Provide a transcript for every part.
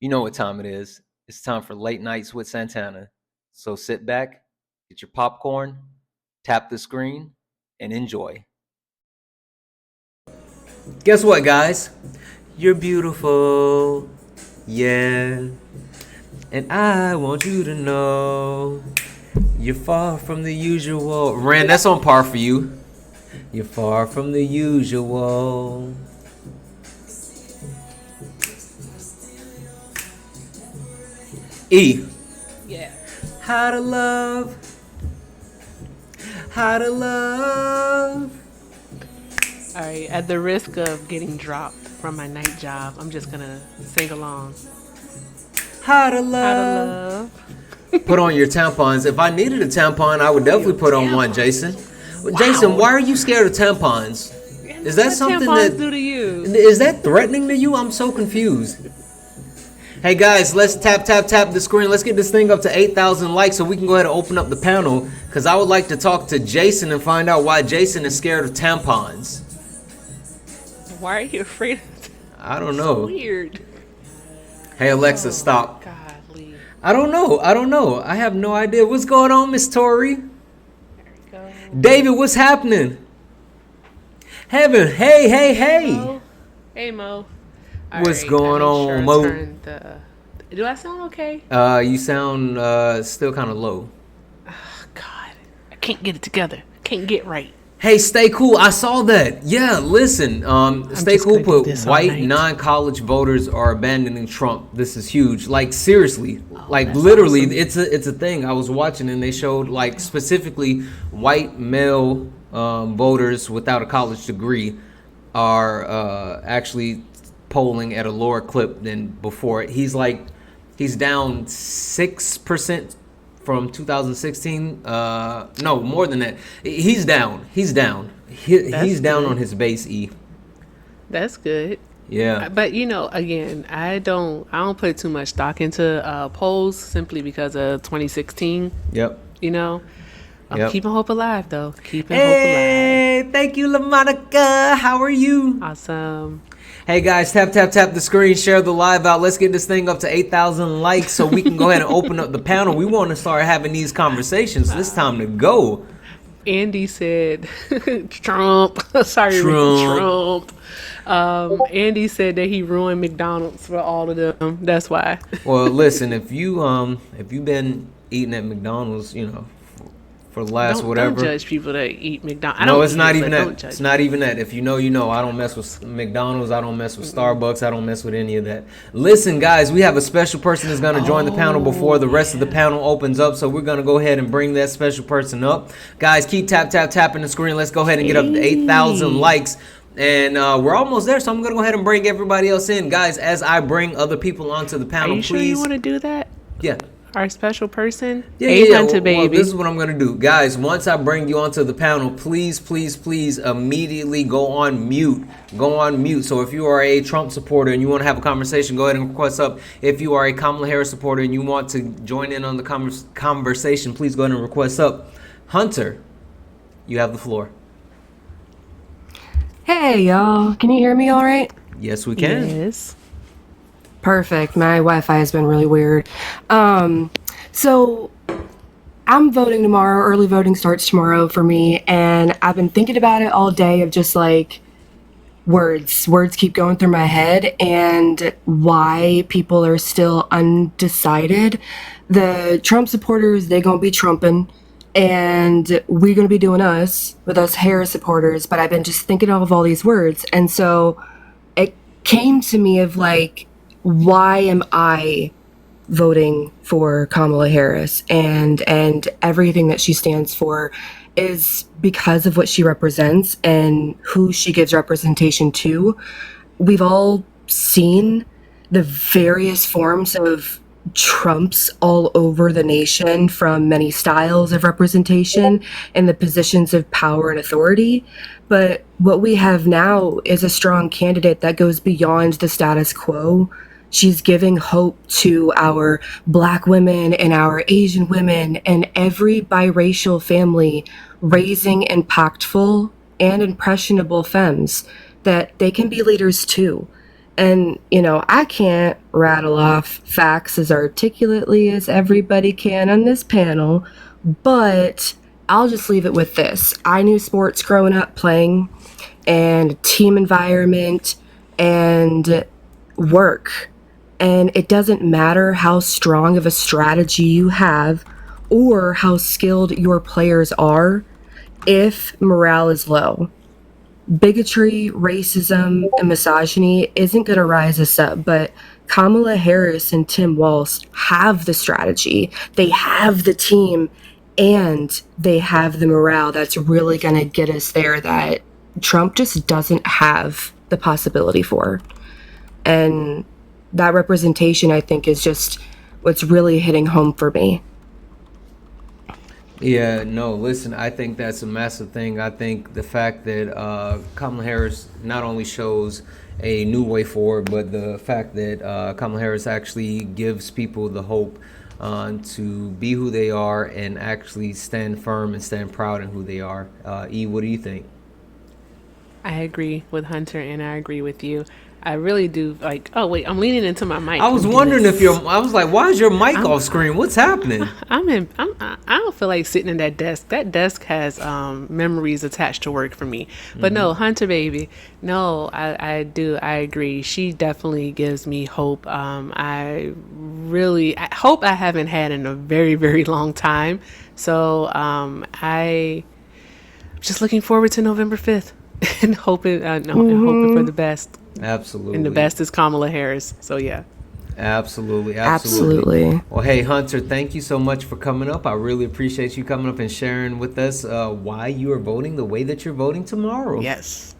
You know what time it is. It's time for Late Nights with Santana. So sit back, get your popcorn, tap the screen, and enjoy. Guess what, guys? You're beautiful. Yeah. And I want you to know you're far from the usual. Ran, that's on par for you. You're far from the usual. E. Yeah. How to love. How to love. All right. At the risk of getting dropped from my night job, I'm just gonna sing along. How to How to love. love. Put on your tampons. If I needed a tampon, I would definitely put on one, Jason. Jason, why are you scared of tampons? Is that What something tampons do to you? is that threatening to you? I'm so confused. Hey guys, let's tap the screen. Let's get this thing up to 8,000 likes so we can go ahead and open up the panel. Because I would like to talk to Jason and find out why Jason is scared of tampons. Why are you afraid of I don't know. Weird. Hey Alexa, stop. Godly. I don't know. I have no idea. What's going on, Miss Tori? There we go. David, what's happening? Heaven, hey. Mo. Hey, Mo. All What's right, going I made on, sure I Mo? turned Do I sound okay? You sound still kind of low. God, I can't get it together. Can't get right. Hey, Stay Cool. I saw that. Yeah, listen. Stay just Cool gonna do put this all white night. non-college voters are abandoning Trump. This is huge. Like seriously, like that's literally, awesome. it's a thing. I was watching and they showed like specifically white male voters without a college degree are actually polling at a lower clip than before. He's down 6% from 2016. No, more than that. He's down. He's down Good. on his base. E. That's good. Yeah. But again, I don't put too much stock into polls simply because of 2016. Yep. You know, I'm Yep. keeping hope alive though. Keeping hope alive. Hey, thank you, LaMonica. How are you? Awesome. Hey guys, tap the screen, share the live out. Let's get this thing up to 8,000 likes so we can go ahead and open up the panel. We want to start having these conversations. It's time to go. Andy said, Trump. Sorry, Trump. Trump. Andy said that he ruined McDonald's for all of them. That's why. Well, listen, if you've been eating at McDonald's, for the last Don't whatever. judge people that eat McDonald's. I No, don't it's eat not it, even but that. don't judge It's not even that. If you know, you know. I don't mess with McDonald's. I don't mess with Starbucks. I don't mess with any of that. Listen, guys, we have a special person that's going to join the panel before the rest of the panel opens up. So we're going to go ahead and bring that special person up. Guys, keep tapping the screen. Let's go ahead and get up to 8,000 likes. And we're almost there, so I'm going to go ahead and bring everybody else in. Guys, as I bring other people onto the Are panel, you sure you please. want to do that? Yeah. Our special person? Yeah. Hunter, Well, baby. this is what I'm gonna do, guys. Once I bring you onto the panel, please immediately go on mute. Go on mute. So if you are a Trump supporter and you want to have a conversation, go ahead and request up. If you are a Kamala Harris supporter and you want to join in on the conversation, please go ahead and request up. Hunter, you have the floor. Hey y'all, can you hear me all right? Yes, we can. Yes. Perfect. My Wi-Fi has been really weird. So I'm voting tomorrow. Early voting starts tomorrow for me, and I've been thinking about it all day of just like words. Words keep going through my head and why people are still undecided. The Trump supporters, they gonna be trumping, and we're gonna be doing us with us Harris supporters, but I've been just thinking of all these words, and so it came to me of like, why am I voting for Kamala Harris, and everything that she stands for is because of what she represents and who she gives representation to. We've all seen the various forms of Trumps all over the nation, from many styles of representation and the positions of power and authority. But what we have now is a strong candidate that goes beyond the status quo. She's giving hope to our Black women and our Asian women and every biracial family, raising impactful and impressionable femmes that they can be leaders too. And, I can't rattle off facts as articulately as everybody can on this panel, but I'll just leave it with this. I knew sports growing up playing, and team environment, and work. And it doesn't matter how strong of a strategy you have or how skilled your players are if morale is low. Bigotry, racism, and misogyny isn't going to rise us up, but Kamala Harris and Tim Walz have the strategy, they have the team, and they have the morale that's really going to get us there that Trump just doesn't have the possibility for. And that representation, I think, is just what's really hitting home for me. Yeah, no, listen, I think that's a massive thing. I think the fact that Kamala Harris not only shows a new way forward, but the fact that Kamala Harris actually gives people the hope to be who they are and actually stand firm and stand proud in who they are. E, what do you think? I agree with Hunter, and I agree with you. I really do. Like, oh wait, I'm leaning into my mic. I was wondering if I was like, why is your mic off screen? What's happening? I don't feel like sitting in that desk. That desk has memories attached to work for me. But no, Hunter baby. No, I do. I agree. She definitely gives me hope. I hope I haven't had in a very, very long time. So I just looking forward to November 5th and hoping and hoping for the best. Absolutely. And the best is Kamala Harris. So yeah. Absolutely. Well, hey, Hunter, thank you so much for coming up. I really appreciate you coming up and sharing with us why you are voting the way that you're voting tomorrow. Yes.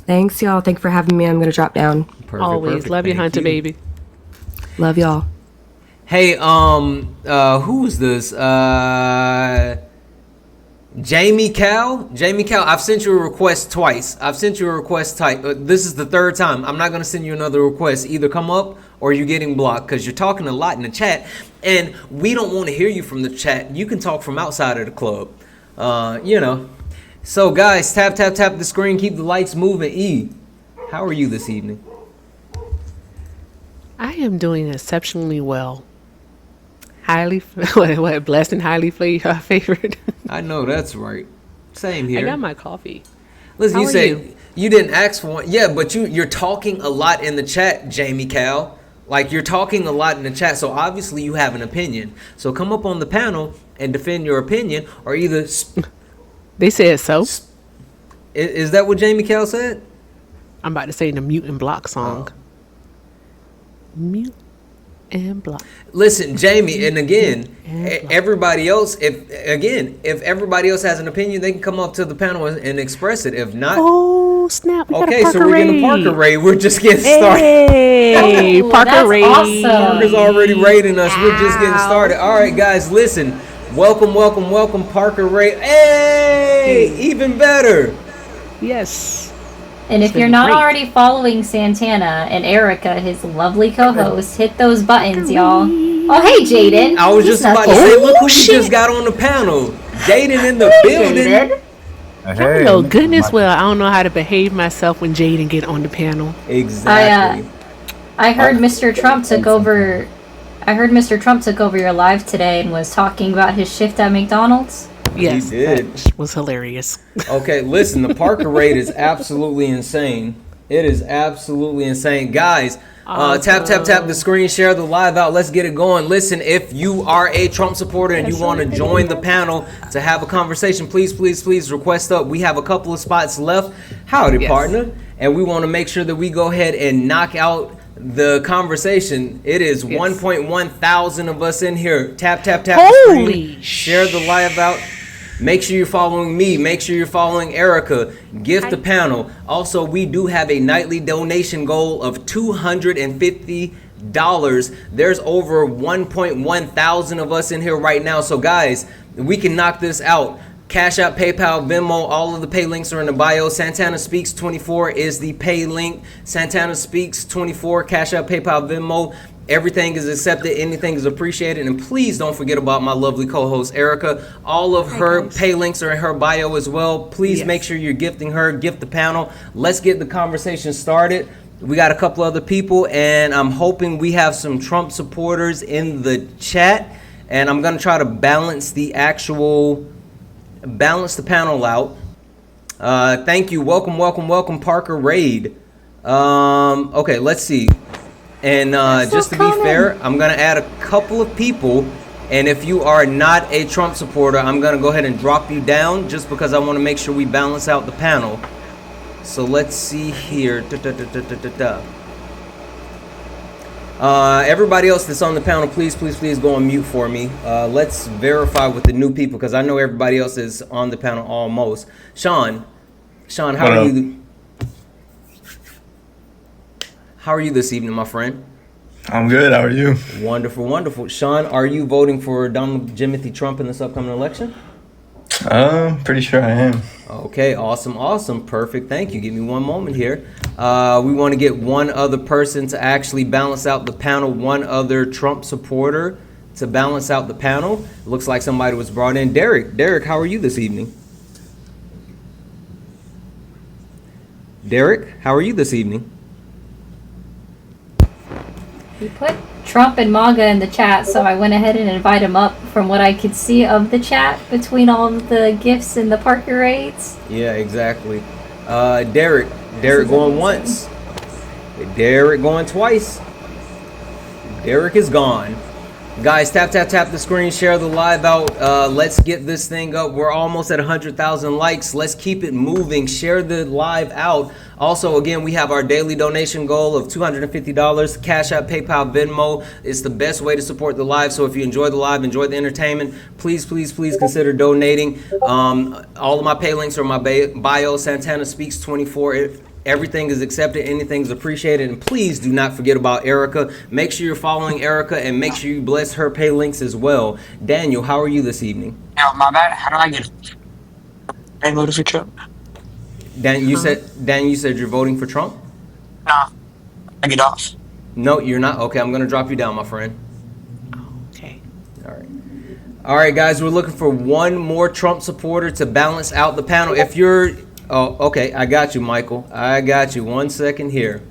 Thanks, y'all. Thanks for having me. I'm going to drop down. Always. Love you, Hunter, baby. Love y'all. Hey, who is this? Jamie Cal, I've sent you a request twice. This is the third time. I'm not going to send you another request. Either come up or you're getting blocked because you're talking a lot in the chat. And we don't want to hear you from the chat. You can talk from outside of the club. So, guys, tap the screen. Keep the lights moving. E, how are you this evening? I am doing exceptionally well. Blessed and highly favored. I know that's right. Same here. I got my coffee. Listen, you said you didn't ask for one. Yeah, but you're talking a lot in the chat, Jamie Cal. Like, you're talking a lot in the chat, so obviously you have an opinion. So come up on the panel and defend your opinion, or either... They said so. Is that what Jamie Cal said? I'm about to say the Mute and Block song. Mute and Block. Listen, Jamie, and again, everybody else, if everybody else has an opinion, they can come up to the panel and express it. If not, oh snap! Okay, so we're getting a Parker raid. We're just getting started. Hey, Parker raid. Awesome. Parker's already raiding us. We're just getting started. All right, guys, listen. Welcome, Parker raid. Hey, even better. Yes. And if you're not already following Santana and Erica, his lovely co-host, hit those buttons, y'all. Oh, hey, Jaden. I was just about to say, look who we just got on the panel. Jaden in the building. Hey, no goodness, well, I don't know how to behave myself when Jaden get on the panel. Exactly. I heard Mr. Trump took over. I heard Mr. Trump took over your live today and was talking about his shift at McDonald's. Yes, he did. That was hilarious. Okay, listen, the Parker raid is absolutely insane. It is absolutely insane. Guys, tap the screen, share the live out. Let's get it going. Listen, if you are a Trump supporter and you want to join the panel to have a conversation, please request up. We have a couple of spots left. Howdy, partner. And we want to make sure that we go ahead and knock out the conversation. It is 1.1 thousand of us in here. Tap the screen. Share the live out. Make sure you're following me. Make sure you're following Erica. Gift the panel. Also, we do have a nightly donation goal of $250. There's over 1.1 thousand of us in here right now. So, guys, we can knock this out. Cash App, PayPal, Venmo, all of the pay links are in the bio. Santana Speaks 24 is the pay link. Santana Speaks 24, Cash App, PayPal, Venmo. Everything is accepted. Anything is appreciated. And please don't forget about my lovely co-host, Erica. All of her pay links are in her bio as well. Please make sure you're gifting her. Gift the panel. Let's get the conversation started. We got a couple other people, and I'm hoping we have some Trump supporters in the chat. And I'm gonna try to balance the panel out. Thank you. Welcome, Parker Raid. Okay, let's see. And just to be fair, I'm gonna add a couple of people. And if you are not a Trump supporter, I'm gonna go ahead and drop you down just because I want to make sure we balance out the panel. So let's see here. Everybody else that's on the panel, please go on mute for me. Let's verify with the new people because I know everybody else is on the panel almost. Sean, how are you? How are you this evening, my friend? I'm good. How are you? Wonderful. Sean, are you voting for Donald Jimothy Trump in this upcoming election? Pretty sure I am. Okay, awesome, perfect. Thank you. Give me one moment here. We want to get one other person to actually balance out the panel, one other Trump supporter to balance out the panel. Looks like somebody was brought in. Derek, how are you this evening? Derek, how are you this evening? He put Trump and MAGA in the chat, so I went ahead and invited him up from what I could see of the chat between all of the gifts and the Parker raids. Yeah, exactly. Derek going once. Derek going twice. Derek is gone. Guys, tap the screen, share the live out. Let's get this thing up. We're almost at 100,000 likes. Let's keep it moving. Share the live out. Also, again, we have our daily donation goal of $250. Cash App, PayPal, Venmo. It's the best way to support the live. So if you enjoy the live, enjoy the entertainment, please consider donating. All of my pay links are in my bio. Santana Speaks 24. Everything is accepted, anything is appreciated, and please do not forget about Erica. Make sure you're following Erica and make sure you bless her pay links as well. Daniel, how are you this evening? No, my bad. How do I get I voted for Trump? Dan, you said you're voting for Trump? Nah, I get off. No, you're not. Okay, I'm gonna drop you down, my friend. Okay. All right, guys, we're looking for one more Trump supporter to balance out the panel. If you're okay, I got you, Michael. I got you. 1 second here.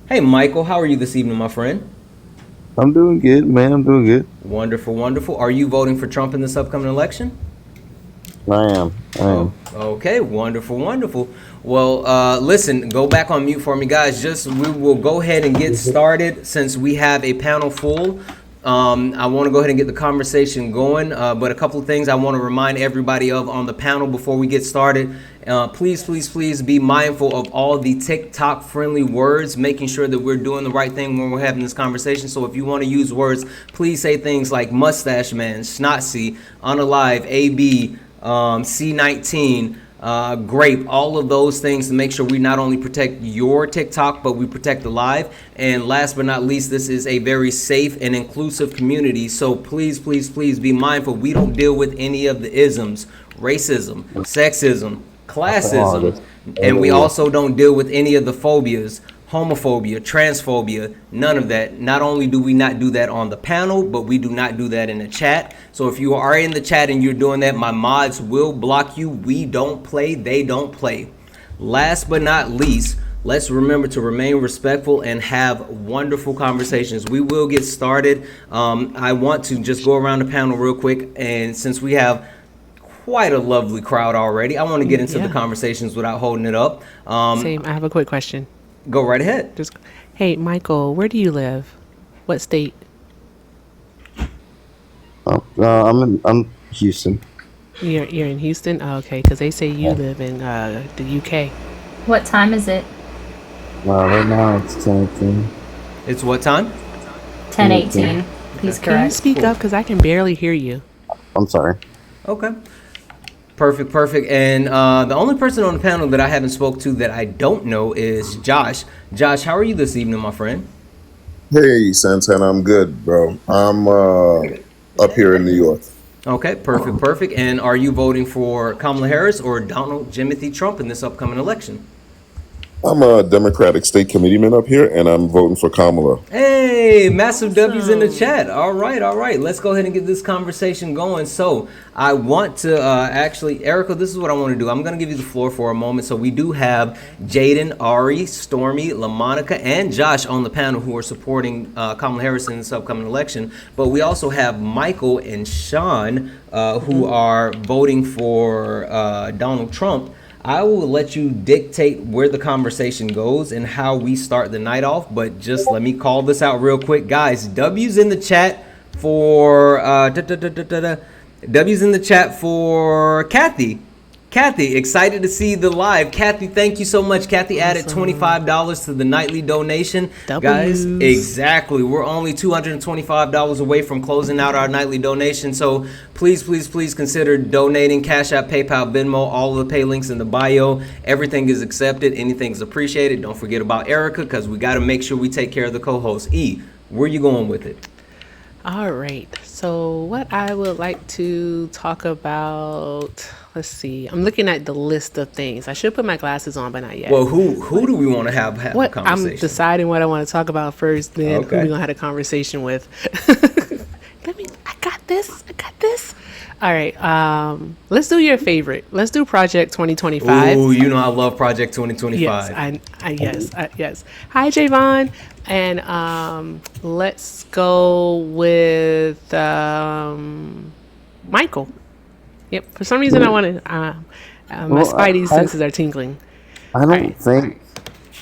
Hey, Michael, how are you this evening, my friend? I'm doing good, man. I'm doing good. Wonderful. Are you voting for Trump in this upcoming election? I am. Okay, wonderful. Well, listen, go back on mute for me, guys. We will go ahead and get started since we have a panel full. I want to go ahead and get the conversation going, but a couple of things I want to remind everybody of on the panel before we get started. Please be mindful of all the TikTok friendly words, making sure that we're doing the right thing when we're having this conversation. So if you want to use words, please say things like mustache man, schnotsy, unalive, AB, C19, grape, all of those things to make sure we not only protect your TikTok, but we protect the live. And last but not least, this is a very safe and inclusive community. So please be mindful. We don't deal with any of the isms, racism, sexism, classism, and we also don't deal with any of the phobias, homophobia, transphobia, none of that. Not only do we not do that on the panel, but we do not do that in the chat. So if you are in the chat and you're doing that, my mods will block you. We don't play, they don't play. Last but not least, let's remember to remain respectful and have wonderful conversations. We will get started. I want to just go around the panel real quick, and since we have quite a lovely crowd already, I want to get into the conversations without holding it up. Same. I have a quick question. Go right ahead. Hey, Michael, where do you live? What state? I'm Houston. You're in Houston? Oh, okay, because they say you live in the UK. What time is it? Right now it's 10:18. It's what time? 10:18. He's Can you correct. speak up? Because I can barely hear you. I'm sorry. Okay. Perfect. And the only person on the panel that I haven't spoke to that I don't know is Josh. Josh, how are you this evening, my friend? Hey, Santana, I'm good, bro. I'm up here in New York. Okay, perfect. And are you voting for Kamala Harris or Donald Jimothy Trump in this upcoming election? I'm a Democratic state committeeman up here, and I'm voting for Kamala. Hey, massive W's in the chat. All right, all right. Let's go ahead and get this conversation going. So I want to actually, Erica, this is what I want to do. I'm going to give you the floor for a moment. So we do have Jaden, Ari, Stormy, LaMonica, and Josh on the panel who are supporting Kamala Harris in this upcoming election. But we also have Michael and Sean who are voting for Donald Trump. I will let you dictate where the conversation goes and how we start the night off, but just let me call this out real quick. Guys, W's in the chat for W's in the chat for Kathy. Kathy, excited to see the live. Kathy, thank you so much. Kathy added $25 to the nightly donation. Guys, exactly. We're only $225 away from closing out our nightly donation. So please, please, please consider donating. Cash App, PayPal, Venmo, all of the pay links in the bio. Everything is accepted. Anything's appreciated. Don't forget about Erica because we got to make sure we take care of the co-host. E, where you going with it? All right. So what I would like to talk about, let's see. I'm looking at the list of things. I should put my glasses on, but not yet. Well, who do we want to have a What conversation? I'm deciding what I want to talk about first, then who Okay. we gonna have a conversation with. I got this. All right. Let's do your favorite. Let's do Project 2025. Ooh, you know I love Project 2025. Yes, yes. Hi, Javon. And let's go with Michael. Yep. For some reason, I want to. My Well, spidey senses are tingling. I don't Alright. think.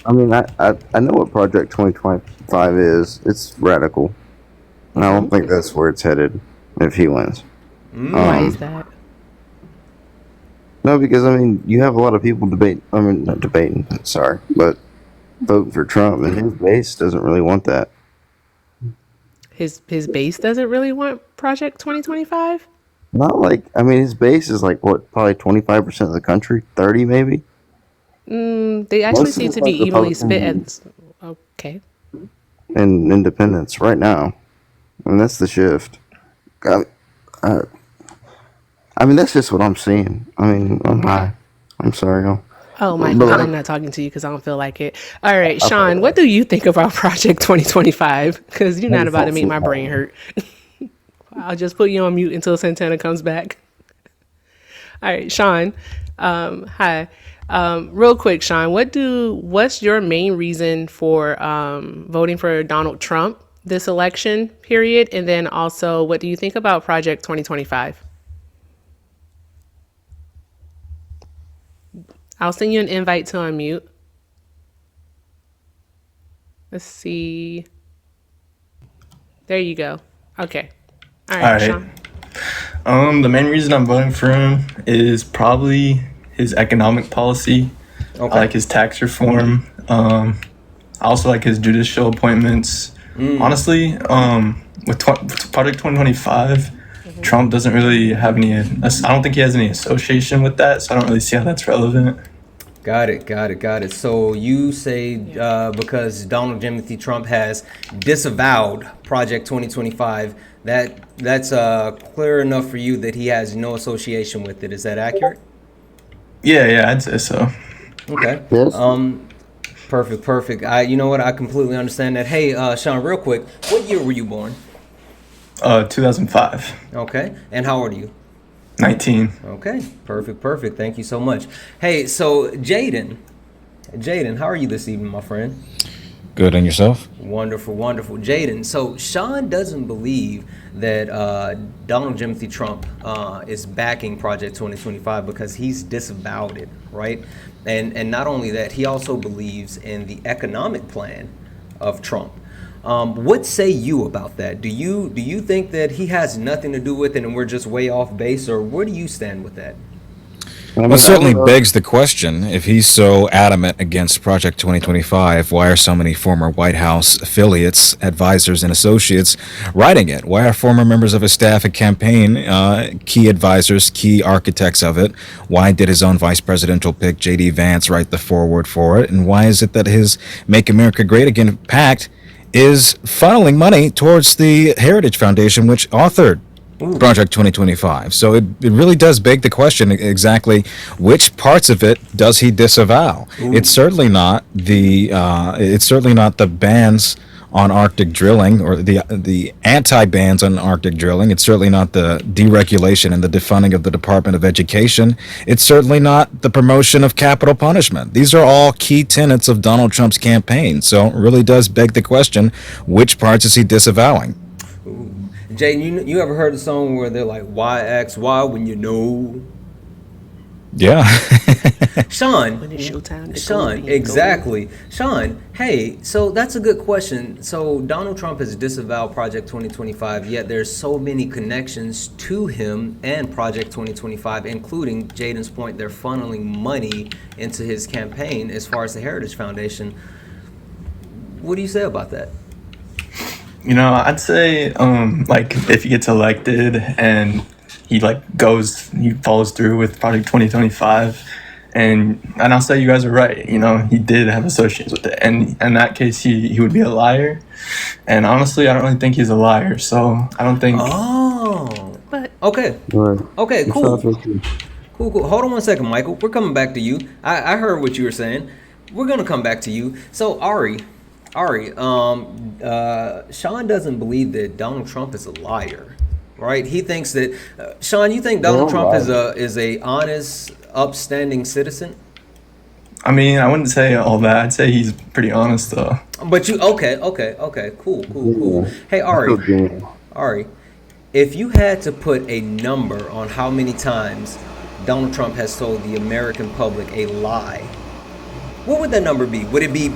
I mean, I know what Project 2025 is. It's radical. And I don't think that's where it's headed if he wins. Why is that? No, because I mean, you have a lot of people not debating. Sorry, but voting for Trump, and his base doesn't really want that. His base doesn't really want Project 2025. Not like, I mean, his base is like what, probably 25% of the country, 30 maybe. They actually Most of seem it's to be like evenly split. Republican Okay. and independents right now, and that's the shift. I mean, that's just what I'm seeing. I mean, I'm high. I'm sorry, y'all. Oh, Michael, But I'm not talking to you because I don't feel like it. All right, Sean, what do you think about Project 2025? Because you're not about to make my brain hurt. I'll just put you on mute until Santana comes back. All right, Sean. Hi. Real quick, Sean, what's your main reason for voting for Donald Trump this election period? And then also, what do you think about Project 2025? I'll send you an invite to unmute. Let's see. There you go. Okay. All right, Sean. The main reason I'm voting for him is probably his economic policy. Okay. I like his tax reform. I also like his judicial appointments. Honestly, with Project 2025, Trump doesn't really have any. I don't think he has any association with that, so I don't really see how that's relevant. Got it. So you say because Donald Timothy Trump has disavowed Project 2025, that's clear enough for you that he has no association with it. Is that accurate? Yeah, I'd say so. Okay. Yes. Perfect. You know what? I completely understand that. Hey, Sean, real quick, what year were you born? 2005. Okay. And how old are you? 19. Okay. Perfect. Thank you so much. Hey, so Jaden, how are you this evening, my friend? Good, and yourself? Wonderful. Jaden, so Sean doesn't believe that Donald Timothy Trump is backing Project 2025 because he's disavowed it, right? And not only that, he also believes in the economic plan of Trump. What say you about that? Do you think that he has nothing to do with it and we're just way off base, or where do you stand with that? Well, it certainly begs the question, if he's so adamant against Project 2025, why are so many former White House affiliates, advisors, and associates writing it? Why are former members of his staff and campaign key advisors, key architects of it? Why did his own vice presidential pick, J.D. Vance, write the foreword for it? And why is it that his Make America Great Again pact is funneling money towards the Heritage Foundation, which authored Project 2025. So it really does beg the question exactly which parts of it does he disavow? It's certainly not the bans on Arctic drilling or the anti-bans on Arctic drilling. It's certainly not the deregulation and the defunding of the Department of Education. It's certainly not the promotion of capital punishment. These are all key tenets of Donald Trump's campaign. So it really does beg the question, which parts is he disavowing? Jaden, you ever heard the song where they're like, why ask why when you know? Yeah. Sean, When it's showtime, they Sean, go in, exactly. Sean, hey, so that's a good question. So Donald Trump has disavowed Project 2025, yet there's so many connections to him and Project 2025, including Jaden's point, they're funneling money into his campaign as far as the Heritage Foundation. What do you say about that? You know, I'd say like if he gets elected and he follows through with Project 2025, and I'll say you guys are right. You know, he did have associates with it, and in that case, he would be a liar. And honestly, I don't really think he's a liar. So I don't think. Oh, But okay, Right. okay, It cool. sounds like you- Cool. Hold on one second, Michael. We're coming back to you. I heard what you were saying. We're gonna come back to you. So Ari, Sean doesn't believe that Donald Trump is a liar, right? He thinks that Sean, you think Donald Trump is a honest, upstanding citizen? I mean, I wouldn't say all that. I'd say he's pretty honest though. But you okay? Cool. Hey Yeah. Ari, if you had to put a number on how many times Donald Trump has told the American public a lie, what would that number be? Would it be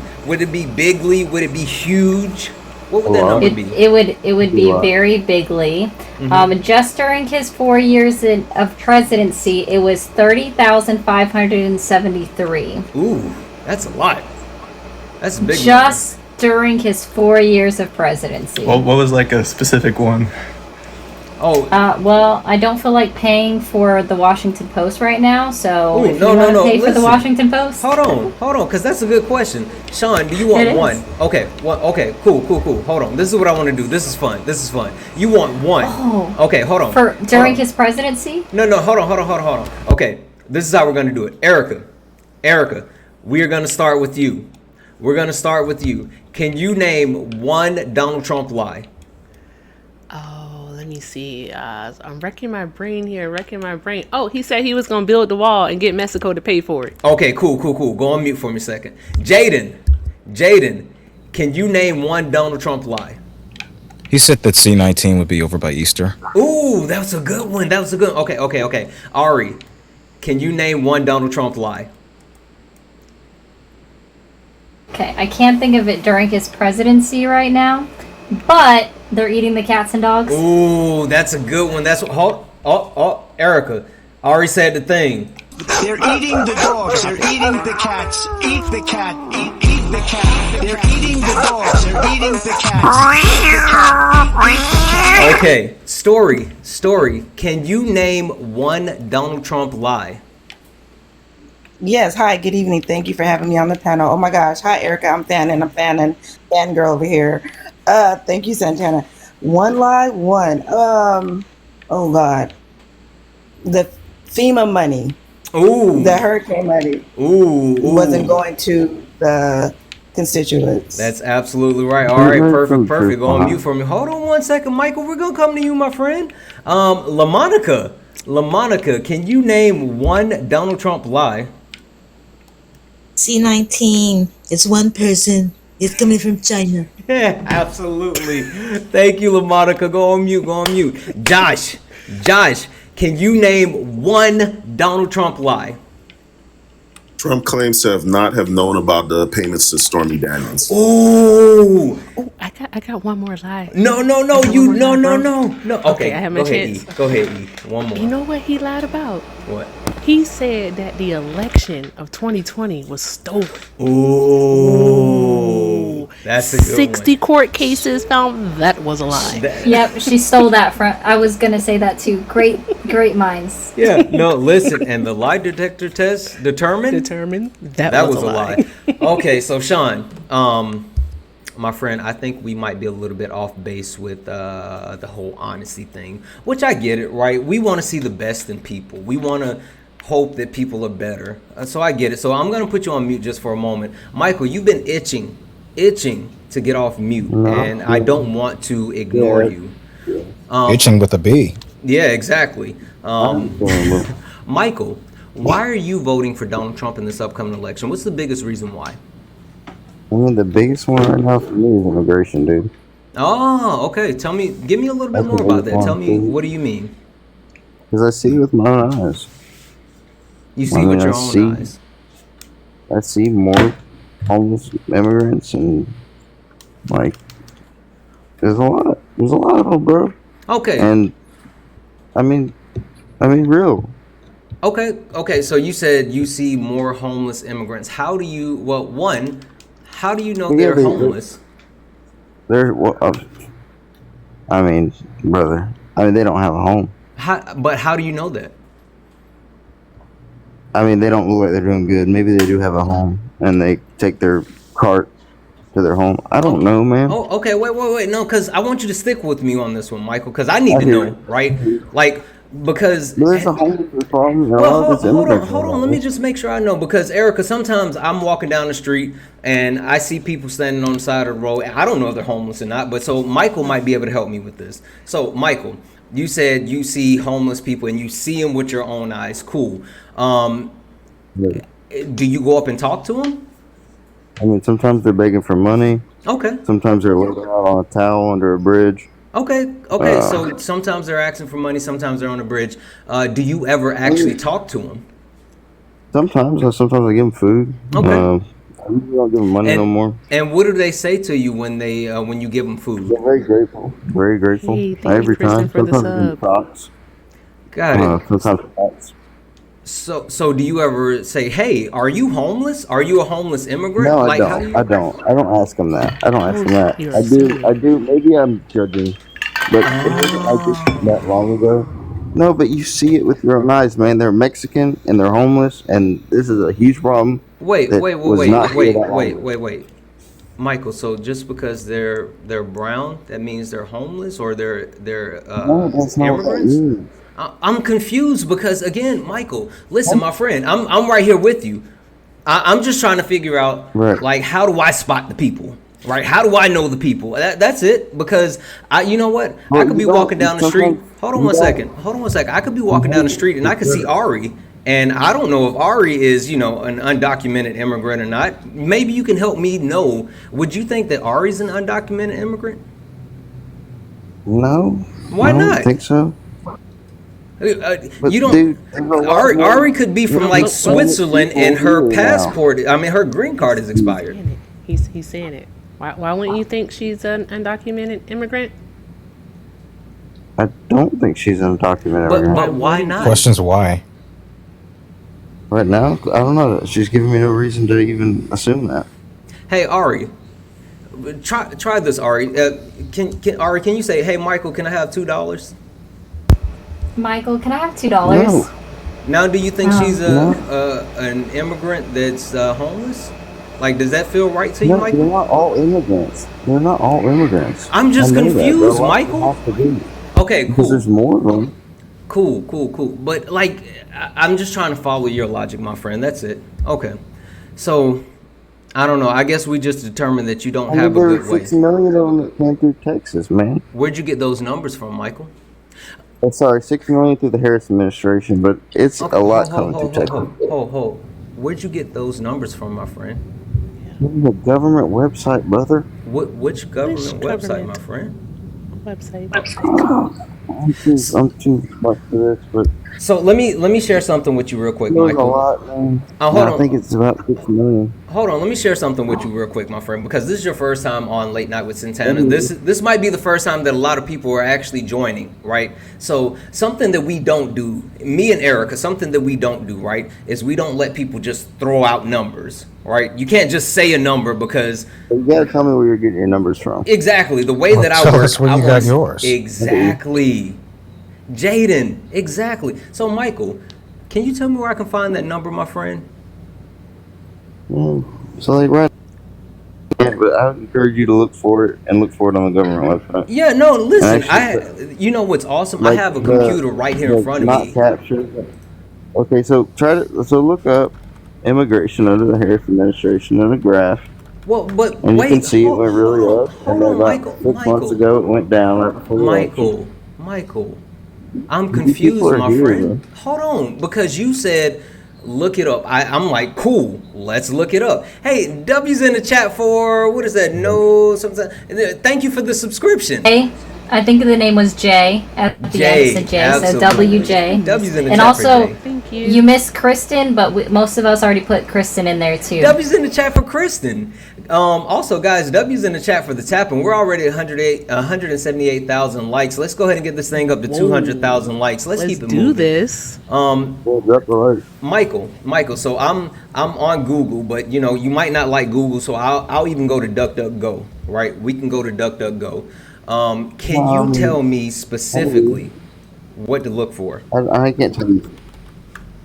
bigly? Would it be huge? What would that number be? It would be Wow. very bigly. Mm-hmm. Just during his 4 years of presidency, it was 30,573. Ooh, that's a lot. That's a big Just during his 4 years of presidency. What was like a specific one? number. Oh, Well, I don't feel like paying for the Washington Post right now, so Ooh, if no, you want to pay for listen. the Washington Post, hold on, because that's a good question. Sean, do you want It is. one? Okay, one. Okay, cool. Hold on. This is what I want to do. This is fun. You want one? Oh. Okay, hold on. for during Hold on. his presidency. No, hold on. Okay, this is how we're gonna do it. Erica, we are gonna start with you. Can you name one Donald Trump lie? oh, let me see. I'm wrecking my brain here. Oh, he said he was gonna build the wall and get Mexico to pay for it. Okay, cool. Go on mute for me a second. Jaden, can you name one Donald Trump lie? He said that C-19 would be over by Easter. Ooh, that was a good one. Okay. Ari, can you name one Donald Trump lie? Okay, I can't think of it during his presidency right now, but they're eating the cats and dogs. Ooh, that's a good one. That's what. Erica, Ari said the thing. They're eating the dogs. They're eating the cats. Eat the cat. Eat the cat. They're eating the dogs. They're eating the cats. Okay, story. Can you name one Donald Trump lie? Yes, hi, good evening. Thank you for having me on the panel. Oh my gosh. Hi, Erica. I'm fangirl over here. Thank you, Santana. One lie, one. Oh God. The FEMA money, Ooh. the hurricane money Ooh. wasn't going to the constituents. That's absolutely right. All right, perfect. Go on Uh-huh. mute for me. Hold on one second, Michael. We're gonna come to you, my friend. LaMonica, can you name one Donald Trump lie? C-19. It's one person. It's coming from China. Yeah, absolutely. Thank you, LaMonica. Go on mute. Josh, can you name one Donald Trump lie? Trump claims to not have known about the payments to Stormy Daniels. Ooh. I got one more lie. No. No. Okay, I have my chance. Go ahead, E. One more. You know what he lied about? What? He said that the election of 2020 was stolen. Ooh. That's a good 60 court cases found that was a lie. Yep, she stole that from. I was gonna say that too. Great minds. Yeah, no, listen, and the lie detector test determined That was a lie. Okay, so Sean, my friend, I think we might be a little bit off base with the whole honesty thing, which I get it, right? We want to see the best in people. We want to hope that people are better. So I get it. So I'm going to put you on mute just for a moment. Michael, you've been itching to get off mute, and I don't want to ignore you. Itching with a B. Yeah, exactly. Michael, why are you voting for Donald Trump in this upcoming election? What's the biggest reason why? I mean, the biggest one right now for me is immigration, dude. Oh, okay. Give me a little bit more about that. Tell me, what do you mean? Because I see with my own eyes. You see with your own eyes? I see more homeless immigrants, and like, there's a lot of them, bro. Okay. And I mean, real. Okay. So you said you see more homeless immigrants. How do you know they're homeless? I mean, brother. I mean, they don't have a home. But how do you know that? I mean, they don't look like they're doing good. Maybe they do have a home, and they take their cart to their home. I don't know, man. Oh, okay. Wait. No, because I want you to stick with me on this one, Michael, because I need to know, right? Like, because there's a homeless problem. Well, hold on. Let me just make sure I know, because Erica, sometimes I'm walking down the street and I see people standing on the side of the road. I don't know if they're homeless or not, but so Michael might be able to help me with this. So, Michael, you said you see homeless people and you see them with your own eyes. Cool. Do you go up and talk to them? I mean, sometimes they're begging for money. Okay. Sometimes they're living out on a towel under a bridge. Okay. So sometimes they're asking for money. Sometimes they're on a bridge. Do you ever actually talk to them? Sometimes I give them food. Okay. I usually don't give them money no more. And what do they say to you when you give them food? They're very grateful. Very grateful. Hey, every time. Sometimes the in socks. Got it. Sometimes socks. So do you ever say, "Hey, are you homeless? Are you a homeless immigrant?" No, like, I don't. I don't ask them that. I do. Maybe I'm judging, but it wasn't like this that long ago. No, but you see it with your own eyes, man. They're Mexican and they're homeless, and this is a huge problem. Wait. Michael, so just because they're brown, that means they're homeless, or they're No, that's not what that immigrants? means. I'm confused because, again, Michael, listen, my friend, I'm right here with you. I'm just trying to figure out, like, how do I spot the people, right? How do I know the people? That's it. Because you know what? I could be walking down the street. Hold on one second. I could be walking down the street and I could see Ari, and I don't know if Ari is, an undocumented immigrant or not. Maybe you can help me know. Would you think that Ari's an undocumented immigrant? No. Why I don't not? think so. You don't. Dude, Ari could be from like Switzerland, and her passport. I mean, her green card is expired. He's saying it. Why wouldn't you think she's an undocumented immigrant? I don't think she's an undocumented immigrant. But why not? Questions why? Right now, I don't know. She's giving me no reason to even assume that. Hey, Ari, try this, Ari. Ari, can you say, "Hey, Michael, can I have $2?" Michael, can I have $2? No. Now, do you think she's an immigrant that's homeless? Like, does that feel right to you, No, Michael? they're not all immigrants. They're not all immigrants. I'm just I know that. confused, There are lots Michael. that have to be. Okay, Because cool. there's more of them. Cool. But like, I'm just trying to follow your logic, my friend. That's it. Okay. So, I don't know. I guess we just determined that you don't have a there good are way. 6 million of them that came through Texas, man. Where'd you get those numbers from, Michael? Oh, sorry, 6 million through the Harris administration, but it's Okay, a lot coming through Texas. Hold. Where'd you get those numbers from, my friend? The government website, brother. Which government website, government? my friend? Website. I'm too much for this, but So let me share something with you real quick, there's a Michael. lot, man. Hold on. I think it's about 6 million. Hold on, let me share something with you real quick, my friend, because this is your first time on Late Night with Santana. This might be the first time that a lot of people are actually joining, right? So something that we don't do, me and Erica, something that we don't do, right, is we don't let people just throw out numbers, right? You can't just say a number because You gotta tell me where you're getting your numbers from. exactly the way that I Tell work. us where I you want- got yours. Exactly, Jaden. Exactly. So Michael, can you tell me where I can find that number, my friend? So like right, but I would encourage you to look for it and look for it on the government website. Yeah, no, listen, Actually, you know what's awesome? I like have a computer right here in front of not me. captured. Okay, so look up immigration under the Harris administration in a graph, Well, but and you can wait, see it went really up, and then about Michael, 6 months ago it went down right before the election. Michael, I'm You confused, people are my here, friend. man. Hold on, because you said look it up. I'm like, cool, let's look it up. Hey, W's in the chat for what is that? No, something. Thank you for the subscription. Hey, I think the name was Jay at the end. It said Jay, so absolutely. WJ. W's in the And chat for also, Jay. Thank you. you missed Kristen, but most of us already put Kristen in there too. W's in the chat for Kristen. Also, guys, W's in the chat for the tapping. We're already at 178,000 likes. Let's go ahead and get this thing up to 200,000 likes. Let's keep it moving. do this. Michael. So I'm on Google, but you know you might not like Google, so I'll even go to DuckDuckGo. Right? We can go to DuckDuckGo. Can you tell me specifically what to look for? I can't tell you.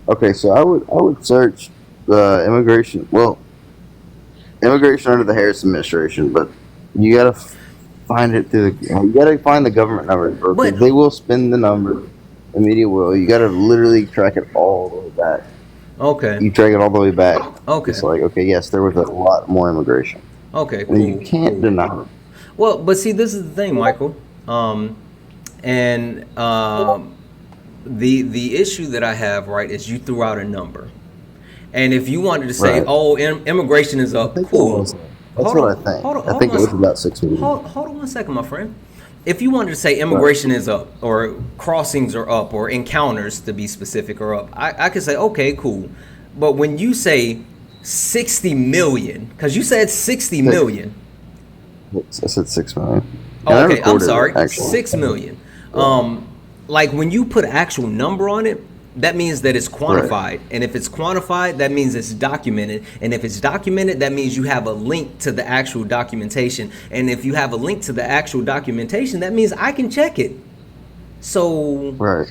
Okay, so I would search immigration. Well, immigration under the Harris administration, but you gotta find it through you gotta find the government numbers, bro. 'Cause they will spin the number. The media will. You gotta literally track it all the way back. Okay. You track it all the way back. Okay. It's like, okay, yes, there was a lot more immigration. Okay, And you can't deny it. Well, but see, this is the thing, Michael. The issue that I have, right, is you threw out a number, and if you wanted to say, Right. "Oh, immigration is up," cool. That's what I think. I think it was about 6 million. Hold on one second, my friend. If you wanted to say immigration is up, or crossings are up, or encounters to be specific are up, I could say, okay, cool. But when you say 60 million, because you said 60 million. I said 6 million. Oh, And I okay, I'm recorded it, sorry, actually. 6 million. Like when you put an actual number on it, that means that it's quantified. And if it's quantified, that means it's documented. And if it's documented, that means you have a link to the actual documentation. And if you have a link to the actual documentation, that means I can check it. So Right.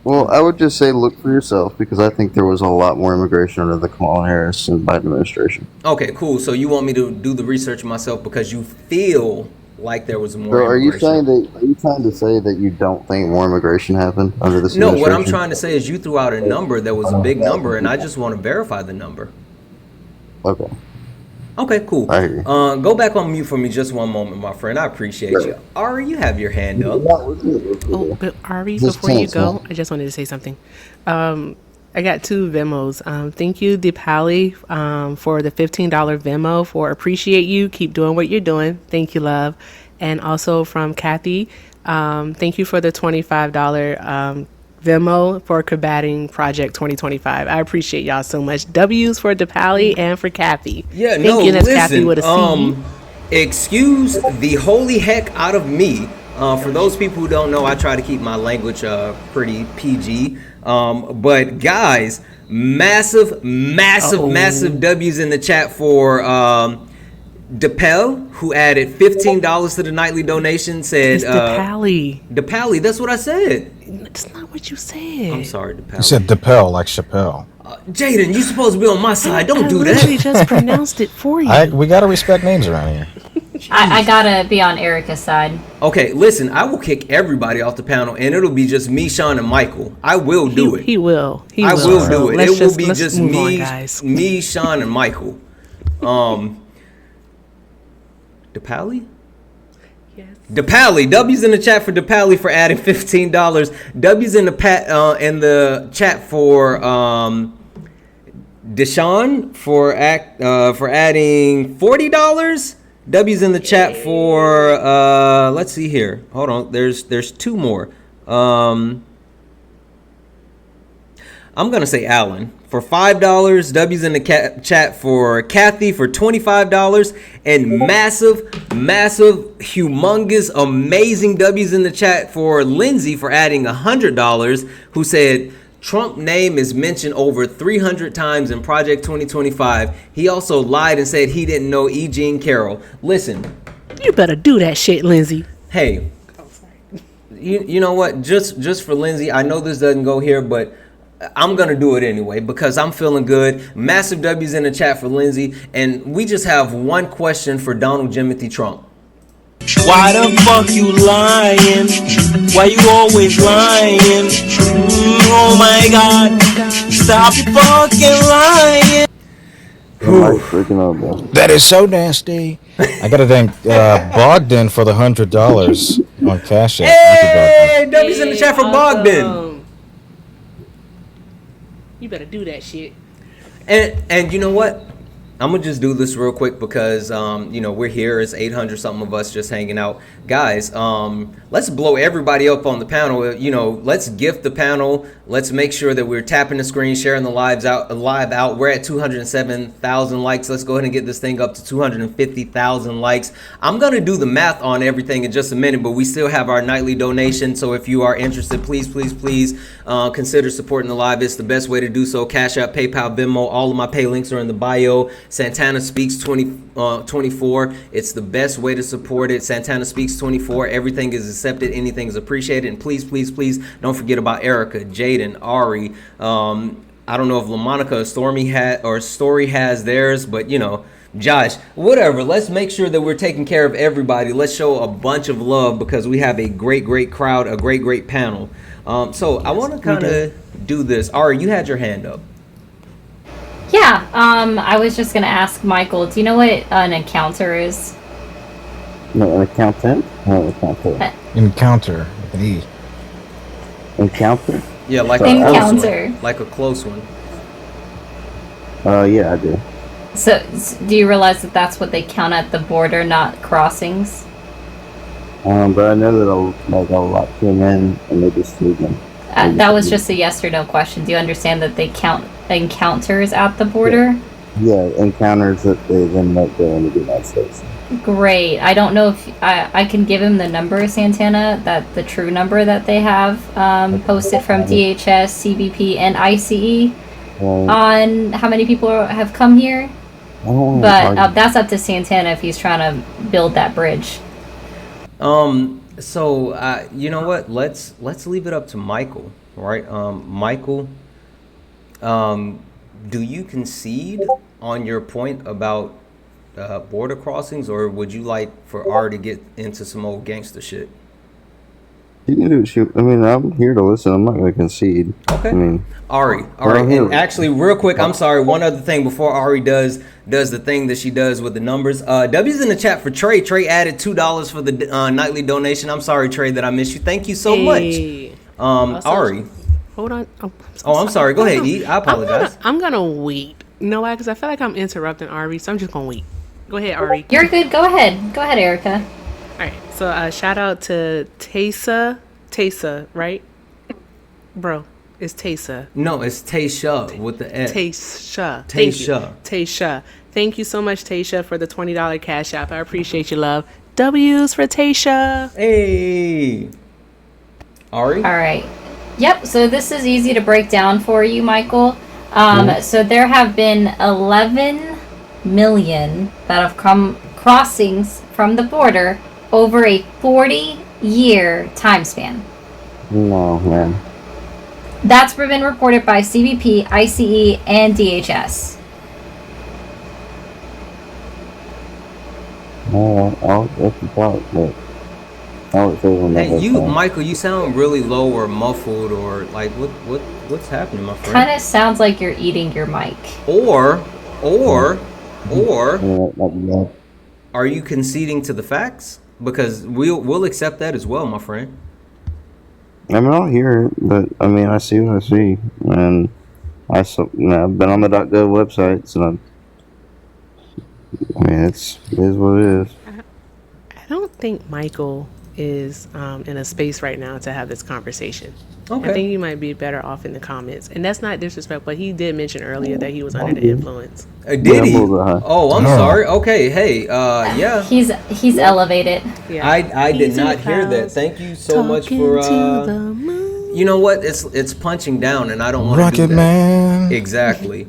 Well, I would just say look for yourself, because I think there was a lot more immigration under the Kamala Harris and Biden administration. okay, cool. So you want me to do the research myself because you feel like there was more So are you immigration. trying to say that you don't think more immigration happened under this No, what I'm administration? trying to say is you threw out a number that was a big number, and I just want to verify the number. Okay. Okay, cool. I hear you. Go back on mute for me just one moment, my friend. I appreciate you. Ari, you have your hand up. Oh, but Ari, Just before you chance, go, man. I just wanted to say something. I got 2 Venmos. Thank you, Deepali, for the $15 Venmo. For appreciate you. Keep doing what you're doing. Thank you, love. And also from Kathy, thank you for the $25 Venmo for combating Project 2025. I appreciate y'all so much. W's for Deepali and for Kathy. Yeah, Thank no, you. That's Kathy with a listen. C. Excuse the holy heck out of me. For those people who don't know, I try to keep my language pretty PG. But guys, massive W's in the chat for DePel, who added $15 to the nightly donation. Said It's Deepali. DePally, that's what I said. That's not what you said. I'm sorry, DePally. You said DePel like Chappelle. Jaden, you supposed to be on my side. Don't do literally that. just pronounced it for you. We gotta respect names around here. I gotta be on Erica's side. Okay, listen, I will kick everybody off the panel, and it'll be just me, Sean, and Michael. I will do it. He will. I will do it. Let's It will be let's just move on, me, guys. me, Sean, and Michael. DePally? Yes. DePally. W's in the chat for DePally for adding $15. W's in the chat for Deshaun for adding $40. W's in the chat for let's see here. Hold on. There's 2 more. I'm gonna say Alan for $5. W's in the chat for Kathy for $25, and massive, humongous, amazing W's in the chat for Lindsay for adding $100, who said Trump name is mentioned over 300 times in Project 2025. He also lied and said he didn't know E. Jean Carroll. Listen, You better do that shit, Lindsay. hey, you know what? Just for Lindsay, I know this doesn't go here, but I'm gonna do it anyway because I'm feeling good. Massive W's in the chat for Lindsay, and we just have one question for Donald Jimothy Trump. Why the fuck you lying? Why you always lying? Oh my god, stop fucking lying. That is so nasty. I gotta thank Bogdan for the $100 on Cash App. Hey, W's in the chat for Bogdan. You better do that shit. And you know what? I'm gonna just do this real quick because we're here. It's 800 something of us just hanging out, guys. Let's blow everybody up on the panel. Let's gift the panel. Let's make sure that we're tapping the screen, sharing the live out. We're at 207,000 likes. Let's go ahead and get this thing up to 250,000 likes. I'm gonna do the math on everything in just a minute, but we still have our nightly donation. So if you are interested, please consider supporting the live. It's the best way to do so. Cash App, PayPal, Venmo. All of my pay links are in the bio. Santana Speaks 24. It's the best way to support it. Santana Speaks 24. Everything is accepted. Anything is appreciated. And please don't forget about Erica, Jaden, Ari. I don't know if LaMonica or Story has theirs, but Josh, whatever. Let's make sure that we're taking care of everybody. Let's show a bunch of love because we have a great crowd, a great panel. So I want to kind of do this. Ari, you had your hand up. Yeah, I was just gonna ask Michael, do you know what an encounter is? No, an accountant? No, encounter. Encounter with an E. Encounter? Yeah, like encounter. A close one. Yeah, I do. So, do you realize that that's what they count at the border, not crossings? But I know that a lot came in and they just threw them. That was just a yes or no question. Do you understand that they count encounters at the border? Yeah, encounters that they then let go into the United States. Great. I don't know if I can give him the number, Santana, the true number that they have posted from DHS, CBP, and ICE on how many people have come here. But that's up to Santana if he's trying to build that bridge. So you know what? Let's leave it up to Michael, right? Michael, do you concede on your point about border crossings, or would you like for Ari to get into some old gangster shit? You can do it. Shoot. I mean, I'm here to listen. I'm not going to concede. Okay. I mean, Ari. All right. And actually, real quick, I'm sorry. One other thing before Ari does the thing that she does with the numbers. W's in the chat for Trey. Trey added $2 for the nightly donation. I'm sorry, Trey, that I missed you. Thank you so much. Ari. Hold on. I'm sorry. Go ahead, E. I apologize. I'm gonna wait. You know why? Because I feel like I'm interrupting Ari, so I'm just gonna wait. Go ahead, Ari. You're good. Go ahead. Go ahead, Erica. All right. So shout out to Taysa, right? Bro, it's Taysa. No, it's Taysha with the S. Taysha. Taysha. Thank you so much, Taysha, for the $20 Cash App. I appreciate you, love. W's for Taysha. Hey. Ari? All right. Yep, so this is easy to break down for you, Michael. So there have been 11 million that have come crossings from the border over a 40-year time span. No, man. That's been reported by CBP, ICE, and DHS. I'll let you talk, but Hey, Michael, you sound really low or muffled, or like what's happening, my friend? Kind of sounds like you're eating your mic. Or are you conceding to the facts? Because we'll accept that as well, my friend. I mean, I'll hear it, but I mean, I see what I see, and I've been on the .gov website, so I mean, it is what it is. I don't think Michael is in a space right now to have this conversation. Okay. I think you might be better off in the comments. And that's not disrespect, but he did mention earlier that he was under the influence. Did he? Oh, I'm sorry. Okay, hey, yeah. He's elevated. Yeah. I did not hear that. Thank you so much for you know what? It's punching down, and I don't want to do that. Rocket Man. Exactly.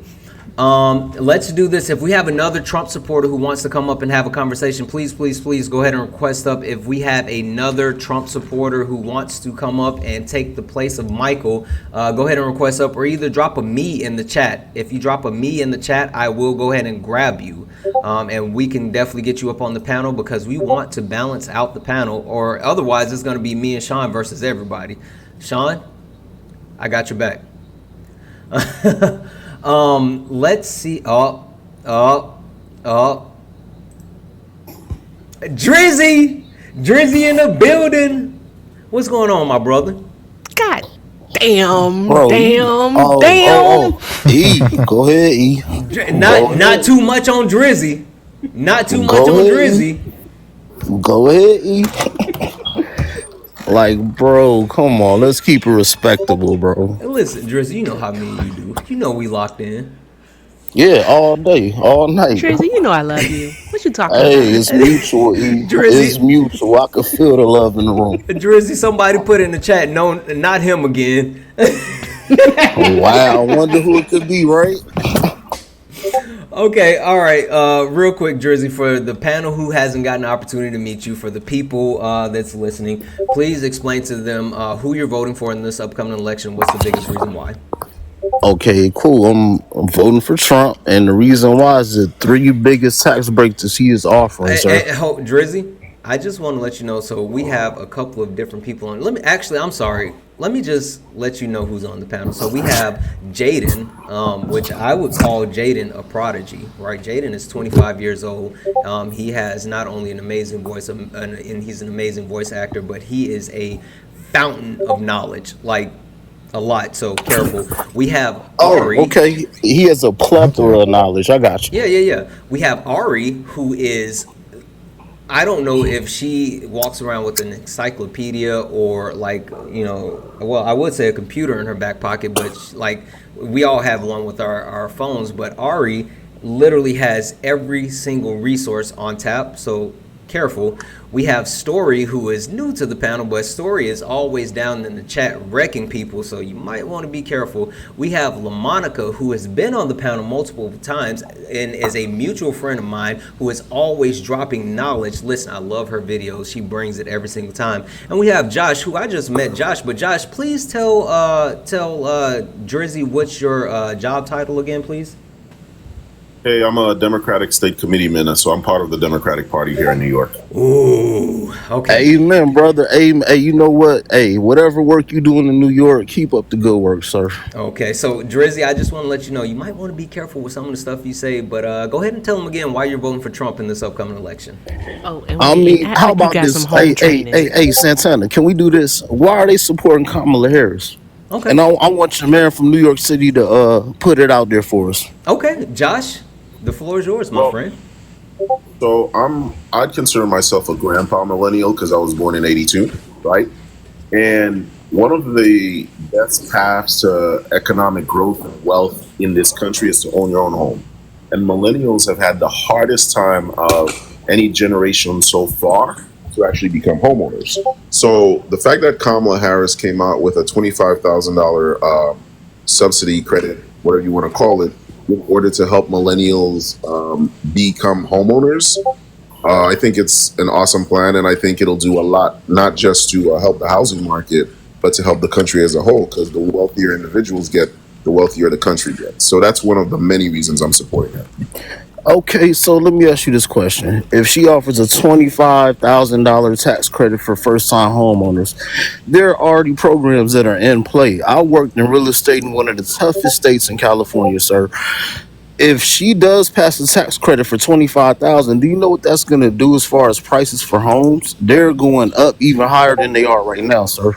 Let's do this. If we have another Trump supporter who wants to come up and have a conversation, please go ahead and request up. If we have another Trump supporter who wants to come up and take the place of Michael, go ahead and request up, or either drop a me in the chat. If you drop a me in the chat, I will go ahead and grab you, and we can definitely get you up on the panel, because we want to balance out the panel, or otherwise it's going to be me and Sean versus everybody. Sean, I got your back. Let's see. Drizzy in the building. What's going on, my brother? God damn, Bro, damn. E, go ahead, E. Not too much on Drizzy. Not too much on Drizzy. Go ahead, E. Like, bro, come on, let's keep it respectable, bro. Listen, Drizzy, you know how me and you do. You know we locked in. Yeah, all day, all night. Drizzy, you know I love you. What you talking Hey, about? it's mutual, E. Drizzy. It's mutual. I can feel the love in the room. Drizzy, somebody put in the chat, no, not him again. Wow, I wonder who it could be, right? Okay, all right. Real quick, Drizzy, for the panel who hasn't gotten an opportunity to meet you, for the people that's listening, please explain to them who you're voting for in this upcoming election. What's the biggest reason why? Okay, cool. I'm voting for Trump, and the reason why is the 3 biggest tax breaks that he is offering, sir. Drizzy, I just want to let you know. So we have a couple of different people on. I'm sorry. Let me just let you know who's on the panel. So we have Jaden, which I would call Jaden a prodigy, right? Jaden is 25 years old. He has not only an amazing voice, and he's an amazing voice actor, but he is a fountain of knowledge, like a lot. So careful. We have Ari. Okay. He has a plethora of knowledge. I got you. Yeah. We have Ari, who is, I don't know if she walks around with an encyclopedia or like, well, I would say a computer in her back pocket, but like we all have one with our phones, but Ari literally has every single resource on tap. So careful. We have Story, who is new to the panel, but Story is always down in the chat wrecking people, so you might want to be careful. We have LaMonica, who has been on the panel multiple times and is a mutual friend of mine who is always dropping knowledge. Listen, I love her videos. She brings it every single time. And we have Josh, who I just met Josh, but Josh, please tell Drizzy what's your job title again, please? Hey, I'm a Democratic State Committeeman, so I'm part of the Democratic Party here in New York. Ooh, okay. Amen, brother. Hey, you know what? Hey, whatever work you doing in New York, keep up the good work, sir. Okay, so Drizzy, I just want to let you know, you might want to be careful with some of the stuff you say, but go ahead and tell them again why you're voting for Trump in this upcoming election. Oh, I mean, how about this? Hey, Santana, can we do this? Why are they supporting Kamala Harris? Okay. And I want your mayor from New York City to put it out there for us. Okay, Josh, the floor is yours, my friend. So I'd consider myself a grandpa millennial because I was born in '82, right? And one of the best paths to economic growth and wealth in this country is to own your own home. And millennials have had the hardest time of any generation so far to actually become homeowners. So the fact that Kamala Harris came out with a $25,000 subsidy credit, whatever you want to call it, in order to help millennials become homeowners, I think it's an awesome plan, and I think it'll do a lot, not just to help the housing market, but to help the country as a whole, because the wealthier individuals get, the wealthier the country gets. So that's one of the many reasons I'm supporting it. Okay, so let me ask you this question. If she offers a $25,000 tax credit for first-time homeowners, there are already programs that are in play. I worked in real estate in one of the toughest states in California, sir. If she does pass a tax credit for $25,000, do you know what that's going to do as far as prices for homes? They're going up even higher than they are right now, sir.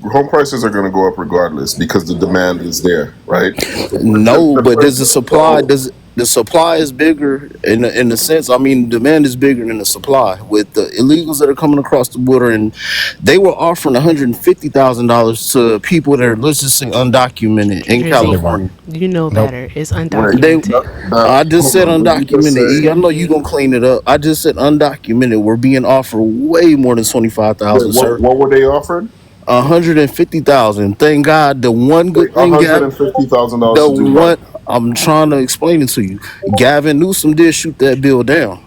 Home prices are going to go up regardless because the demand is there, right? No, but does the supply, the supply is bigger in the sense, I mean, demand is bigger than the supply with the illegals that are coming across the border, and they were offering $150,000 to people that are, let's just say, undocumented in California. You know better. It's undocumented. I just said undocumented. I know you're going to clean it up. I just said undocumented. We're being offered way more than $25,000, sir. What were they offered? $150,000. Thank God. The one good thing, $150,000 to do what? I'm trying to explain it to you. Gavin Newsom did shoot that bill down.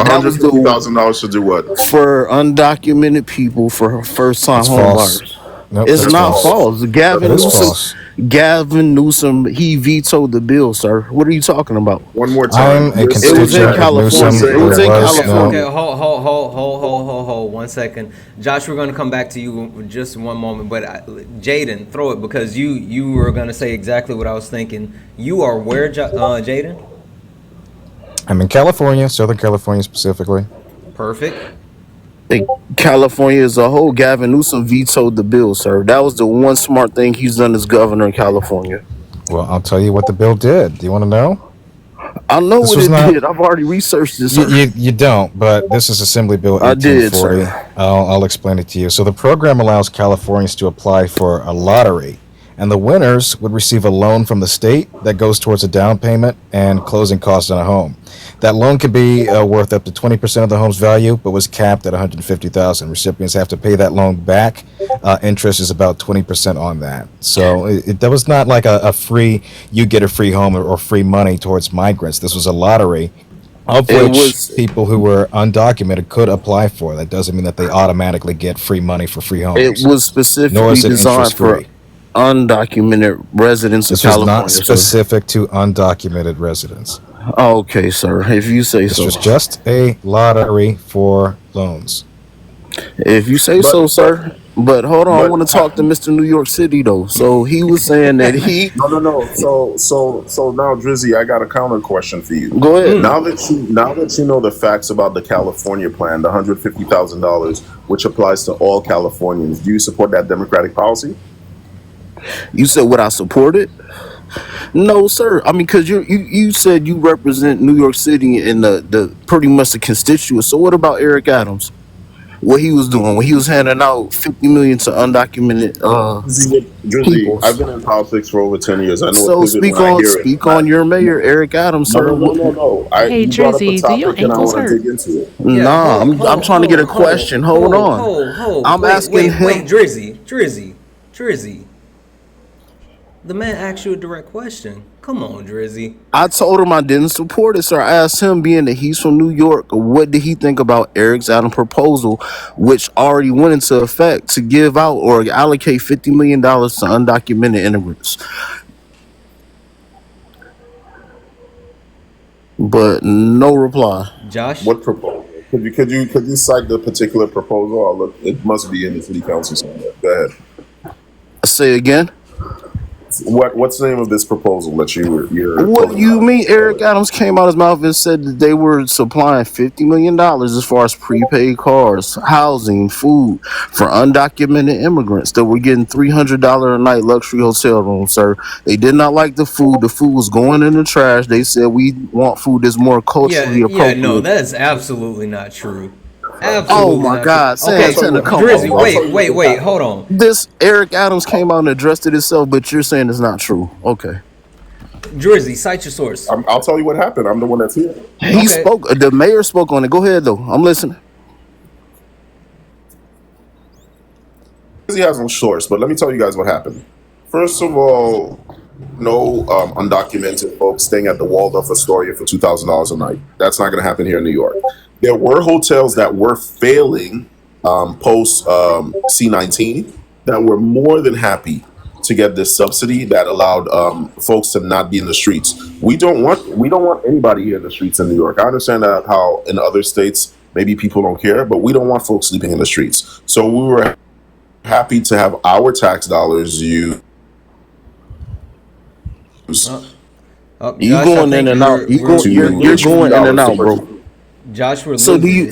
That was the $150,000 to do what? for undocumented people for first time That's home false. buyers. Nope, It's that's not false. false. That is false. Gavin Newsom, he vetoed the bill, sir. What are you talking about? One more I'm time. a It was constituent in of California. Newsom. It was in There was Okay, California. okay, hold 1 second. Josh, we're gonna come back to you in just one moment, but Jaden, throw it because you were gonna say exactly what I was thinking. You are where, Jaden? I'm in California, Southern California specifically. Perfect. In California as a whole, Gavin Newsom vetoed the bill, sir. That was the one smart thing he's done as governor in California. Well, I'll tell you what the bill did. Do you want to know? I know This what was it not. did. I've already researched this, sir. You don't, but this is Assembly Bill I did, 1840. sir. I'll explain it to you. So the program allows Californians to apply for a lottery, and the winners would receive a loan from the state that goes towards a down payment and closing costs on a home. That loan could be worth up to 20% of the home's value, but was capped at $150,000. Recipients have to pay that loan back. Interest is about 20% on that. So that was not like a free, you get a free home or free money towards migrants. This was a lottery of It which was people who were undocumented could apply for. That doesn't mean that they automatically get free money for free homes. it was Nor specifically is it designed interest for free. undocumented residents of This was not California, sir. specific to undocumented residents. Okay, sir. If you say This so. was just a lottery for loans. If you say so, sir. But hold on, I want to talk to Mr. New York City though. So he was saying that he No. So now, Drizzy, I got a counter question for you. go ahead. Now that you know the facts about the California plan, the $150,000, which applies to all Californians, do you support that Democratic policy? You said would I support it? No, sir. I mean, because you said you represent New York City and the pretty much the constituents. So what about Eric Adams? What he was doing when he was handing out $50 million to undocumented Drizzy, peoples. I've been in politics for over 10 years. I know So what speak when I on hear speak it. on your mayor, Eric Adams, No, sir. no. Hey, You brought up a Drizzy, do your topic and I ankles want to hurt? dig into it. Yeah, Nah, I'm trying to get a question. Hold on. I'm asking him. Wait, Drizzy. The man asked you a direct question. Come on, Drizzy. I told him I didn't support it, sir. I asked him, being that he's from New York, what did he think about Eric Adams' proposal, which already went into effect to give out or allocate $50 million to undocumented immigrants. But no reply. Josh? What proposal? Could you cite the particular proposal? I'll look. It must be in the city council somewhere. Go ahead. Say again. What's the name of this proposal that you're What talking you about? mean? Eric Adams came out his mouth and said that they were supplying $50 million as far as prepaid cars, housing, food for undocumented immigrants that were getting $300 a night luxury hotel rooms, sir. They did not like the food. The food was going in the trash. They said we want food that's more culturally appropriate. No, that's absolutely not true. Oh Absolutely my not God, true. Okay, Santana, come Drizzy, on. wait, hold on. This Eric Adams came out and addressed it himself, but you're saying it's not true. Okay. Drizzy, cite your source. I'll tell you what happened. I'm the one that's here. He spoke. The mayor spoke on it. Go ahead, though. I'm listening. He has no source, but let me tell you guys what happened. First of all, no undocumented folks staying at the Waldorf Astoria for $2,000 a night. That's not going to happen here in New York. There were hotels that were failing post C-19 that were more than happy to get this subsidy that allowed folks to not be in the streets. We don't want anybody here in the streets in New York. I understand that how in other states maybe people don't care, but we don't want folks sleeping in the streets. So we were happy to have our tax dollars used. You going in and out. You're going in and out, bro. Josh, we're So do you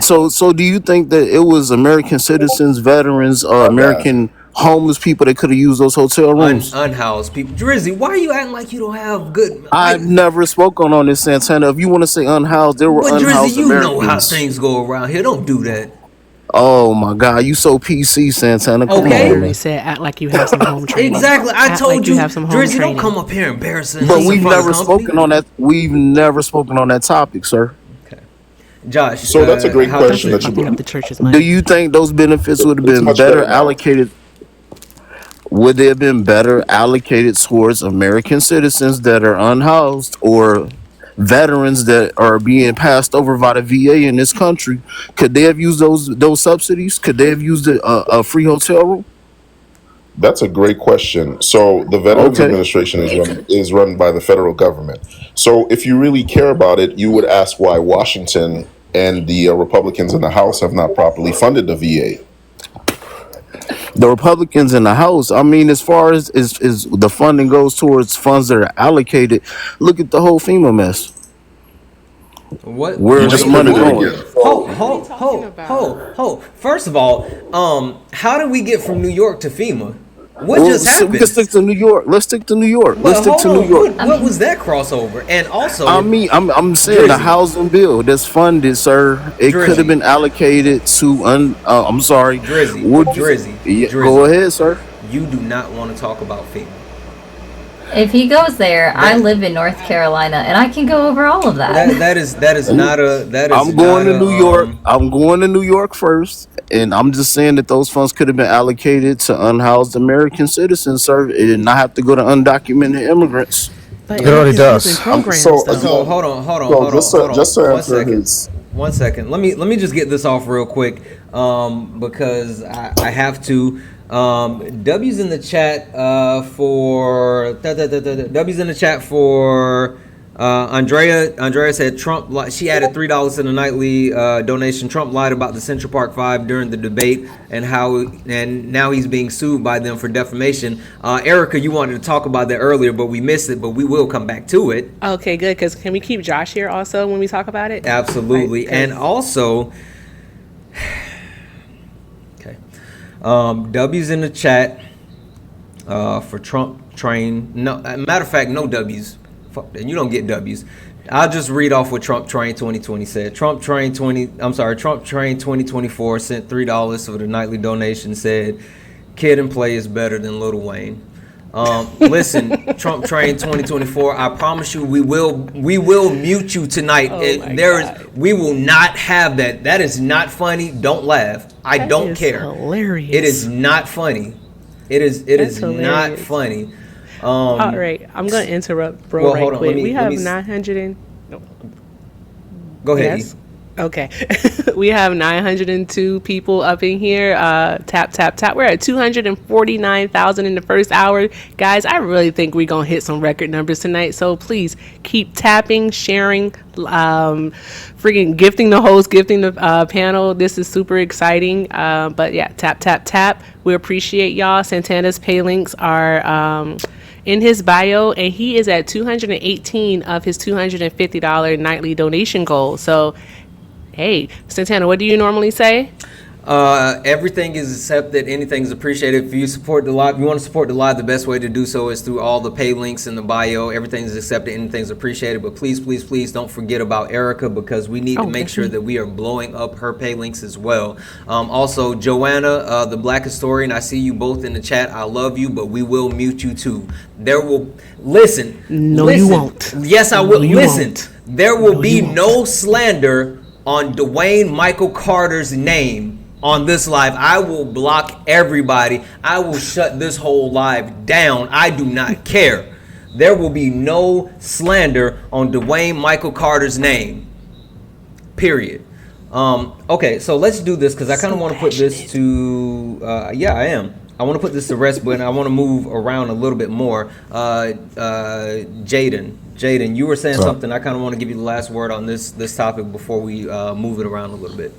do you think that it was American citizens, veterans, American homeless people that could have used those hotel rooms? Unhoused people. Drizzy, why are you acting like you don't have good? I've never spoken on this, Santana. If you want to say unhoused, there were But unhoused Drizzy, you know how Americans. things go around here. Don't do that. Oh my God, you so PC, Santana. Come Okay. on. They said act like you have some home training. Exactly. I Act told like you, have some home Drizzy, training. don't come up here embarrassing. But us we've in front of never the company. spoken on that. We've never spoken on that topic, sir. Josh. So that's a great question that you Fucking up the church's Do money. you think those benefits would have It's been much better better now. allocated? would they have been better allocated towards American citizens that are unhoused or veterans that are being passed over by the VA in this country? Could they have used those subsidies? Could they have used a free hotel room? That's a great question. So the Veterans Okay. Administration is run by the federal government. So if you really care about it, you would ask why Washington and the Republicans in the House have not properly funded the VA. The Republicans in the House, I mean, as far as is the funding goes towards funds that are allocated, look at the whole FEMA mess. What? Where's this money going? Ho. First of all, how did we get from New York to FEMA? What just We happened? can stick to New York. Let's stick to New York. Let's stick to New York. What was that crossover? And also, I mean, I'm saying the Drizzy. housing bill that's funded, sir. It could have been allocated to I'm sorry. Drizzy, Would you- Drizzy, Yeah, Drizzy. go ahead, sir. You do not want to talk about FEMA. If he goes there, I live in North Carolina, and I can go over all of that. That is not a that is. I'm going not to a, New York. I'm going to New York first, and I'm just saying that those funds could have been allocated to unhoused American citizens, sir. It did not have to go to undocumented immigrants. But It already does. programs, So- though. So hold on. just to One answer second. his. 1 second. Let me just get this off real quick, because I have to. W's in the chat for W's in the chat for Andrea. Andrea said Trump. She added $3 to the nightly donation. Trump lied about the Central Park Five during the debate and now he's being sued by them for defamation. Erica, you wanted to talk about that earlier, but we missed it. But we will come back to it. Okay, good. Because can we keep Josh here also when we talk about it? Absolutely. Right, 'cause- And also, okay, W's in the chat for Trump train. No, matter of fact, no W's. Fuck that. You don't get W's. I'll just read off what Trump Train 2020 said. Trump Train 2024 sent $3 for the nightly donation. Said, "Kid and Play is better than Lil Wayne." Listen, Trump Train 2024. I promise you, we will mute you tonight. We will not have that. That is not funny. Don't laugh. I That don't is care. hilarious. It is not funny. It is That's not hilarious. funny. All right, I'm gonna interrupt, bro, Well, right hold on, quick. let me- We let have me s- 900 and Go ahead. yes. Okay, we have 902 people up in here. Tap tap tap. We're at 249,000 in the first hour, guys. I really think we're gonna hit some record numbers tonight. So please keep tapping, sharing, freaking gifting the host, gifting the panel. This is super exciting. But yeah, tap tap tap. We appreciate y'all. Santana's pay links are in his bio, and he is at 218 of his $250 nightly donation goal. So, hey, Santana, what do you normally say? Everything is accepted. Anything is appreciated. If you support the live, you want to support the live, the best way to do so is through all the pay links in the bio. Everything is accepted. Anything is appreciated. But please, please, please don't forget about Erica, because we need to make sure that we are blowing up her pay links as well. Also, Joanna, the Black Historian, I see you both in the chat. I love you, but we will mute you too. There will listen. No, you won't. Yes, I will. No, you Listen. won't. There will be no slander on Dwayne Michael Carter's name on this live. I will block everybody. I will shut this whole live down. I do not care. There will be no slander on Dwayne Michael Carter's name. Period. Okay, so let's do this, because I kind of want to put this to yeah, I am. I want to put this to rest, but I want to move around a little bit more. Jaden, you were saying something. I kind of want to give you the last word on this topic before we move it around a little bit.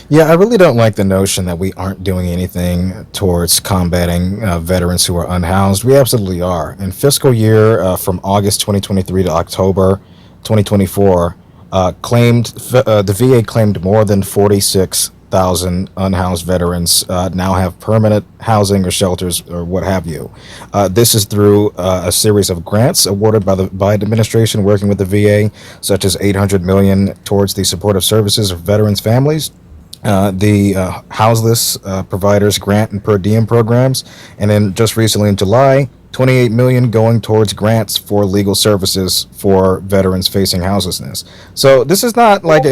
Yeah, I really don't like the notion that we aren't doing anything towards combating veterans who are unhoused. We absolutely are. In fiscal year from August 2023 to October 2024, the VA claimed more than 46,000 unhoused veterans now have permanent housing or shelters or what have you. This is through a series of grants awarded by the Biden administration working with the VA, such as $800 million towards the supportive services of veterans' families, the houseless providers grant and per diem programs, and then just recently in July, $28 million going towards grants for legal services for veterans facing houselessness. So this is not like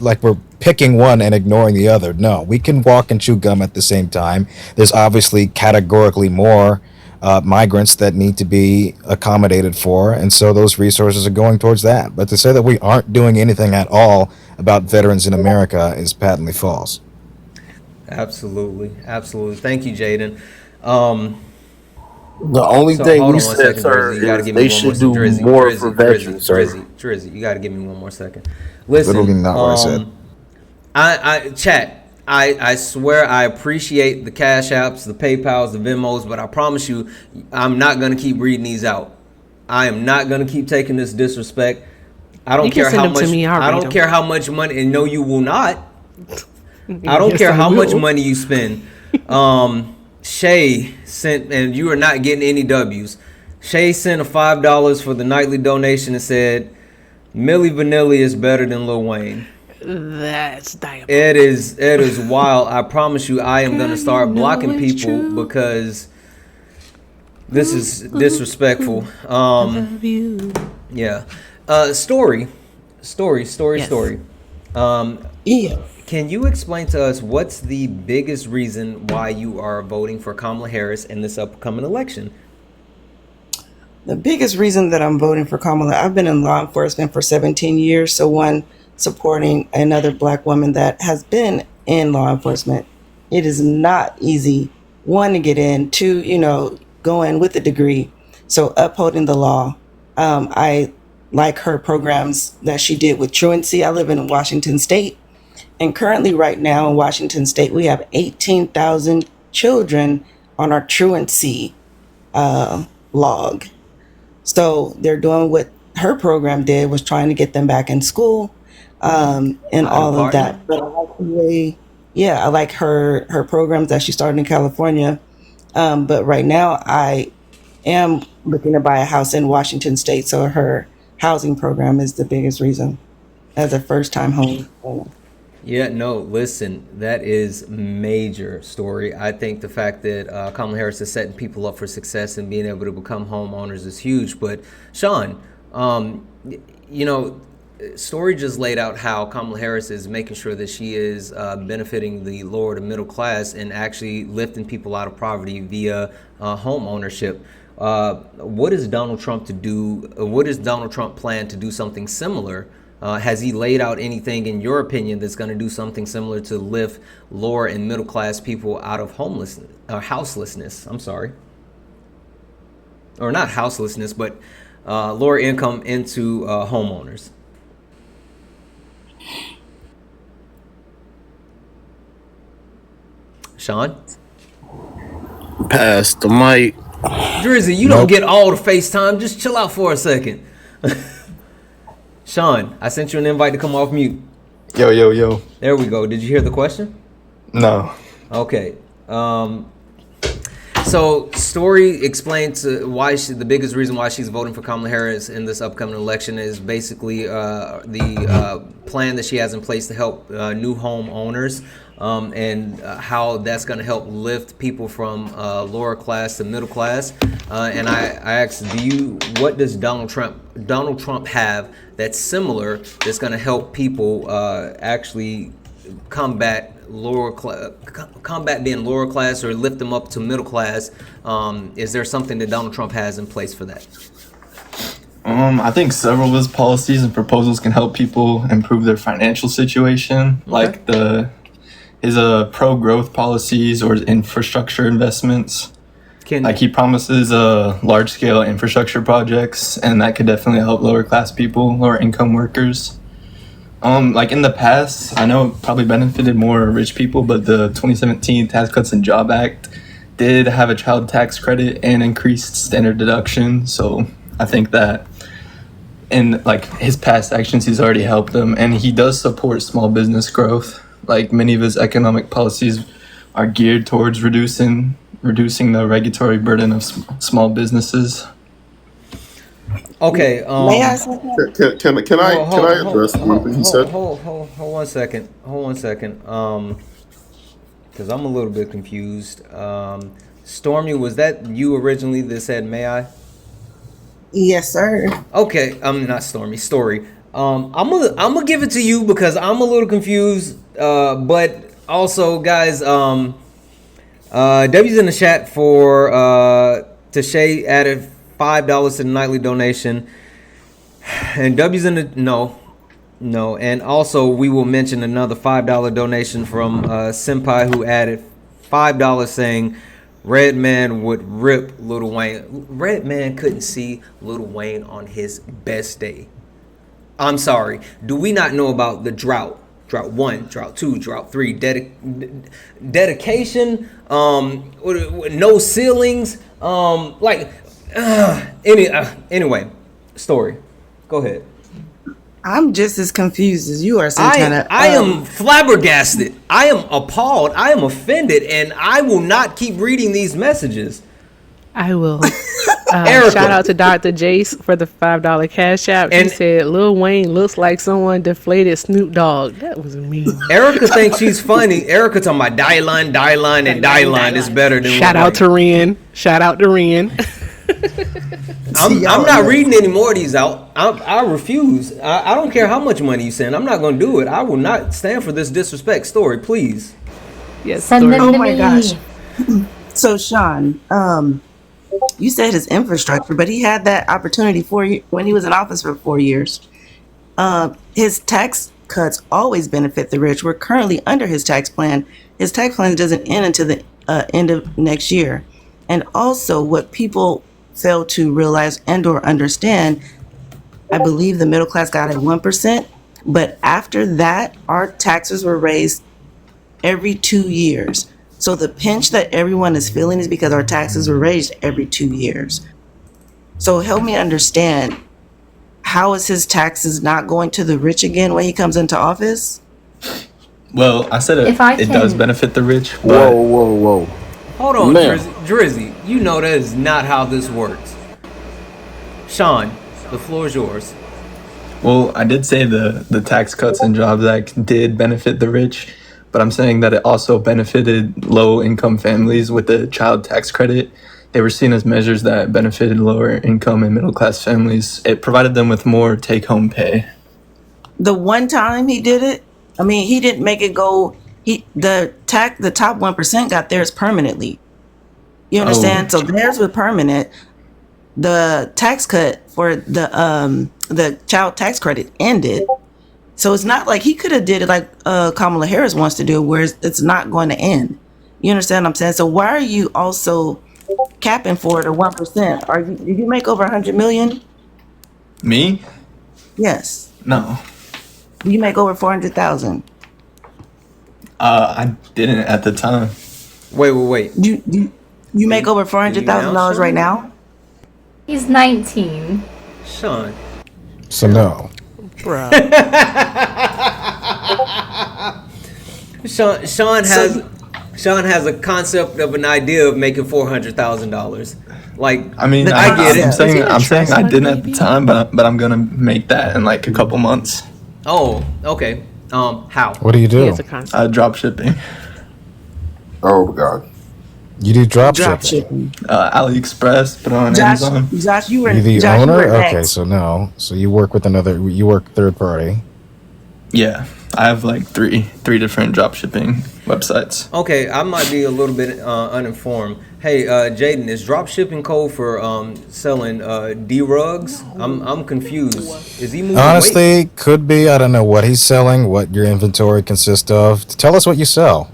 like we're picking one and ignoring the other. No, we can walk and chew gum at the same time. There's obviously categorically more migrants that need to be accommodated for, and so those resources are going towards that. But to say that we aren't doing anything at all about veterans in America is patently false. Absolutely. Thank you, Jaden. The only So thing hold we on one said, second, sir, Drizzy. You got to is give me they one more should do Drizzy, more Drizzy, for Drizzy, veterans, sir. Drizzy. You got to give me one more second. Listen, Literally not what I said. Chat. I swear I appreciate the Cash Apps, the PayPals, the Venmos, but I promise you, I'm not gonna keep reading these out. I am not gonna keep taking this disrespect. I don't You can care send how them to much. me, I'll I read don't them. care how much money, and no, you will not. I don't Yes, care how much will. money you spend. Shay sent, and you are not getting any W's. Shay sent a $5 for the nightly donation and said, "Milli Vanilli is better than Lil Wayne." That's diabolical. It is wild. I promise you, I am gonna start blocking people because this is disrespectful. Love you. Yeah. Story. Yeah. Can you explain to us what's the biggest reason why you are voting for Kamala Harris in this upcoming election? The biggest reason that I'm voting for Kamala, I've been in law enforcement for 17 years. So one, supporting another Black woman that has been in law enforcement. It is not easy. One, to get in. Two, go in with a degree. So upholding the law. I like her programs that she did with truancy. I live in Washington State. And currently right now in Washington State, we have 18,000 children on our truancy log. So they're doing what her program did, was trying to get them back in school and all of that. But I like the way, I like her programs that she started in California. But right now I am looking to buy a house in Washington State. So her housing program is the biggest reason as a first time home owner. Yeah, no, listen, that is major story. I think the fact that Kamala Harris is setting people up for success and being able to become homeowners is huge. But Sean, Story just laid out how Kamala Harris is making sure that she is benefiting the lower to middle class and actually lifting people out of poverty via home ownership. What is Donald Trump to do? What does Donald Trump plan to do something similar? Has he laid out anything, in your opinion, that's going to do something similar to lift lower and middle class people out of homelessness or houselessness? I'm sorry, or not houselessness, but lower income into homeowners. Sean? Pass the mic. Drizzy, you don't get all the FaceTime. Just chill out for a second. Sean, I sent you an invite to come off mute. Yo. There we go. Did you hear the question? No. Okay. So Story explained to why the biggest reason why she's voting for Kamala Harris in this upcoming election is basically the plan that she has in place to help new home owners, and how that's going to help lift people from lower class to middle class. And I asked, what does Donald Trump have that's similar, that's going to help people actually combat being lower class or lift them up to middle class? Is there something that Donald Trump has in place for that? I think several of his policies and proposals can help people improve their financial situation, like his pro-growth policies or infrastructure investments. He promises large-scale infrastructure projects, and that could definitely help lower-class people, lower-income workers. In the past, I know it probably benefited more rich people, but the 2017 Tax Cuts and Job Act did have a child tax credit and increased standard deduction. So I think that in his past actions, he's already helped them, and he does support small business growth. Many of his economic policies are geared towards reducing the regulatory burden of small businesses. Okay. May I say something? Can I address what he said? Hold one second. Because I'm a little bit confused. Stormy, was that you originally that said may I? Yes, sir. Okay, I'm not Stormy. Story. I'm gonna give it to you because I'm a little confused. But also, guys, W's in the chat for Tashay added $5 to the nightly donation, and W's in the no, and also we will mention another $5 donation from Senpai who added $5 saying Red Man would rip Lil Wayne. Red Man couldn't see Lil Wayne on his best day. I'm sorry. Do we not know about the drought? Drought 1, drought 2, drought 3, dedication, no ceilings, anyway, story. Go ahead. I'm just as confused as you are, Santana. I am flabbergasted. I am appalled. I am offended, and I will not keep reading these messages. I will. Shout out to Dr. Jace for the $5 cash app. He said Lil Wayne looks like someone deflated Snoop Dogg. That was mean. Erica thinks she's funny. Erica talking about die-line is better than Shout out to Ren. I'm not reading any more of these out. I refuse. I don't care how much money you send. I'm not going to do it. I will not stand for this disrespect. Story, please. Yes, Send them Oh to my me. gosh. So Sean, you said his infrastructure, but he had that opportunity when he was in office for 4 years. His tax cuts always benefit the rich. We're currently under his tax plan. His tax plan doesn't end until the end of next year. And also what people fail to realize and or understand, I believe the middle class got at 1%, but after that, our taxes were raised every 2 years. So the pinch that everyone is feeling is because our taxes were raised every 2 years. So help me understand, how is his taxes not going to the rich again when he comes into office? Well, I said it does benefit the rich. Whoa. Hold on, Man. Drizzy. You know that is not how this works. Sean, the floor is yours. Well, I did say the Tax Cuts and Jobs Act did benefit the rich, but I'm saying that it also benefited low-income families with the child tax credit. They were seen as measures that benefited lower-income and middle-class families. It provided them with more take-home pay. The one time he did it, I mean, he didn't make it go. The top 1% got theirs permanently. You understand? So theirs was permanent. The tax cut for the child tax credit ended. So it's not like he could have did it like Kamala Harris wants to do, where it's not going to end. You understand what I'm saying? So why are you also capping for it at 1%? Did you make over 100 million? Me? Yes. No. You make over 400,000. I didn't at the time. Wait. You make over $400,000 right now? He's 19. Sean. So no. Bro. Sean has a concept of an idea of making $400,000. Like, I mean, I get it. I'm saying I didn't at the time, but I'm gonna make that in like a couple months. Oh, okay. How? What do you do? Drop shipping. Oh God. You do drop Drop shipping. shipping. AliExpress, but on Josh, Amazon. Josh, you were You the Josh, you owner? were Okay, next. so no. So you work with you work third party. Yeah, I have like three different drop shipping websites. Okay, I might be a little bit uninformed. Hey, Jaden, is drop shipping code for selling D-rugs? I'm confused. Is he moving weight? Honestly, could be. I don't know what he's selling, what your inventory consists of. Tell us what you sell.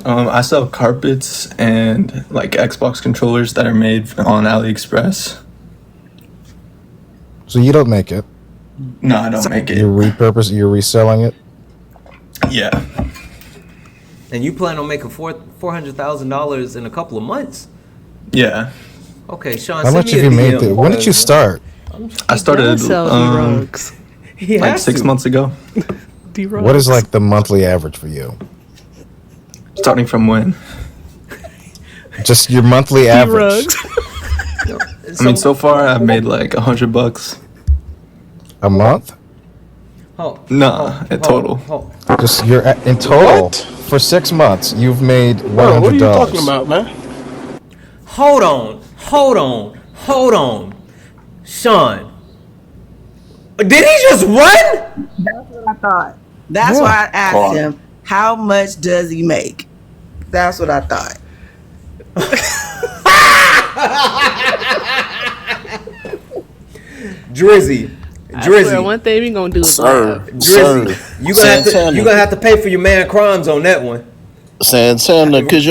I sell carpets and like Xbox controllers that are made on AliExpress. So you don't make it. No, I don't make it. You're reselling it? Yeah. And you plan on making $400,000 in a couple of months? Yeah. Okay, Sean. How much have you made? When did you start? I started He like has 6 to. months ago. What is like the monthly average for you? Starting from when? Just your monthly average. I mean, so far I've made like $100 a month. Total. Just in total for 6 months you've made $100. Bro, what are you talking about, man? hold on. Sean, did he just run? That's what I thought. That's why I asked him, how much does he make? That's what I thought. Drizzy. I swear, one thing we gonna do is laugh. Drizzy, you gonna have to pay for your man crimes on that one. Santana, because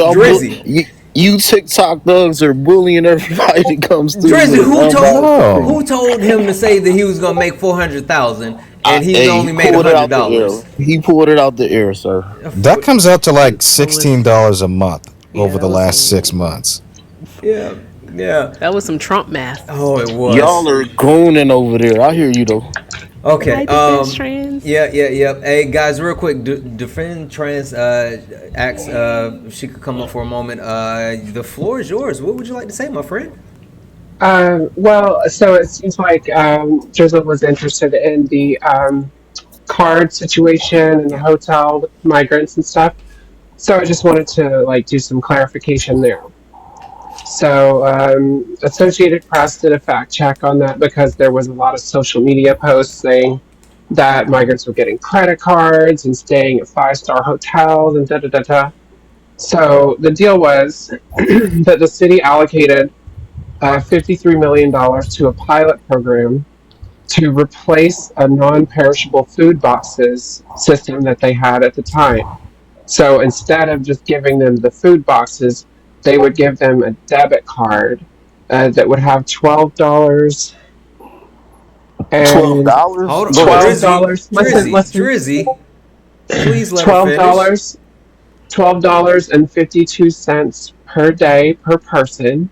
you TikTok thugs are bullying everybody that comes through. Drizzy, who told him to say that he was gonna make 400,000 and he only made $100? He pulled it out the air, sir. That comes out to like $16 a month over the last 6 months. Yeah. That was some Trump math. Oh, it was. Y'all are groaning over there. I hear you though. Okay. Trans. Yeah. Hey guys, real quick, defend trans. Acts. If she could come up for a moment. The floor is yours. What would you like to say, my friend? Well, so it seems like Drizzle was interested in the card situation and the hotel with migrants and stuff. So I just wanted to do some clarification there. So Associated Press did a fact check on that because there was a lot of social media posts saying that migrants were getting credit cards and staying at 5-star hotels and da-da-da-da. So the deal was that the city allocated $53 million to a pilot program to replace a non-perishable food boxes system that they had at the time. So instead of just giving them the food boxes, they would give them a debit card that would have $12 and $12. Hold on, $12. Listen. Drizzy, please let $12.52 per day per person.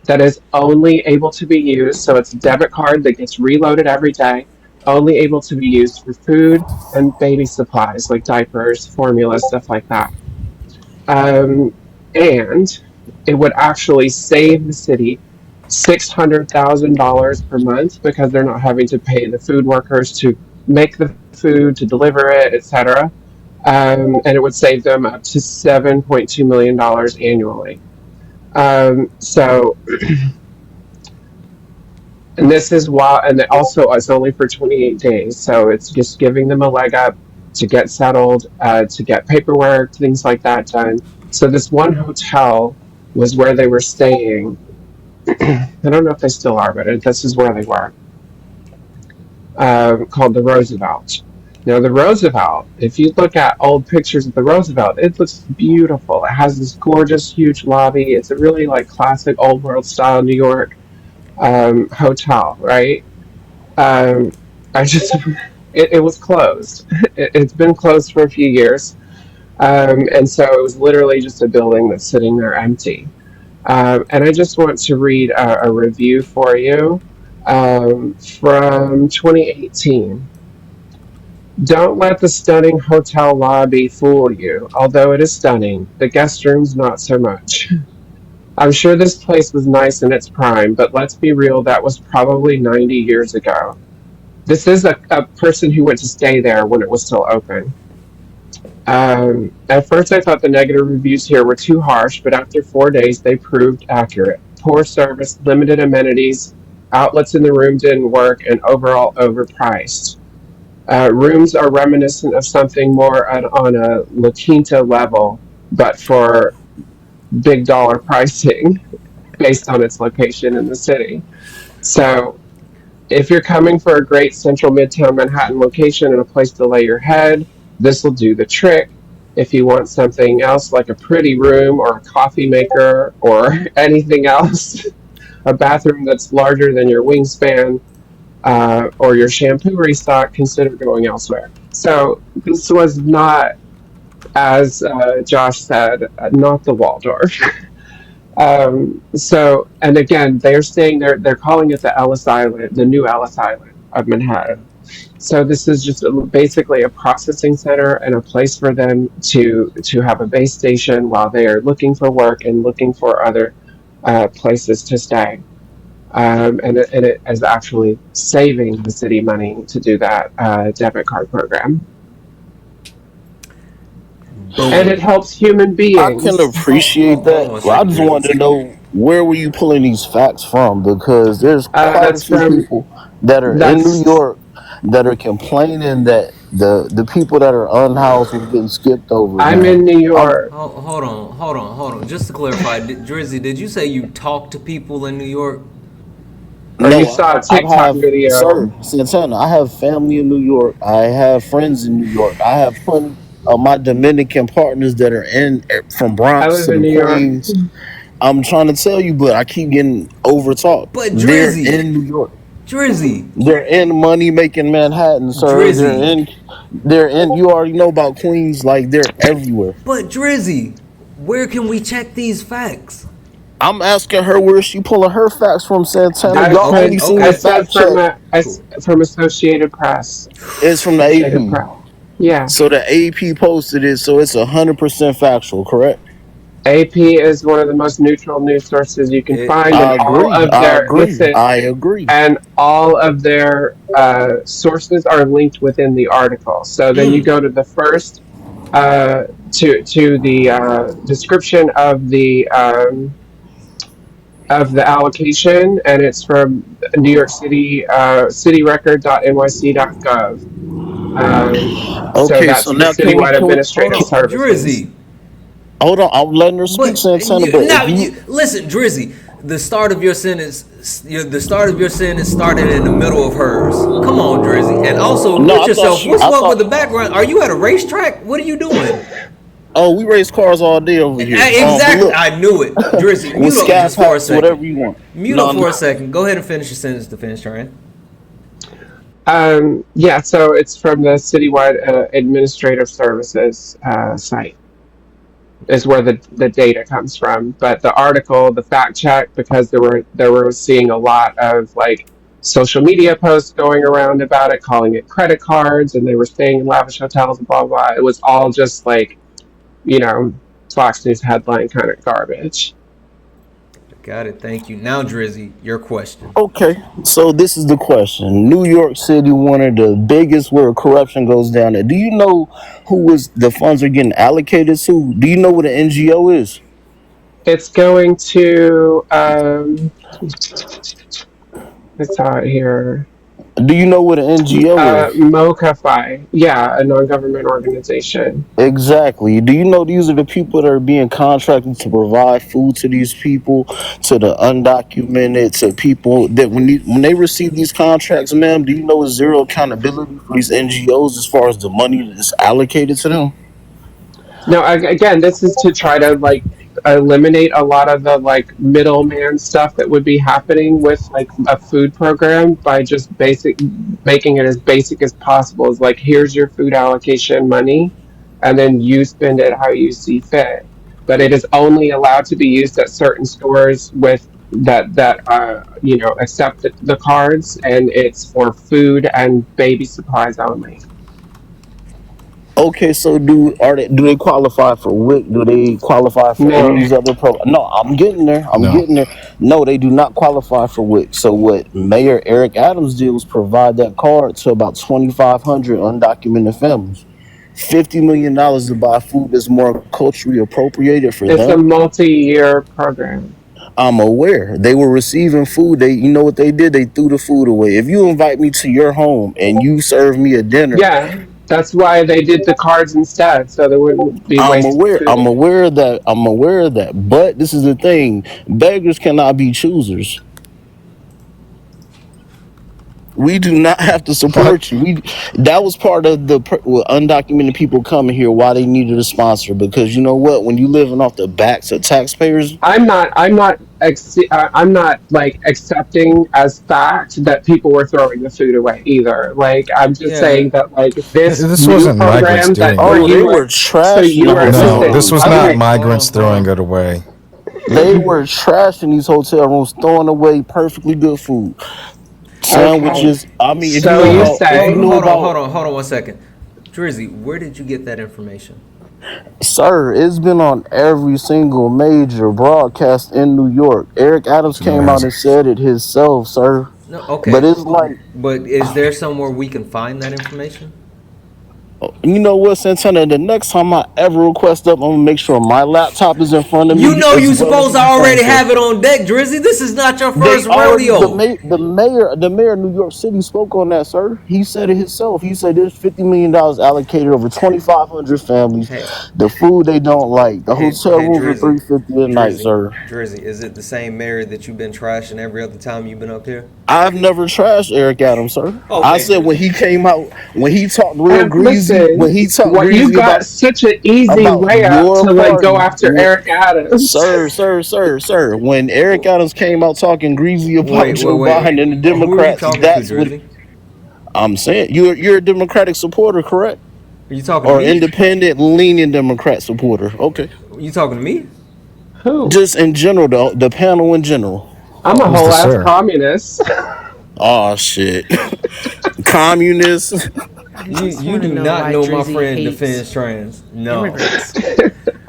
That is only able to be used. So it's a debit card that gets reloaded every day. Only able to be used for food and baby supplies like diapers, formula, stuff like that. And it would actually save the city $600,000 per month because they're not having to pay the food workers to make the food, to deliver it, etc. And it would save them up to $7.2 million annually. And this is why, and also it's only for 28 days. So it's just giving them a leg up to get settled, to get paperwork, things like that done. So this one hotel was where they were staying. I don't know if they still are, but this is where they were. Called the Roosevelt. Now the Roosevelt, if you look at old pictures of the Roosevelt, it looks beautiful. It has this gorgeous, huge lobby. It's a really classic old world style New York hotel, right? It was closed. It's been closed for a few years. And so it was literally just a building that's sitting there empty. And I just want to read a review for you from 2018. Don't let the stunning hotel lobby fool you. Although it is stunning, the guest rooms not so much. I'm sure this place was nice in its prime, but let's be real, that was probably 90 years ago. This is a person who went to stay there when it was still open. At first I thought the negative reviews here were too harsh, but after 4 days they proved accurate. Poor service, limited amenities, outlets in the room didn't work, and overall overpriced. Rooms are reminiscent of something more on a La Quinta level, but for big dollar pricing based on its location in the city. So if you're coming for a great central midtown Manhattan location and a place to lay your head, this will do the trick. If you want something else like a pretty room or a coffee maker or anything else, a bathroom that's larger than your wingspan, or your shampoo restock, consider going elsewhere. So this was not, as Josh said, not the Waldorf. And again, they're staying there. They're calling it the Ellis Island, the new Ellis Island of Manhattan. So this is just basically a processing center and a place for them to have a base station while they are looking for work and looking for other places to stay. And it is actually saving the city money to do that debit card program. Boom. And it helps human beings. I can appreciate that. Well, I just wanted to know Where were you pulling these facts from? Because there's quite a That's few from people that are in New that's York that are complaining that the people that are unhoused was getting skipped over, I'm in man. New I'm York. Hold on. Just to clarify, Drizzy, did you say you talked to people in New York? Or you no, saw a I TikTok have, sir, video. Santana. I have family in New York. I have friends in New York. I have plenty of my Dominican partners that are in from I Bronx live to in the New York. Queens. I'm trying to tell you, but I keep getting over talked. But They're Drizzy, in New York. Drizzy, They're in money making Manhattan, sir. They're Drizzy. in. They're in. You already know about Queens. Like they're everywhere. But Drizzy, where can we check these facts? I'm asking her where she pulling her facts from, Santana. I Y'all Okay, only said seen I the okay, said fact from check. cool. From Associated Press. It's from the Associated AP. Press. Yeah. So the AP posted it, so it's 100% factual, correct? AP is one of the most neutral news sources you can It, find, and I it all agree. of I their agree. listen, I agree. and all of their sources are linked within the article. So then you go to the first uh, to the description of the allocation, and it's from New York City cityrecord.nyc.gov. So Okay, that's so the now can we citywide pull? hold administrative on, services. Drizzy. Hold on, I'm letting her speak, But Santana. you, But now if you you, listen, Drizzy. The start of your sentence, the start of your sentence started in the middle of hers. Come on, Drizzy, and also no, mute I thought yourself. she, What's I up with thought. the background? Are you at a racetrack? What are you doing? Oh, we race cars all day over here. But Exactly. look, I knew it, Drizzy. with Mute up scav just for a hats, whatever second. you want. Mute up No, for a no. second. Go ahead and finish your sentence to finish, right? Yeah, so it's from the citywide administrative services site is where the data comes from. But the article, the fact check, because there were seeing a lot of like social media posts going around about it, calling it credit cards, and they were staying in lavish hotels and blah blah. It was all just like you know Fox News headline kind of garbage. Got it. Thank you. Now, Drizzy, your question. Okay, so this is the question. New York City, one of the biggest where corruption goes down there. Do you know who was the funds are getting allocated to? Do you know what an NGO is? It's going to I saw it here. Do you know what an NGO is? MoCaFi, yeah, a non-government organization. Exactly. Do you know these are the people that are being contracted to provide food to these people, to the undocumented, to people that when they receive these contracts, ma'am, do you know it's zero accountability for these NGOs as far as the money that's allocated to them? No, again, this is to try to like eliminate a lot of the like middleman stuff that would be happening with like a food program by just basic making it as basic as possible. Is like here's your food allocation money, and then you spend it how you see fit. But it is only allowed to be used at certain stores with that accept the cards, and it's for food and baby supplies only. Okay, so do they qualify for WIC? Do they qualify for any of No. these other No, I'm getting there. I'm No. getting there. No, they do not qualify for WIC. So what Mayor Eric Adams did was provide that card to about 2,500 undocumented families. $50 million to buy food that's more culturally appropriated for It's a them. multi-year program. I'm aware they were receiving food. You know what they did? They threw the food away. If you invite me to your home and you serve me a dinner, Yeah, that's why they did the cards instead, so they wouldn't be I'm wasting aware. I'm food. aware of that. I'm aware of that. But this is the thing: beggars cannot be choosers. We do not have to What? support you. That was part of the undocumented people coming here. Why they needed a sponsor, because you know what? When you living off the backs of taxpayers, I'm not like accepting as fact that people were throwing the food away either. Like I'm just Yeah. saying that like this This new wasn't migrants program that doing where it. oh, they you were are so trashing you the are No, hotel this listen, rooms. was not okay. migrants throwing it away. They were trashing these hotel rooms, throwing away perfectly good food, Okay. sandwiches. I mean, So you if you say know about Hold on 1 second. Drizzy, where did you get that information? Sir, it's been on every single major broadcast in New York. Eric Adams No, it came out and hasn't. said it himself, sir. No, But okay. it's like, But is there somewhere we can find that information? You know what, Santana? The next time I ever request up, I'm gonna make sure my laptop is in front of me. You know as you well as supposed to my phone, already sir. have it on deck, Drizzy. This is not your They first already rodeo. the mayor of New York City spoke on that, sir. He said it himself. He said there's $50 million allocated over 2,500 families. Hey, The food they don't like. The hotel hey, rooms are Drizzy, $350 a night, Drizzy, sir. Drizzy. Is it the same mayor that you've been trashing every other time you've been up here? I've never trashed Eric Adams, sir. I Okay, said when Drizzy. he came out, when he talked real greasy, Listen, when he talked what you greasy got such an easy about way up your to like go party, after Eric Adams. sir. When Eric Adams came out talking greasy about Joe Wait. Biden and the Who are you Democrats, talking to, that's what Drizzy? I'm saying. You're a Democratic supporter, correct? Are you talking to Or me? independent, leaning Democrat supporter? Okay. You talking to me? Who? Just in general, the panel in general. I'm a Who's the whole ass sir? communist. Oh shit, communist. I just You want to do know not why know my Drizzy friend hates defends trans. No. immigrants.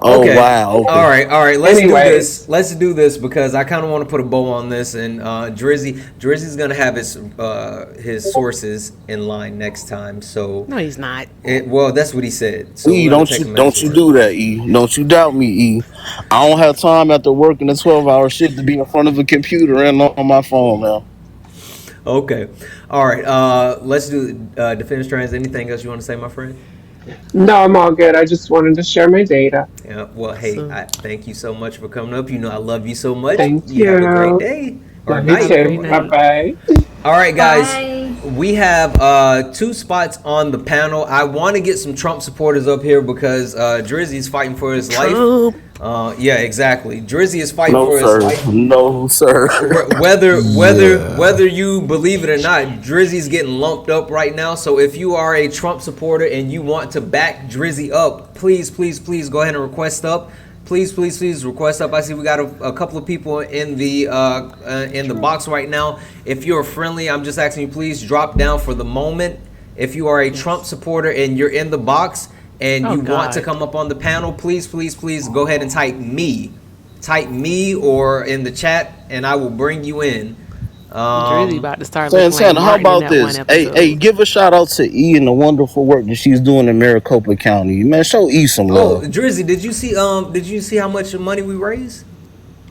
Oh Okay. wow. Okay. All right. Let's do Anyways. this. Let's do this because I kind of want to put a bow on this. And Drizzy's gonna have his sources in line next time. So, No, he's not. well, that's what he said. So E, we're gonna take him at don't his you word. do that, E. Don't you doubt me, E. I don't have time after working a 12-hour shift to be in front of a computer and on my phone now. Okay. All right. Let's do defense trans. Anything else you want to say, my friend? No, I'm all good. I just wanted to share my data. Yeah. Well, hey, So, I thank you so much for coming up. You know I love you so much. Thank You have a great you. day or Love you have a night. great too. Bye night. bye. All right, guys. Bye. We have 2 spots on the panel. I want to get some Trump supporters up here because Drizzy's fighting for his life. Trump. Yeah, exactly. Drizzy is fighting No, for his sir. life. No, sir. Whether you believe it or not, Drizzy's getting lumped up right now. So if you are a Trump supporter and you want to back Drizzy up, please go ahead and request up. Please request up. I see we got a couple of people in the box right now. If you're friendly, I'm just asking you, please drop down for the moment. If you are a Trump supporter and you're in the box and you want to come up on the panel, please go ahead and type me or in the chat, and I will bring you in. Drizzy about to start looking like Santana, how Martin in about that one this? episode. Hey, give a shout out to E and the wonderful work that she's doing in Maricopa County. Man, show E some Oh, love. Drizzy, did you see how much money we raised?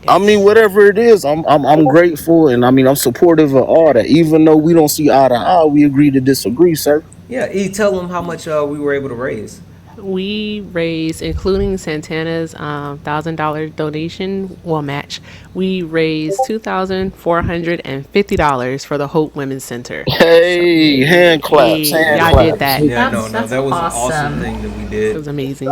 I mean, whatever it is, I'm grateful, and I mean, I'm supportive of all that. Even though we don't see eye to eye, we agree to disagree, sir. Yeah, tell them how much we were able to raise. We raised, including Santana's $1,000 donation, match. We raised $2,450 for the Hope Women's Center. Hey, hand claps, hand y'all claps. did that. Yeah, That's that was awesome. an awesome thing that we It did. was amazing.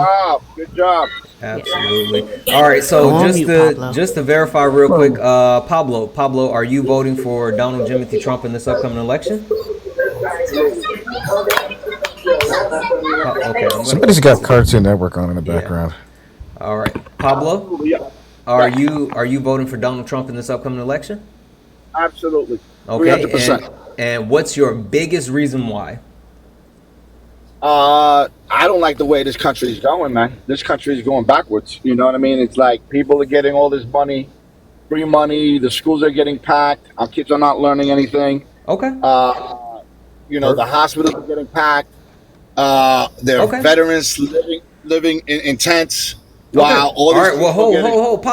Good job. Absolutely. All right, so Go on mute, Pablo. just to verify real quick, Pablo, are you voting for Donald Timothy Trump in this upcoming election? Okay. Somebody's got Cartoon Network on in the background. All right, Pablo, are you voting for Donald Trump in this upcoming election? Absolutely. Okay, 300%. and what's your biggest reason why? I don't like the way this country is going, man. This country is going backwards. You know what I mean? It's like people are getting all this money, free money. The schools are getting packed. Our kids are not learning anything. Okay. The hospitals are getting packed. There are veterans living in tents. While all right. these Well, people hold,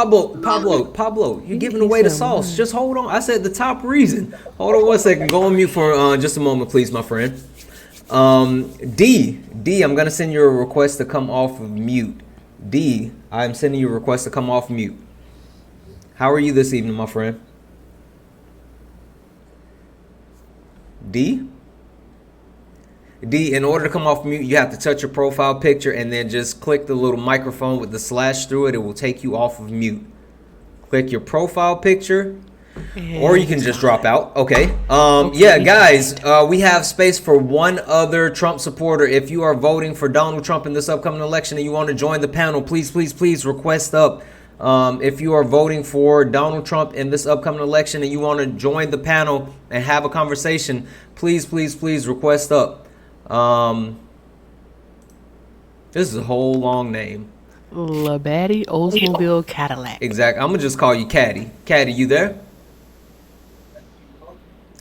Pablo, you're giving away the sauce. Just hold on. I said the top reason. Hold on one second. Go on mute for just a moment, please, my friend. D, I'm gonna send you a request to come off of mute. D, I'm sending you a request to come off mute. How are you this evening, my friend? D, in order to come off mute, you have to touch your profile picture and then just click the little microphone with the slash through it. It will take you off of mute. Click your profile picture, or you can just drop out. Okay. Yeah, guys, we have space for one other Trump supporter. If you are voting for Donald Trump in this upcoming election and you want to join the panel, please request up. If you are voting for Donald Trump in this upcoming election and you want to join the panel and have a conversation, please request up. This is a whole long name. Labadie Oldsmobile Cadillac. Exactly. I'm gonna just call you Caddy. Caddy, you there?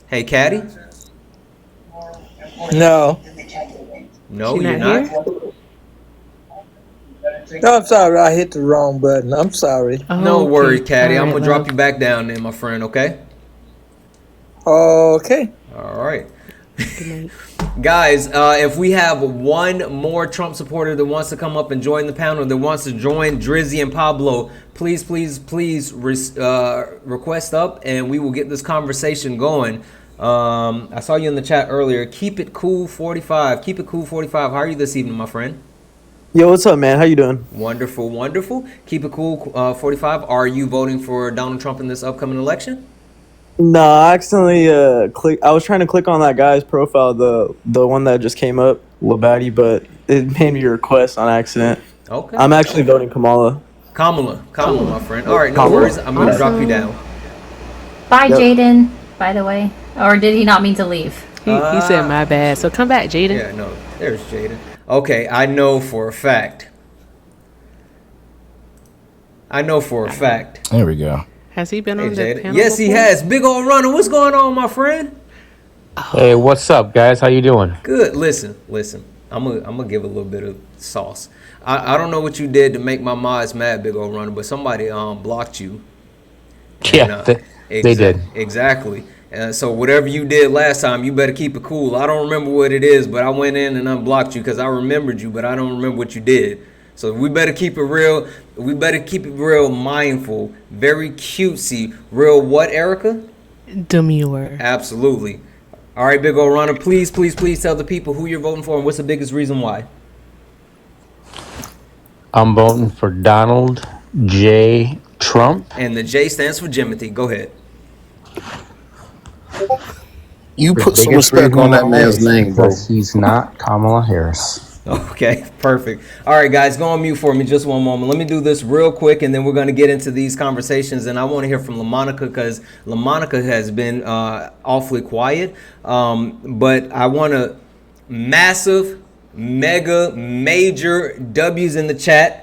Hey, Caddy. No. No, She you're not not. here? No, I'm sorry. I hit the wrong button. I'm sorry. No Okay. worries, Caddy. All I'm right, gonna drop love. you back down there, my friend. Okay. Okay. All right. Good night. Guys, if we have one more Trump supporter that wants to come up and join the panel, that wants to join Drizzy and Pablo, please, request up, and we will get this conversation going. I saw you in the chat earlier. Keep it cool, 45. Keep it cool, 45. How are you this evening, my friend? Yo, what's up, man? How you doing? Wonderful, wonderful. Keep it cool, 45. Are you voting for Donald Trump in this upcoming election? No, I accidentally I was trying to click on that guy's profile, the one that just came up, Labadie, but it made me a request on accident. Okay. I'm actually voting Kamala. Kamala, my friend. All right, no Kamala. worries. I'm gonna drop you down. Bye, Yep. Jaden. By the way, or did he not mean to leave? He said my bad. So come back, Jaden. Yeah, no, there's Jaden. Okay, I know for a fact. There we go. Has he been Hey, on the Jaden. panel Yes, he before? has. Big old runner. What's going on, my friend? Hey, what's up, guys? How you doing? Good. Listen. I'm gonna give a little bit of sauce. I don't know what you did to make my mods mad, Big old runner, but somebody blocked you. Yeah, they did. Exactly. So whatever you did last time, you better keep it cool. I don't remember what it is, but I went in and unblocked you because I remembered you, but I don't remember what you did. So we better keep it real. We better keep it real mindful, very cutesy. Real what, Erica? Demure. Absolutely. All right, Big old runner, please tell the people who you're voting for and what's the biggest reason why. I'm voting for Donald J. Trump. And the J stands for Jimothy. Go ahead. You The put some biggest respect on that reason man's why is name, bro. because he's not Kamala Harris. Okay, perfect. All right, guys, go on mute for me just one moment. Let me do this real quick, and then we're going to get into these conversations. And I want to hear from LaMonica because LaMonica has been awfully quiet. But I want to massive, mega, major W's in the chat.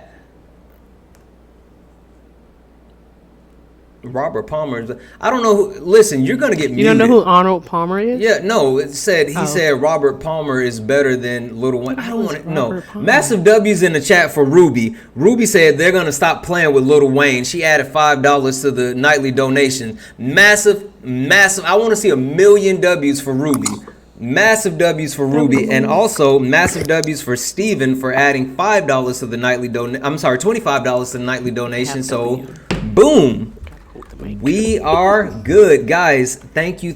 Robert Palmer. I don't know. Listen, you're gonna get muted. You don't know who Arnold Palmer is? Yeah, no. It said he Oh. said Robert Palmer is better than Lil Wayne. I don't want to. No. Robert Palmer? Massive W's in the chat for Ruby. Ruby said they're gonna stop playing with Lil Wayne. She added $5 to the nightly donation. Massive. I want to see 1,000,000 W's for Ruby. Massive W's for Ruby, and also massive W's for Steven for adding $5 to the nightly donation. I'm sorry, $25 to the nightly donation. So, boom. We are good, guys. Thank you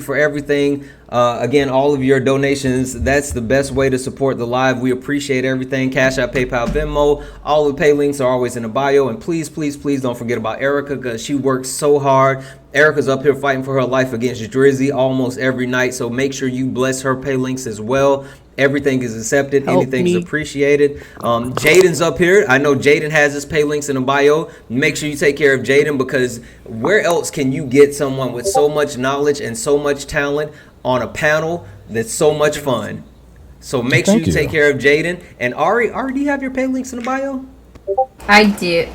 for everything. Again, all of your donations, that's the best way to support the live. We appreciate everything. Cash App, PayPal, Venmo, all the pay links are always in the bio. And please don't forget about Erica because she works so hard. Erica's up here fighting for her life against Drizzy almost every night, so make sure you bless her pay links as well. Everything is accepted. Anything's appreciated. Jaden's up here. I know Jaden has his pay links in the bio. Make sure you take care of Jaden because where else can you get someone with so much knowledge and so much talent on a panel that's so much fun? So make sure you take care of Jaden. And Ari, do you have your pay links in the bio? I do.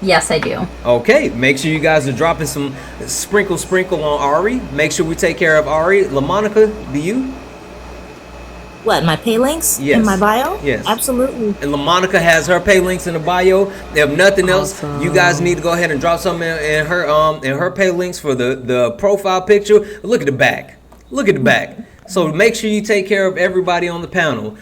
Yes, I do. Okay, make sure you guys are dropping some sprinkle on Ari. Make sure we take care of Ari. LaMonica, do you? What, my pay links Yes. in my bio? Yes. Absolutely. And LaMonica has her pay links in the bio. If nothing else, you guys need to go ahead and drop something in her pay links for the profile picture. Look at the back. Look at the back. So make sure you take care of everybody on the panel.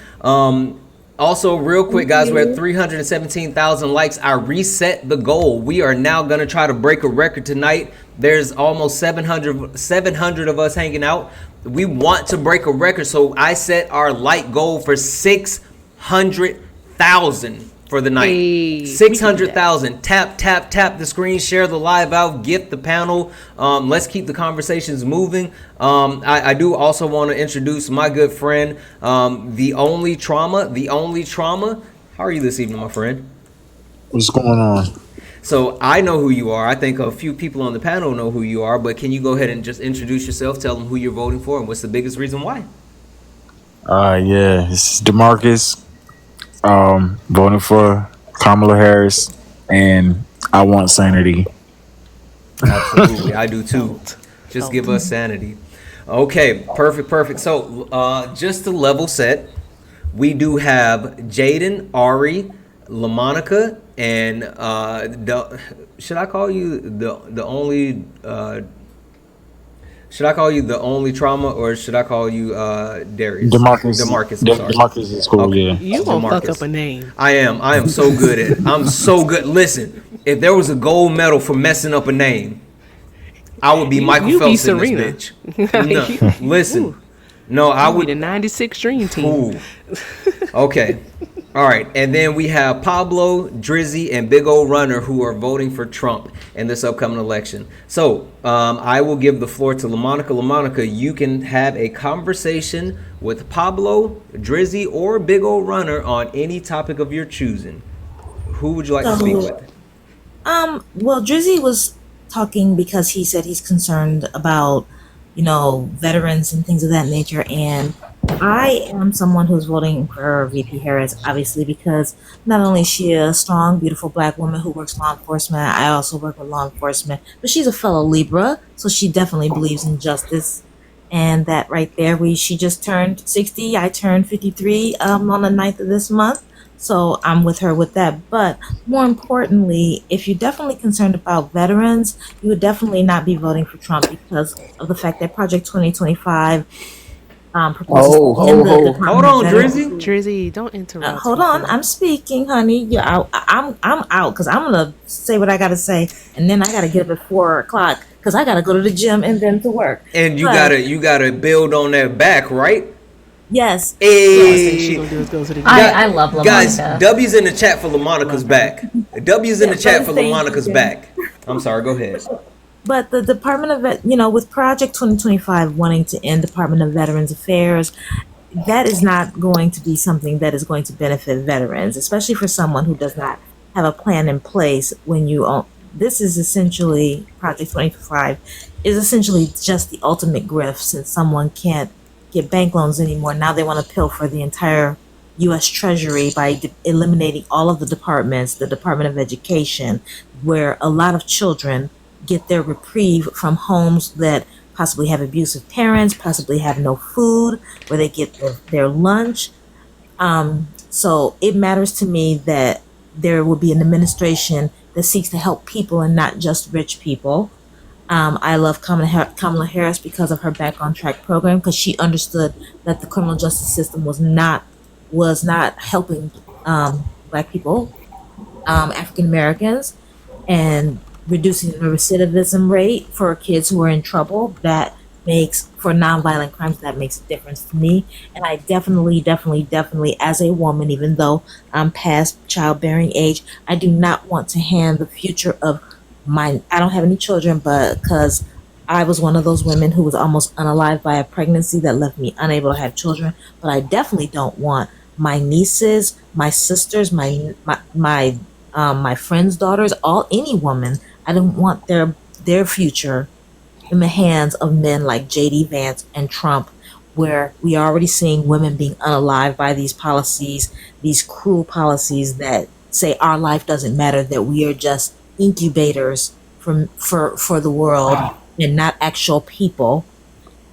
Also, real quick, guys, we're at 317,000 likes. I reset the goal. We are now going to try to break a record tonight. There's almost 700 of us hanging out. We want to break a record, so I set our like goal for 600,000 for the night. Hey, 600,000. Tap the screen, share the live out, gift the panel. Let's keep the conversations moving. I do also want to introduce my good friend, the only trauma. How are you this evening, my friend? What's going on? So I know who you are. I think a few people on the panel know who you are, but can you go ahead and just introduce yourself, tell them who you're voting for, and what's the biggest reason why? Yeah, this is DeMarcus. Voting for Kamala Harris, and I want sanity. Absolutely, I do too. Just give us sanity. Okay, perfect. So, just to level set, we do have Jaden, Ari, LaMonica, and should I call you the only should I call you the only trauma, or should I call you Darius? Demarcus. Demarcus, I'm sorry. Demarcus is cool. Okay. Yeah. You gonna fuck up Demarcus. a name. I am. I am so good at it. I'm so good. Listen, if there was a gold medal for messing up a name, I would be Michael you be Phelps in this Serena. bitch. No, listen. No, I You would. be the 96 Dream Team. Ooh. Okay. All right. And then we have Pablo, Drizzy, and Big O Runner, who are voting for Trump in this upcoming election. So I will give the floor to LaMonica. LaMonica, you can have a conversation with Pablo, Drizzy, or Big O Runner on any topic of your choosing. Who would you like to speak with? Well, Drizzy was talking because he said he's concerned about, veterans and things of that nature. And I am someone who's voting for VP Harris, obviously, because not only is she a strong, beautiful black woman who works law enforcement, I also work with law enforcement, but she's a fellow Libra, so she definitely believes in justice. And that right there, she just turned 60. I turned 53 on the 9th of this month. So I'm with her with that. But more importantly, if you're definitely concerned about veterans, you would definitely not be voting for Trump because of the fact that Project 2025 proposes to end the Department Hold of on, Veterans. Drizzy. Drizzy, don't interrupt. Hold on, I'm speaking, honey. I'm out because I'm gonna say what I gotta say, and then I gotta get up at 4 o'clock because I gotta go to the gym and then to work. And you But, gotta build on that back, right? yes. Hey, She gonna do is go to the I love LaMonica. guys, W's in the chat for LaMonica's back. W's in the chat for LaMonica's back. I'm sorry, go ahead. But the Department of with Project 2025 wanting to end Department of Veterans Affairs, that is not going to be something that is going to benefit veterans, especially for someone who does not have a plan in place. When you own, this is essentially Project 2025 is essentially just the ultimate grift, since someone can't get bank loans anymore. Now they want to pilfer the entire U.S. Treasury by eliminating all of the departments, the Department of Education, where a lot of children get their reprieve from homes that possibly have abusive parents, possibly have no food, where they get their lunch. So it matters to me that there will be an administration that seeks to help people and not just rich people. I love Kamala Harris because of her Back on Track program, because she understood that the criminal justice system was not helping Black people, African Americans, and reducing the recidivism rate for kids who are in trouble. That makes, for nonviolent crimes, that makes a difference to me. And I definitely, as a woman, even though I'm past childbearing age, I do not want to hand the future of I don't have any children, but because I was one of those women who was almost unalived by a pregnancy that left me unable to have children. But I definitely don't want my nieces, my sisters, my friends' daughters, any woman. I don't want their future in the hands of men like J.D. Vance and Trump, where we are already seeing women being unalived by these policies, these cruel policies that say our life doesn't matter, that we are just incubators for the world and not actual people.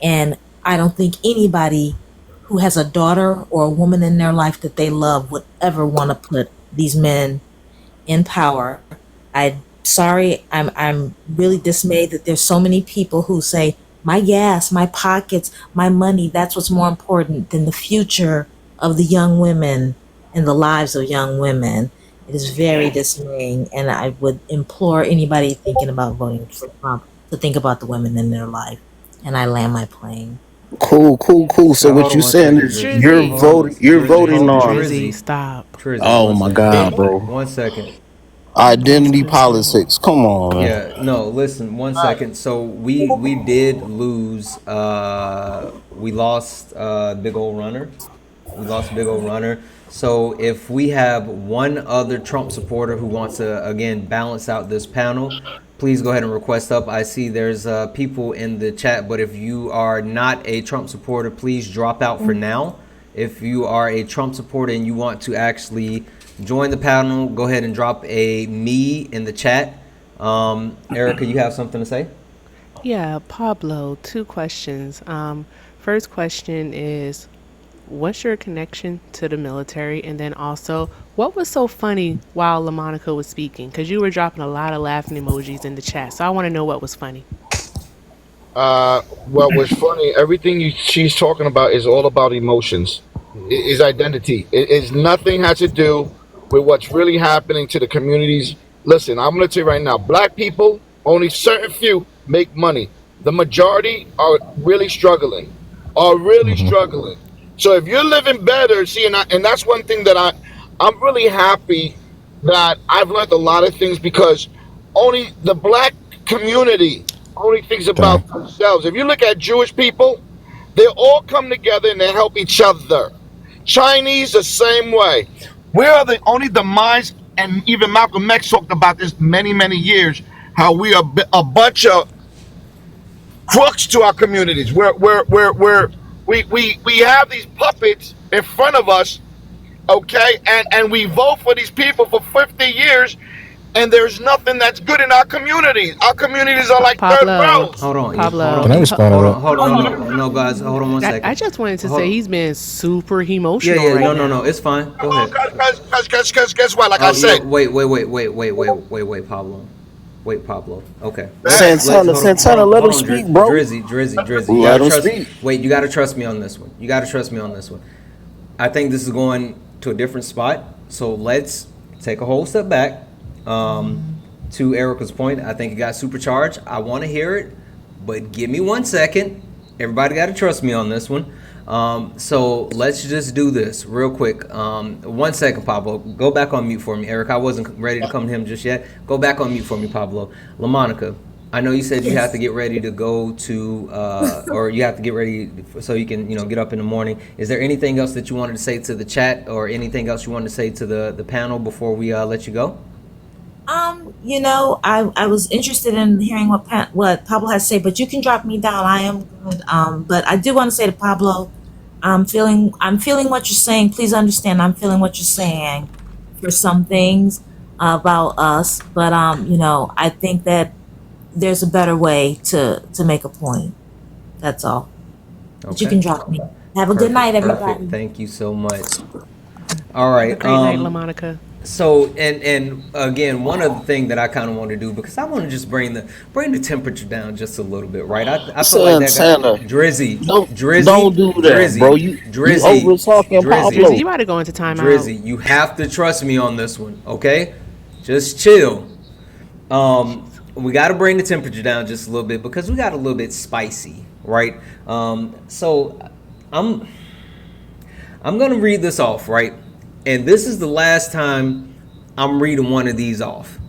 And I don't think anybody who has a daughter or a woman in their life that they love would ever want to put these men in power. I'm really dismayed that there's so many people who say my gas, my pockets, my money, that's what's more important than the future of the young women and the lives of young women. It is very dismaying, and I would implore anybody thinking about voting for Trump to think about the women in their life. And I land my plane. Cool. So what you saying is you're voting on. Drizzy, stop. Oh my God, bro. 1 second. Identity politics. Come on, man. Yeah, no, listen, 1 second. So we did lose we lost Big Ol' Runner. We lost Big Ol' Runner. So if we have one other Trump supporter who wants to again balance out this panel, please go ahead and request up. I see there's people in the chat, but if you are not a Trump supporter, please drop out for now. If you are a Trump supporter and you want to actually join the panel, go ahead and drop a me in the chat. Erica, you have something to say? Yeah, Pablo, 2 questions. First question is, what's your connection to the military? And then also, what was so funny while LaMonica was speaking? Because you were dropping a lot of laughing emojis in the chat. So I want to know what was funny. What was funny, everything she's talking about is all about emotions, is identity. It is nothing has to do with what's really happening to the communities. Listen, I'm going to tell you right now, black people, only certain few make money. The majority are really struggling, So if you're living better, see, and that's one thing that I'm really happy that I've learned a lot of things because only the black community only thinks about themselves. If you look at Jewish people, they all come together and they help each other. Chinese, the same way. We are the only the minds, and even Malcolm X talked about this many, many years, how we are a bunch of crooks to our communities. We have these puppets in front of us, okay, and we vote for these people for 50 years, and there's nothing that's good in our communities. Our communities are like third world. Hold on, Pablo. Can I respond to that? Hold on, no, guys, hold on one second. I just wanted to say he's been super Yeah, emotional right now. no, it's fine. Go ahead. Cause guess what? Like I said. Wait, Pablo. Wait, Pablo. Okay. Santana, let him speak, bro. Drizzy. Let him speak. Wait, you gotta trust me on this one. I think this is going to a different spot. So let's take a whole step back. To Erica's point, I think it got supercharged. I want to hear it, but give me 1 second. Everybody got to trust me on this one. So let's just do this real quick. 1 second, Pablo. Go back on mute for me. Eric, I wasn't ready to come to him just yet. Go back on mute for me, Pablo. LaMonica, I know you said you have to get ready to go to, or you have to get ready so you can, get up in the morning. Is there anything else that you wanted to say to the chat or anything else you wanted to say to the panel before we let you go? I was interested in hearing what Pablo has to say, but you can drop me down. I am good. But I do want to say to Pablo, I'm feeling what you're saying. Please understand, I'm feeling what you're saying for some things about us. But I think that there's a better way to make a point. That's all. But you can drop me. Have a good night, everybody. Perfect. Thank you so much. All right. Great night, LaMonica. So and again, one other thing that I kind of want to do because I want to just bring the temperature down just a little bit, right? I feel like that guy, Drizzy, don't do that, Drizzy, bro. You over talking Pablo. Drizzy, you about to go into timeout. Drizzy, you have to trust me on this one, okay? Just chill. We got to bring the temperature down just a little bit because we got a little bit spicy, right? So I'm gonna read this off, right? And this is the last time I'm reading one of these off.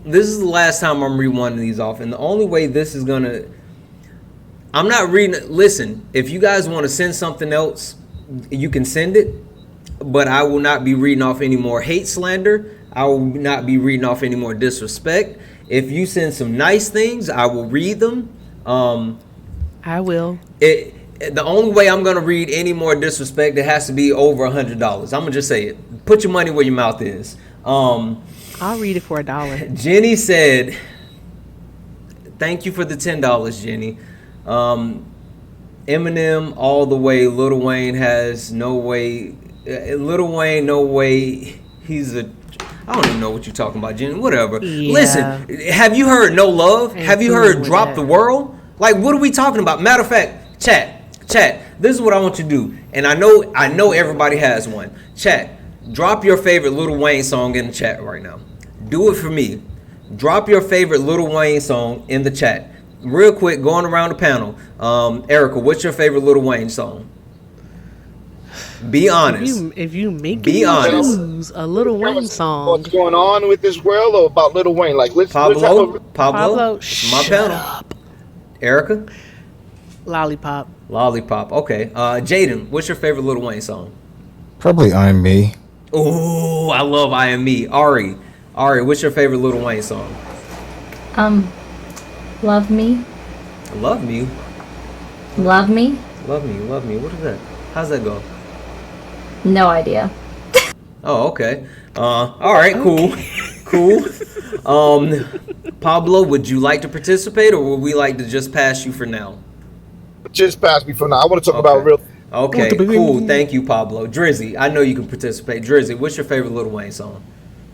And the only way this is gonna, I'm not reading it. Listen, if you guys want to send something else, you can send it. But I will not be reading off any more hate slander. I will not be reading off any more disrespect. If you send some nice things, I will read them. I will. The only way I'm gonna read any more disrespect, it has to be over $100. I'm gonna just say it. Put your money where your mouth is. I'll read it for $1. Jenny said, "Thank you for the $10, Jenny." Eminem all the way. Lil Wayne has no way. Lil Wayne, no way. He's a. I don't even know what you're talking about, Jenny. Whatever. Yeah. Listen, have you heard No Love? Have you heard Drop the World? Like, what are we talking about? Matter of fact, chat. This is what I want you to do, and I know everybody has one. Chat, drop your favorite Lil Wayne song in the chat right now. Do it for me. Drop your favorite Lil Wayne song in the chat. Real quick, going around the panel. Erica, what's your favorite Lil Wayne song? Be honest. If you make Be honest. choose a Lil Wayne song. What's going on with this world or about Lil Wayne? Like, Pablo, Pablo, it's my panel. Erica? Lollipop. Okay. Jaden, what's your favorite Lil Wayne song? Probably I'm Me. Oh, I love I Am Me. Ari, what's your favorite Lil Wayne song? Love Me. Love Me? Love Me? Love Me. What is that? How's that go? No idea. Oh, okay. All right, cool. Pablo, would you like to participate or would we like to just pass you for now? just pass me for now. I want to talk about real. Okay, cool. Thank you, Pablo. Drizzy, I know you can participate. Drizzy, what's your favorite Lil Wayne song?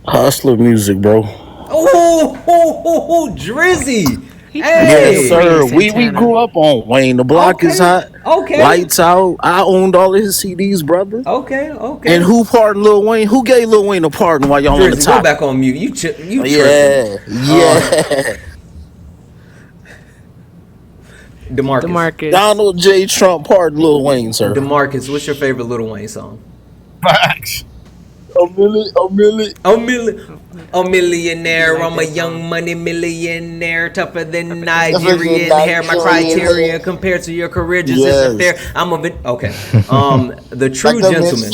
Hustler music, bro. Oh, Drizzy. Yes, sir. We grew up on Wayne. The block is hot. Okay. Lights out. I owned all of his CDs, brother. Okay. And who pardoned Lil Wayne? Who gave Lil Wayne a pardon while y'all on the Drizzy, top? go back on mute. You Yeah. DeMarcus. Donald J. Trump pardoned Lil Wayne, sir. DeMarcus, what's your favorite Lil Wayne song? Facts. A millionaire. I'm a young money millionaire, tougher than Nigerian hair. My criteria compared to your career just isn't fair. I'm a bit okay. The true gentleman.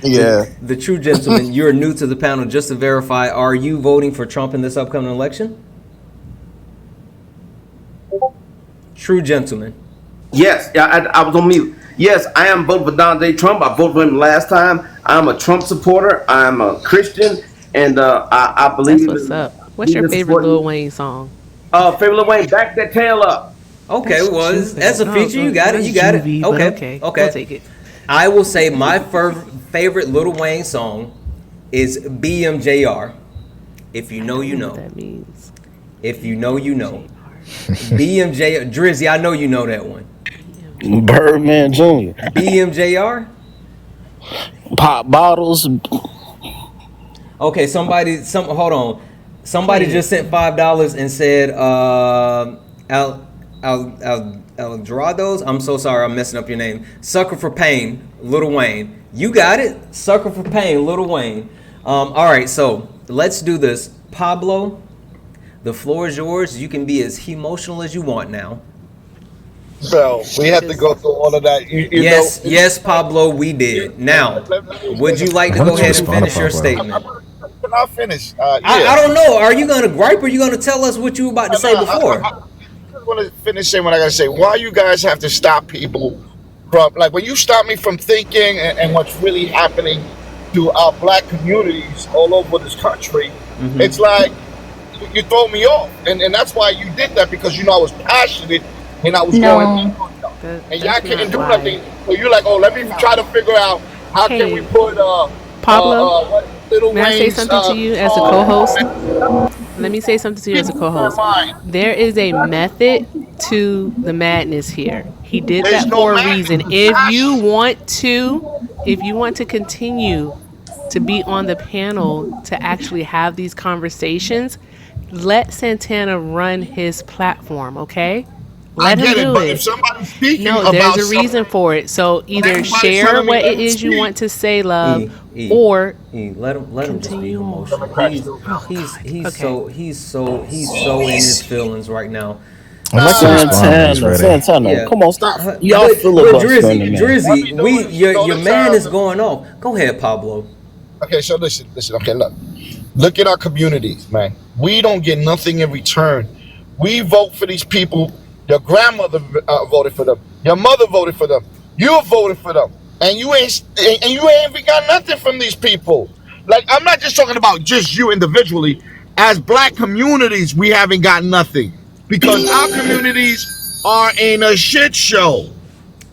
Yeah. The true gentleman. You're new to the panel. Just to verify, are you voting for Trump in this upcoming election? True gentleman. Yes, I was on mute. Yes, I am voting for Donald J. Trump. I voted for him last time. I'm a Trump supporter. I'm a Christian, and I believe. That's what's up. What's your favorite Lil Wayne song? Favorite Lil Wayne, Back That Tail Up. Okay, well, as a feature, you got it. You got it. Okay. I'll take it. I will say my favorite Lil Wayne song is BMJR. If you know, you know. What that means. If you know, you know. BMJ Drizzy, I know you know that one. Birdman Jr. BMJR. Pop bottles. Okay, hold on. Somebody just sent $5 and said El Dorados. I'm so sorry, I'm messing up your name. Sucker for Pain, Lil Wayne. You got it. Sucker for Pain, Lil Wayne. All right, so let's do this. Pablo, the floor is yours. You can be as emotional as you want now. So we have to go through all of that. Yes, Pablo, we did. Now, would you like to go ahead and finish your statement? Can I finish? I don't know. Are you going to gripe or are you going to tell us what you were about to say before? I just want to finish saying what I got to say. Why you guys have to stop people from, like, when you stop me from thinking and what's really happening to our black communities all over this country, it's like you throw me off. And that's why you did that, because you know I was passionate. And I was going, and y'all couldn't do nothing. So you're like, oh, let me try to figure out how can we put Pablo, Little may I say something to you as a co-host? Let me say something to you as a co-host. There is a method to the madness here. He did that for a reason. If you want to continue to be on the panel to actually have these conversations, let Santana run his platform, okay? Let him do it. If somebody's speaking there's a reason for it. So either share what it is you want to say, love, or let him just be emotional. He's so in his feelings right now. Santana, come on, stop. Y'all filibustering, Drizzy, your man is going off. Go ahead, Pablo. Okay, so listen. Okay, look at our communities, man. We don't get nothing in return. We vote for these people. Your grandmother voted for them. Your mother voted for them. You voted for them, and you ain't even got nothing from these people. Like, I'm not just talking about just you individually. As black communities, we haven't got nothing because our communities are in a shit show.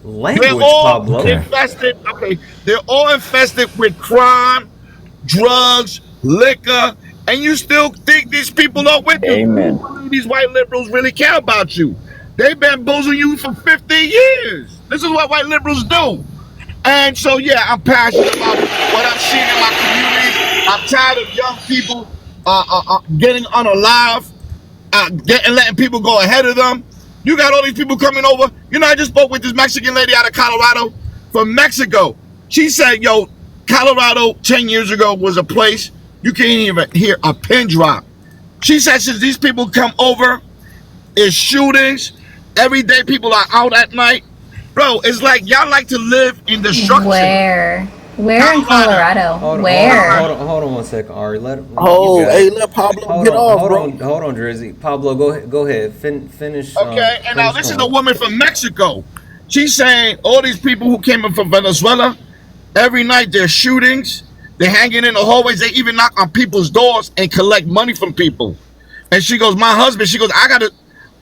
They're all infested. Okay, they're all infested with crime, drugs, liquor, and you still think these people are with you. Amen. These white liberals really care about you. They've bamboozled you for 50 years. This is what white liberals do. And so, yeah, I'm passionate about what I'm seeing in my community. I'm tired of young people getting unalive, letting people go ahead of them. You got all these people coming over. You know, I just spoke with this Mexican lady out of Colorado from Mexico. She said, yo, Colorado 10 years ago was a place you can't even hear a pin drop. She said since these people come over, it's shootings. Every day people are out at night. Bro, it's like y'all like to live in destruction. Where in Colorado? Hold on 1 second, Ari. Let Pablo get off, bro. Hold on, Drizzy. Pablo, go ahead. Finish. Okay, and now this is a woman from Mexico. She's saying all these people who came in from Venezuela, every night there's shootings. They're hanging in the hallways. They even knock on people's doors and collect money from people. And she goes, my husband, I got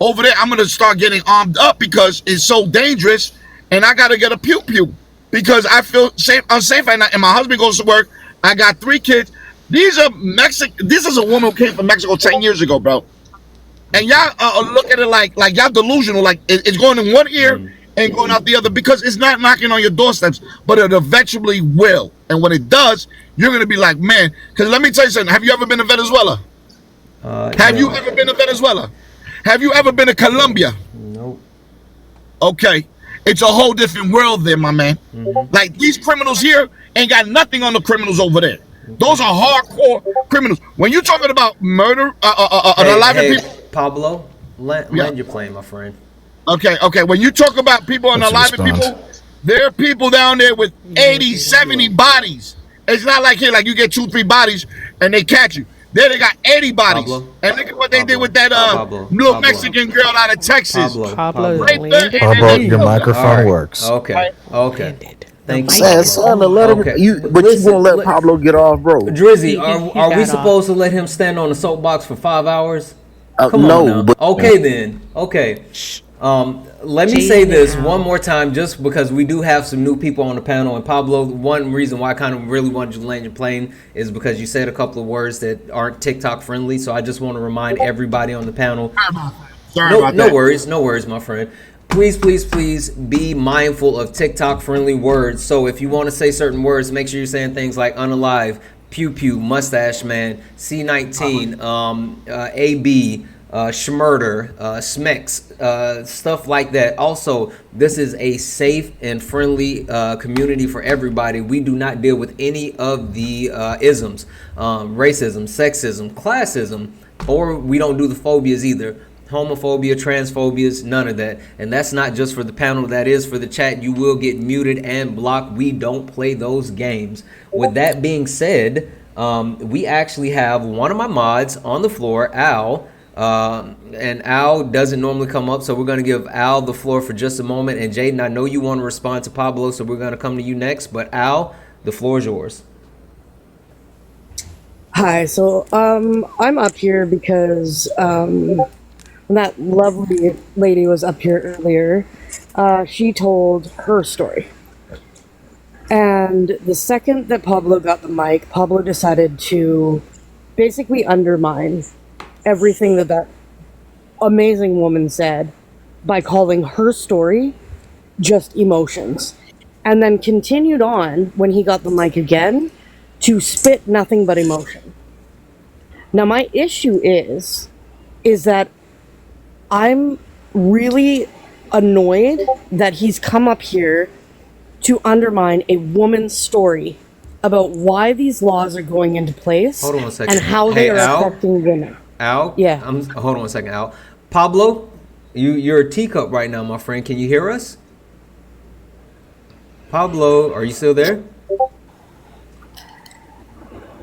over there, I'm gonna start getting armed up because it's so dangerous, and I gotta get a pew pew because I feel unsafe at night. And my husband goes to work. I got 3 kids. These are Mexican. This is a woman who came from Mexico 10 years ago, bro. And y'all look at it like y'all delusional. Like it's going in one ear and going out the other because it's not knocking on your doorsteps, but it eventually will. And when it does, you're gonna be like, man. Because let me tell you something. Have you ever been to Venezuela? Have you ever been to Venezuela? Have you ever been to Colombia? Nope. Okay. It's a whole different world there, my man. Like these criminals here ain't got nothing on the criminals over there. Those are hardcore criminals. When you're talking about murder, hey, people, Pablo, land your plane, my friend. Okay. When you talk about people unaliving people, there are people down there with 80, 70 bodies. It's not like here, like you get 2, 3 bodies and they catch you. There they got 80 bodies. Pablo, and look at what they did with that little Mexican girl out of Texas. Pablo, your microphone works. Okay. Thank you. Santana, let him. But you gonna let Pablo get off, bro? Drizzy, are we supposed to let him stand on the soapbox for 5 hours? Come on now. But okay then. Okay. Let me say this one more time, just because we do have some new people on the panel. And Pablo, one reason why I kind of really wanted you to land your plane is because you said a couple of words that aren't TikTok friendly. So I just want to remind everybody on the panel. No worries, my friend. Please be mindful of TikTok friendly words. So if you want to say certain words, make sure you're saying things like unalive, pew pew, mustache man, C19, AB. Schmurder, Smex, stuff like that. Also, this is a safe and friendly community for everybody. We do not deal with any of the isms, racism, sexism, classism, or we don't do the phobias either. Homophobia, transphobias, none of that. And that's not just for the panel, that is for the chat. You will get muted and blocked. We don't play those games. With that being said, we actually have one of my mods on the floor, Al. And Al doesn't normally come up, so we're going to give Al the floor for just a moment. And Jaden, I know you want to respond to Pablo, so we're going to come to you next. But Al, the floor is yours. Hi, so I'm up here because that lovely lady was up here earlier. She told her story. And the second that Pablo got the mic, Pablo decided to basically undermine everything that amazing woman said by calling her story just emotions, and then continued on when he got the mic again to spit nothing but emotion. Now my issue is that I'm really annoyed that he's come up here to undermine a woman's story about why these laws are going into place. Hold on a second. And how they are affecting women. Al? Yeah. Hold on a second, Al. Pablo, you're a teacup right now, my friend. Can you hear us? Pablo, are you still there?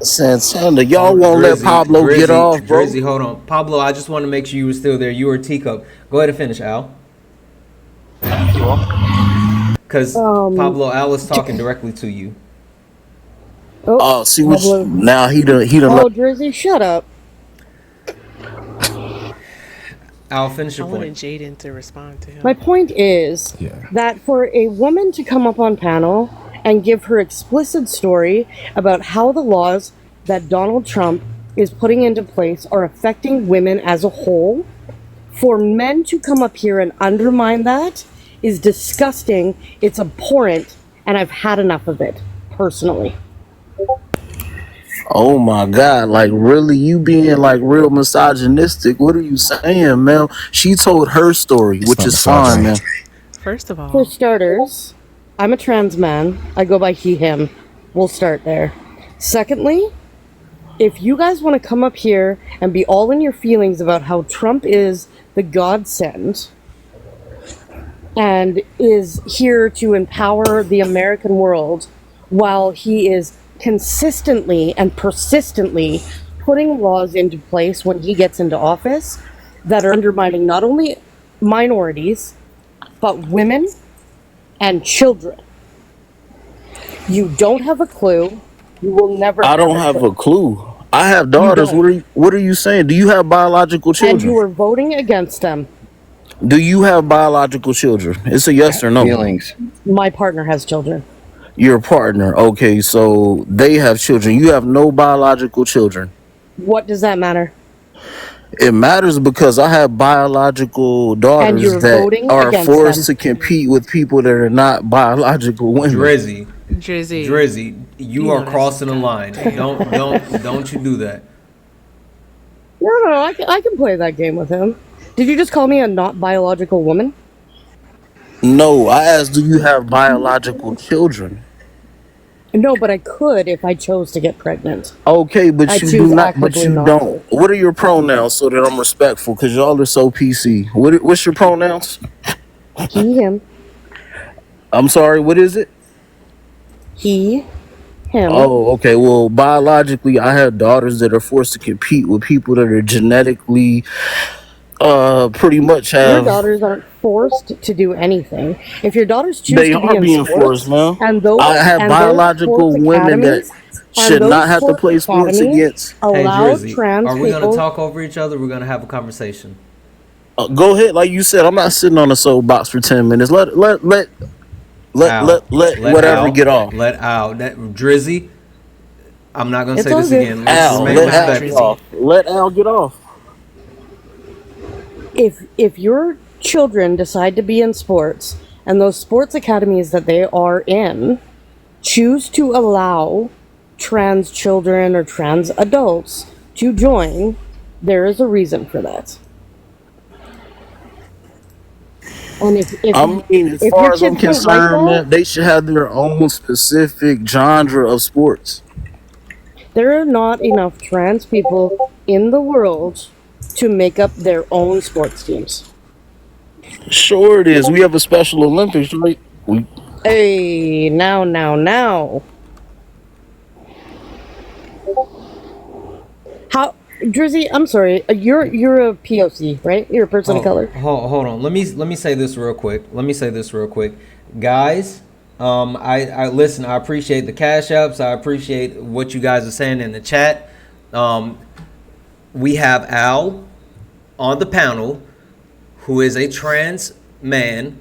Santana, y'all won't let Pablo get off, bro. Drizzy, hold on. Pablo, I just want to make sure you were still there. You were a teacup. Go ahead and finish, Al. Because Pablo, Al is talking directly to you. Oh, see what now he done. Oh, Drizzy, shut up. I'll finish your point. I point. wanted Jaden to respond to him. My point is that for a woman to come up on panel and give her explicit story about how the laws that Donald Trump is putting into place are affecting women as a whole, for men to come up here and undermine that is disgusting, it's abhorrent, and I've had enough of it, personally. Oh my God, like really, you being like real misogynistic. What are you saying, man? She told her story, which is fine, man. First of all, for starters, I'm a trans man. I go by he, him. We'll start there. Secondly, if you guys want to come up here and be all in your feelings about how Trump is the godsend and is here to empower the American world while he is consistently and persistently putting laws into place when he gets into office that are undermining not only minorities, but women and children. You don't have a clue. You will never I don't have a clue. I have daughters. What are you saying? Do you have biological children? And you are voting against them. Do you have biological children? It's a yes or no. Feelings. My partner has children. Your partner. Okay, so they have children. You have no biological children. What does that matter? It matters because I have biological And daughters you're that voting are against forced them. to compete with people that are not biological women. Drizzy, Drizzy. Drizzy, you You are know that's crossing the okay. line. Don't you do that. No, I can play that game with him. Did you just call me a not biological woman? No, I asked, do you have biological children? No, but I could if I chose to get pregnant. Okay, but I you choose do not. But actively you not don't. What are your pronouns so that I'm respectful? Because y'all are so PC. What's your pronouns? to. He, him. I'm sorry. What is it? He, him. Oh, okay. Well, biologically, I have daughters that are forced to compete with people that are genetically, pretty much Your have. daughters aren't forced to do anything. If your daughters choose They to be are in being forced, sports, man. and those I have biological sports women that academies, should not have to play sports against. Hey, allow Drizzy, trans are we gonna people. talk over each other? We're gonna have a conversation. Go ahead, like you said. I'm not sitting on a soapbox for 10 minutes. Let Al, let whatever get off. Let Al. That Drizzy. I'm not gonna It's say all this good. again. Let's Al, remain let Al get respectful. off. Let Al get off. If your children decide to be in sports, and those sports academies that they are in choose to allow trans children or trans adults to join, there is a reason for that. And I mean, as if far your as I'm kids don't like concerned, that, man, they should have their own specific genre of sports. there are not enough trans people in the world to make up their own sports teams. Sure, it is. We have a Special Olympics, right? Hey, now. How, Drizzy? I'm sorry. You're a POC, right? You're a person of color. Hold on. Let me say this real quick. Guys. I listen. I appreciate the cash apps. I appreciate what you guys are saying in the chat. We have Al on the panel, who is a trans man.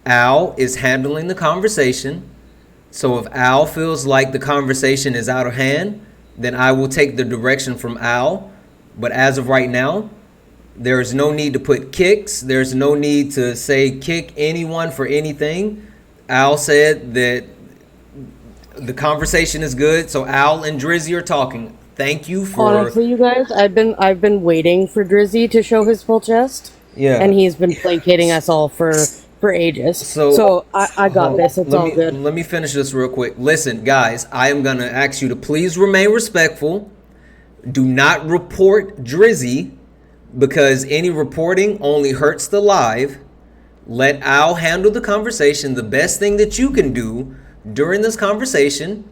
Al is handling the conversation. So if Al feels like the conversation is out of hand, then I will take the direction from Al. But as of right now, there is no need to put kicks. There's no need to say kick anyone for anything. Al said that the conversation is good. So Al and Drizzy are talking. Thank you for... Honestly, you guys, I've been waiting for Drizzy to show his full chest. Yeah. And he's been placating us all for ages. So I got this. It's all good. Let me finish this real quick. Listen, guys, I am going to ask you to please remain respectful. Do not report Drizzy, because any reporting only hurts the live. Let Al handle the conversation. The best thing that you can do during this conversation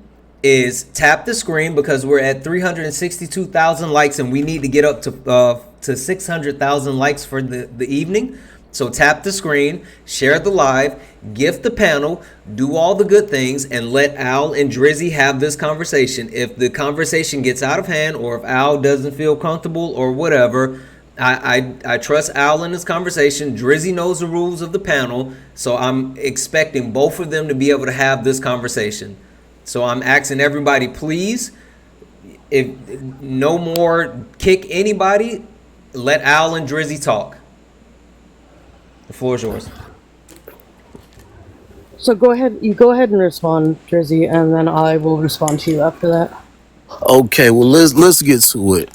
is tap the screen, because we're at 362,000 likes and we need to get up to 600,000 likes for the evening. So tap the screen, share the live, gift the panel, do all the good things, and let Al and Drizzy have this conversation. If the conversation gets out of hand, or if Al doesn't feel comfortable or whatever, I trust Al in this conversation. Drizzy knows the rules of the panel, so I'm expecting both of them to be able to have this conversation. So I'm asking everybody, please, if no more kick anybody, let Al and Drizzy talk. The floor is yours. So go ahead. You go ahead and respond, Drizzy, and then I will respond to you after that. Okay, well let's get to it.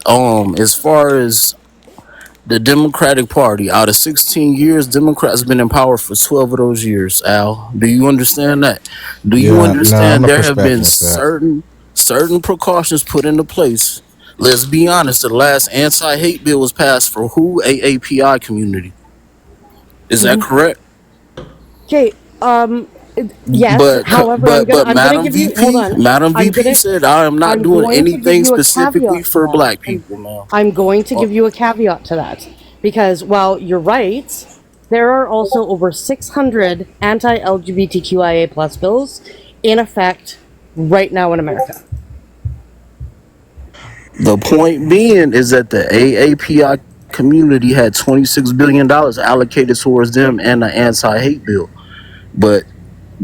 As far as the Democratic Party, out of 16 years, Democrats been in power for 12 of those years. Al, do you understand that? Do you Yeah, no, understand I'm there have been respecting that. certain precautions put into place? Let's be honest. The last anti-hate bill was passed for who? AAPI community. Is that correct? Okay. Yes. But However, I'm gonna Madam give you. VP, Hold on. Madam VP said I am not I'm doing going to give anything you a specifically caveat to for that. black people now. I'm going to give you a caveat to that, because while you're right, there are also over 600 anti-LGBTQIA plus bills in effect right now in America. The point being is that the AAPI community had $26 billion allocated towards them and the anti-hate bill. But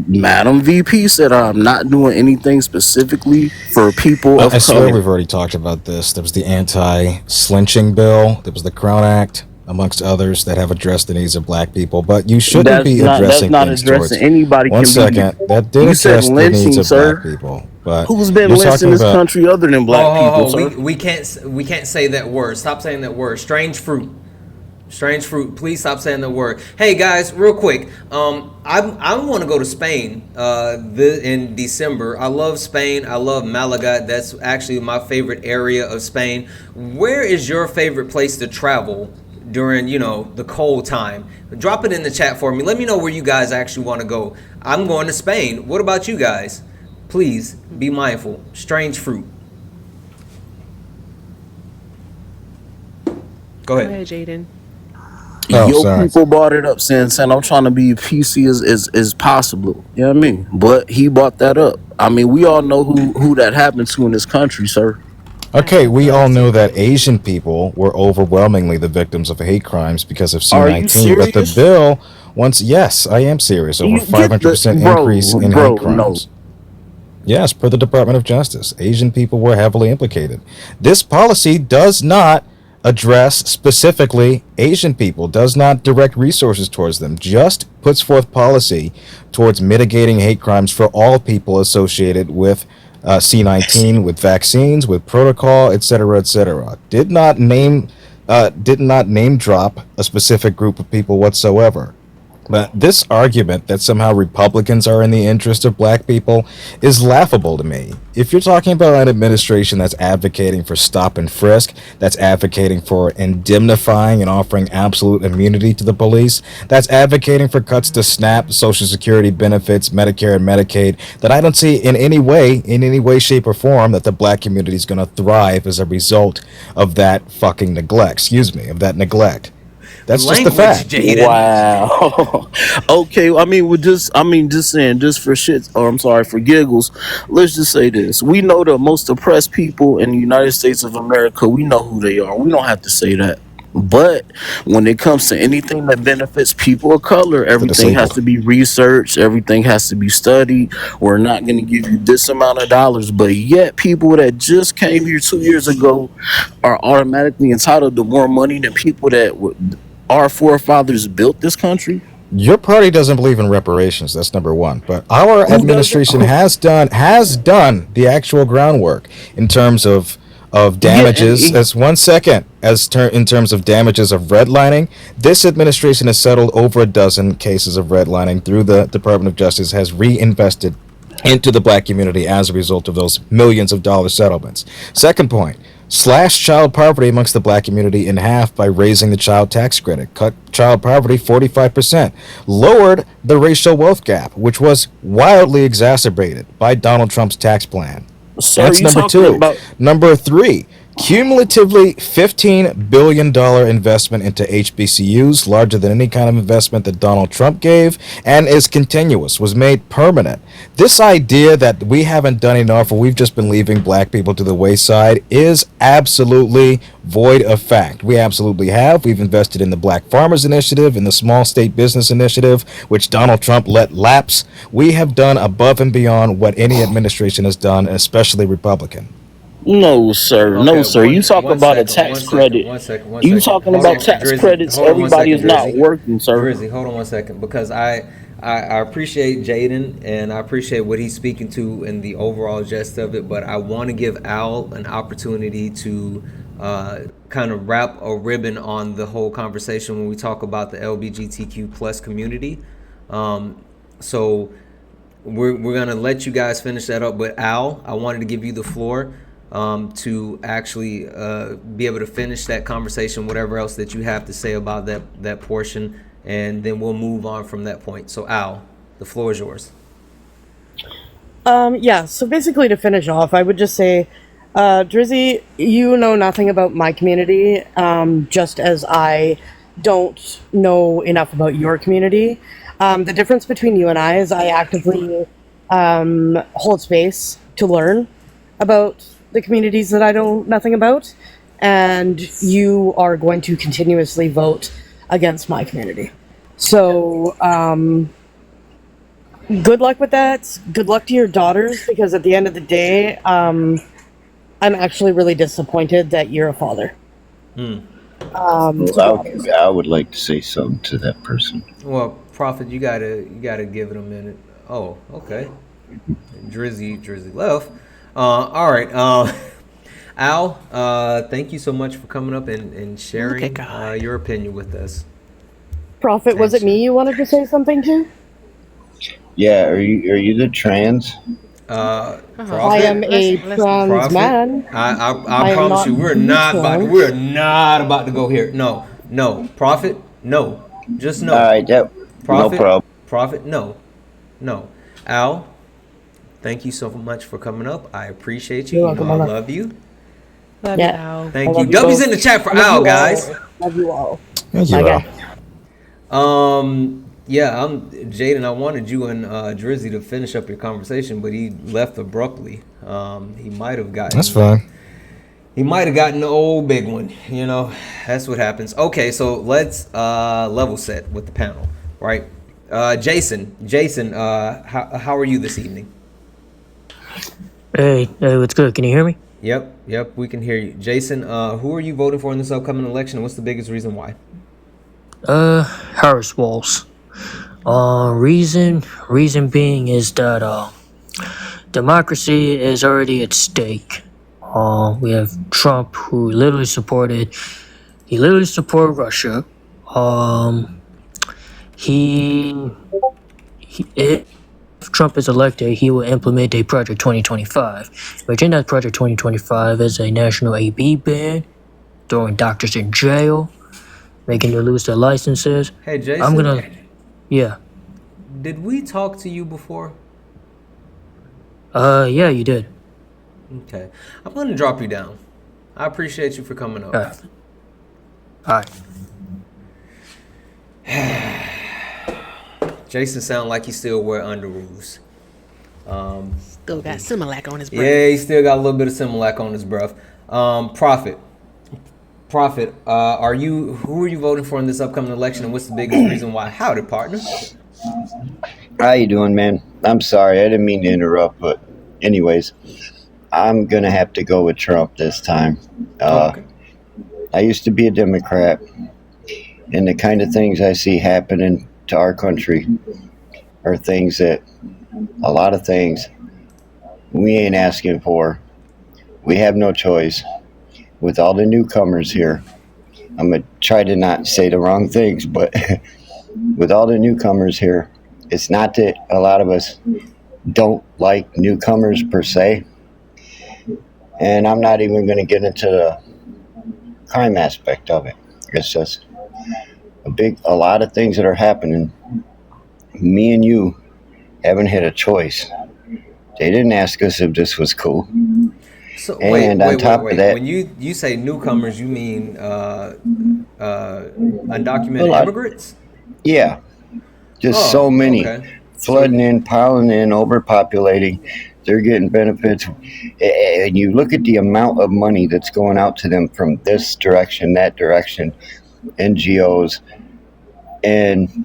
Madam VP said I'm not doing anything specifically for people of I swear color. we've already talked about this. There was the anti-lynching bill. There was the Crown Act, amongst others, that have addressed the needs of black people. But you shouldn't be That's addressing not things towards. addressing anybody One can be. second. That did You said address the needs lynching, of black sir. people. But Who's been you're lynched in talking this about. country other than black people, sir? We can't say that word. Stop saying that word. Strange fruit. Strange fruit. Please stop saying the word. Hey guys, real quick. I want to go to Spain in December. I love Spain. I love Malaga. That's actually my favorite area of Spain. Where is your favorite place to travel during, the cold time? Drop it in the chat for me. Let me know where you guys actually want to go. I'm going to Spain. What about you guys? Please be mindful. Strange fruit. Go ahead. Go ahead, Jaden. Your people brought it up saying I'm trying to be PC as possible. You know what I mean? But he brought that up. I mean, we all know who that happened to in this country, sir. Okay, we all know that Asian people were overwhelmingly the victims of hate crimes because of Are you C-19. But the serious? bill, yes, I am serious. Over You get 500% bro, increase in bro, hate crimes. Yes, per the Department of Justice, Asian people were heavily implicated. This policy does not address specifically Asian people, does not direct resources towards them, just puts forth policy towards mitigating hate crimes for all people associated with C-19, with vaccines, with protocol, etc., etc. Did not name drop a specific group of people whatsoever. But this argument that somehow Republicans are in the interest of black people is laughable to me. If you're talking about an administration that's advocating for stop and frisk, that's advocating for indemnifying and offering absolute immunity to the police, that's advocating for cuts to SNAP, Social Security benefits, Medicare and Medicaid, that I don't see in any way, shape, or form that the black community is going to thrive as a result of that fucking neglect. Of that neglect. That's just the fact. Jaden. Wow. Okay. I mean, just saying, just for shit, or I'm sorry, for giggles. Let's just say this: we know the most oppressed people in the United States of America. We know who they are. We don't have to say that. But when it comes to anything that benefits people of color, everything has to be researched, everything has to be studied. We're not going to give you this amount of dollars, but yet people that just came here 2 years ago are automatically entitled to more money than people that our forefathers built this country. Your party doesn't believe in reparations. That's number one. But our administration has done the actual groundwork in terms of damages. As 1 second, in terms of damages of redlining, this administration has settled over a dozen cases of redlining through the Department of Justice, has reinvested into the black community as a result of those millions of dollar settlements. Second point, slashed child poverty amongst the black community in half by raising the child tax credit, cut child poverty 45%, lowered the racial wealth gap, which was wildly exacerbated by Donald Trump's tax plan. Sir, that's number two. Number three, cumulatively $15 billion investment into HBCUs, larger than any kind of investment that Donald Trump gave, and is continuous, was made permanent. This idea that we haven't done enough or we've just been leaving black people to the wayside is absolutely void of fact. We absolutely have. We've invested in the Black Farmers Initiative, in the Small State Business Initiative, which Donald Trump let lapse. We have done above and beyond what any administration has done, especially Republican. No, sir. Okay, No, sir. You talk about a second, tax credit. One second. You talking Hold about on, tax Drizzy, credits. hold on one Everybody second, is not Drizzy. working, sir. Drizzy, hold on 1 second, because I appreciate Jaden and I appreciate what he's speaking to and the overall gist of it, but I want to give Al an opportunity to kind of wrap a ribbon on the whole conversation when we talk about the LGBTQ plus community. So we're gonna let you guys finish that up, but Al, I wanted to give you the floor to actually be able to finish that conversation, whatever else that you have to say about that portion, and then we'll move on from that point. So Al, the floor is yours. Yeah, so basically to finish off, I would just say, Drizzy, you know nothing about my community, just as I don't know enough about your community. The difference between you and I is I actively hold space to learn about the communities that I know nothing about. and you are going to continuously vote against my community. So, good luck with that. Good luck to your daughters, because at the end of the day, I'm actually really disappointed that you're a father. Well, I would like to say something to that person. Well, Prophet, you gotta give it a minute. Oh, okay. Drizzy left. All right. Al, thank you so much for coming up and sharing your opinion with us. Prophet, was it me you wanted to say something to? Yeah, are you the trans? Prophet, I am a trans man. I am promise not you, we're the not trans. about to go here. No, Prophet, no, just no. All right, no problem. Prophet, no. Al, thank you so much for coming up. I appreciate you. You're You know welcome, I brother. love you. Love you, Al. Thank I you. love W's both. in the chat for I love Al, you guys. all. Love you all. Thank you, Okay. Yeah, Jaden. I wanted you and Drizzy to finish up your conversation, but he left abruptly. He might have gotten. That's fine. He might have gotten the old big one. You know, that's what happens. Okay, so let's level set with the panel, right? Jason, how are you this evening? Hey, what's good? Can you hear me? Yep, we can hear you. Jason, who are you voting for in this upcoming election, and what's the biggest reason why? Harris Walls. Reason being is that democracy is already at stake. We have Trump, who literally supported Russia. If Trump is elected, he will implement a Project 2025, which in that Project 2025 is a national AB ban, throwing doctors in jail, making them lose their licenses. Hey, Jason. Yeah. Did we talk to you before? Yeah, you did. Okay. I'm gonna drop you down. I appreciate you for coming up. All right. Jason sound like he still wear underoos. Still got Similac on his breath. Yeah, he still got a little bit of Similac on his breath. Prophet, who are you voting for in this upcoming election, and what's the biggest reason why? Howdy, partner. How you doing, man? I'm sorry, I didn't mean to interrupt, but anyways, I'm gonna have to go with Trump this time. Okay. I used to be a Democrat, and the kind of things I see happening to our country are things that, a lot of things, we ain't asking for. We have no choice. With all the newcomers here, I'm gonna try to not say the wrong things, but with all the newcomers here, it's not that a lot of us don't like newcomers per se, and I'm not even going to get into the crime aspect of it. It's just a lot of things that are happening. Me and you haven't had a choice. They didn't ask us if this was cool. So wait. When you say newcomers, you mean undocumented immigrants? Yeah, just so many. Okay. Flooding in, piling in, overpopulating. They're getting benefits. And you look at the amount of money that's going out to them from this direction, that direction, NGOs. And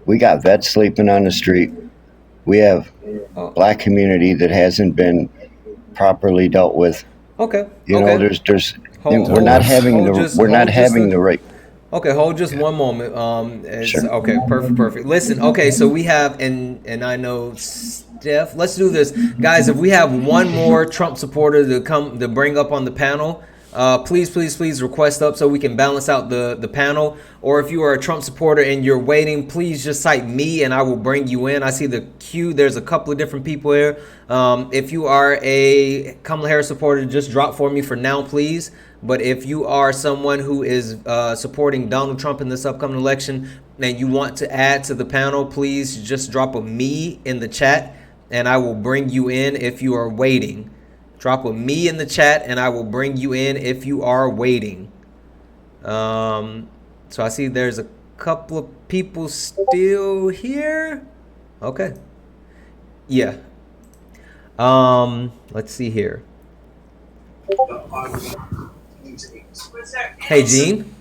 we got vets sleeping on the street. We have black community that hasn't been properly dealt with. Okay. You know, we're not having the right. Okay, hold just one moment. Sure. Okay, perfect. Listen, okay, so we have, and I know Steph. Let's do this, guys. If we have one more Trump supporter to bring up on the panel, please request up so we can balance out the panel. Or if you are a Trump supporter and you're waiting, please just cite me and I will bring you in. I see the queue. There's a couple of different people here. If you are a Kamala Harris supporter, just drop for me for now, please. But if you are someone who is supporting Donald Trump in this upcoming election and you want to add to the panel, please just drop a me in the chat and I will bring you in if you are waiting. Drop a me in the chat and I will bring you in if you are waiting. So I see there's a couple of people still here. Okay. Yeah. Let's see here. Hey, Jean.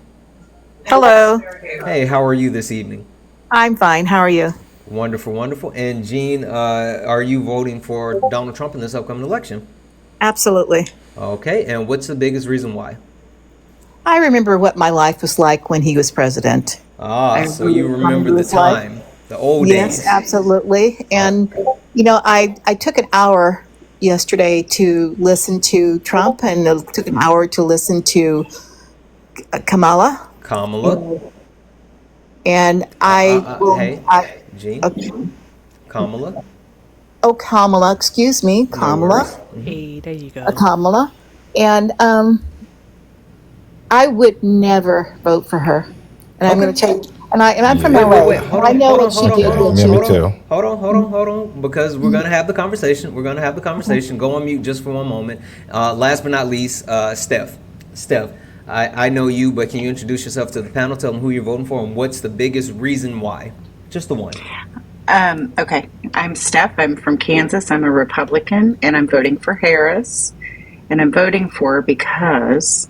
Hello. Hey, how are you this evening? I'm fine. How are you? Wonderful, wonderful. And Jean, are you voting for Donald Trump in this upcoming election? Absolutely. Okay, and what's the biggest reason why? I remember what my life was like when he was president. Ah, I so you remember remember the his life. time, the old Yes, days. absolutely. And, you know, I took an hour yesterday to listen to Trump, and it took an hour to listen to Kamala. Kamala. And Hey, Jean. Kamala. Oh, Kamala, excuse me, Kamala. Hey, there you go. Kamala. And I would never vote for her. And I'm going to tell you, and I'm from LA. Wait, hold I on, know hold on, what she hold on, did hold when on, she hold was. on, hold on, because we're gonna have the conversation. We're gonna have the conversation. Go on mute just for one moment. Last but not least, Steph. Steph, I know you, but can you introduce yourself to the panel? Tell them who you're voting for and what's the biggest reason why. Just the one. Okay, I'm Steph. I'm from Kansas. I'm a Republican, and I'm voting for Harris. And I'm voting for her because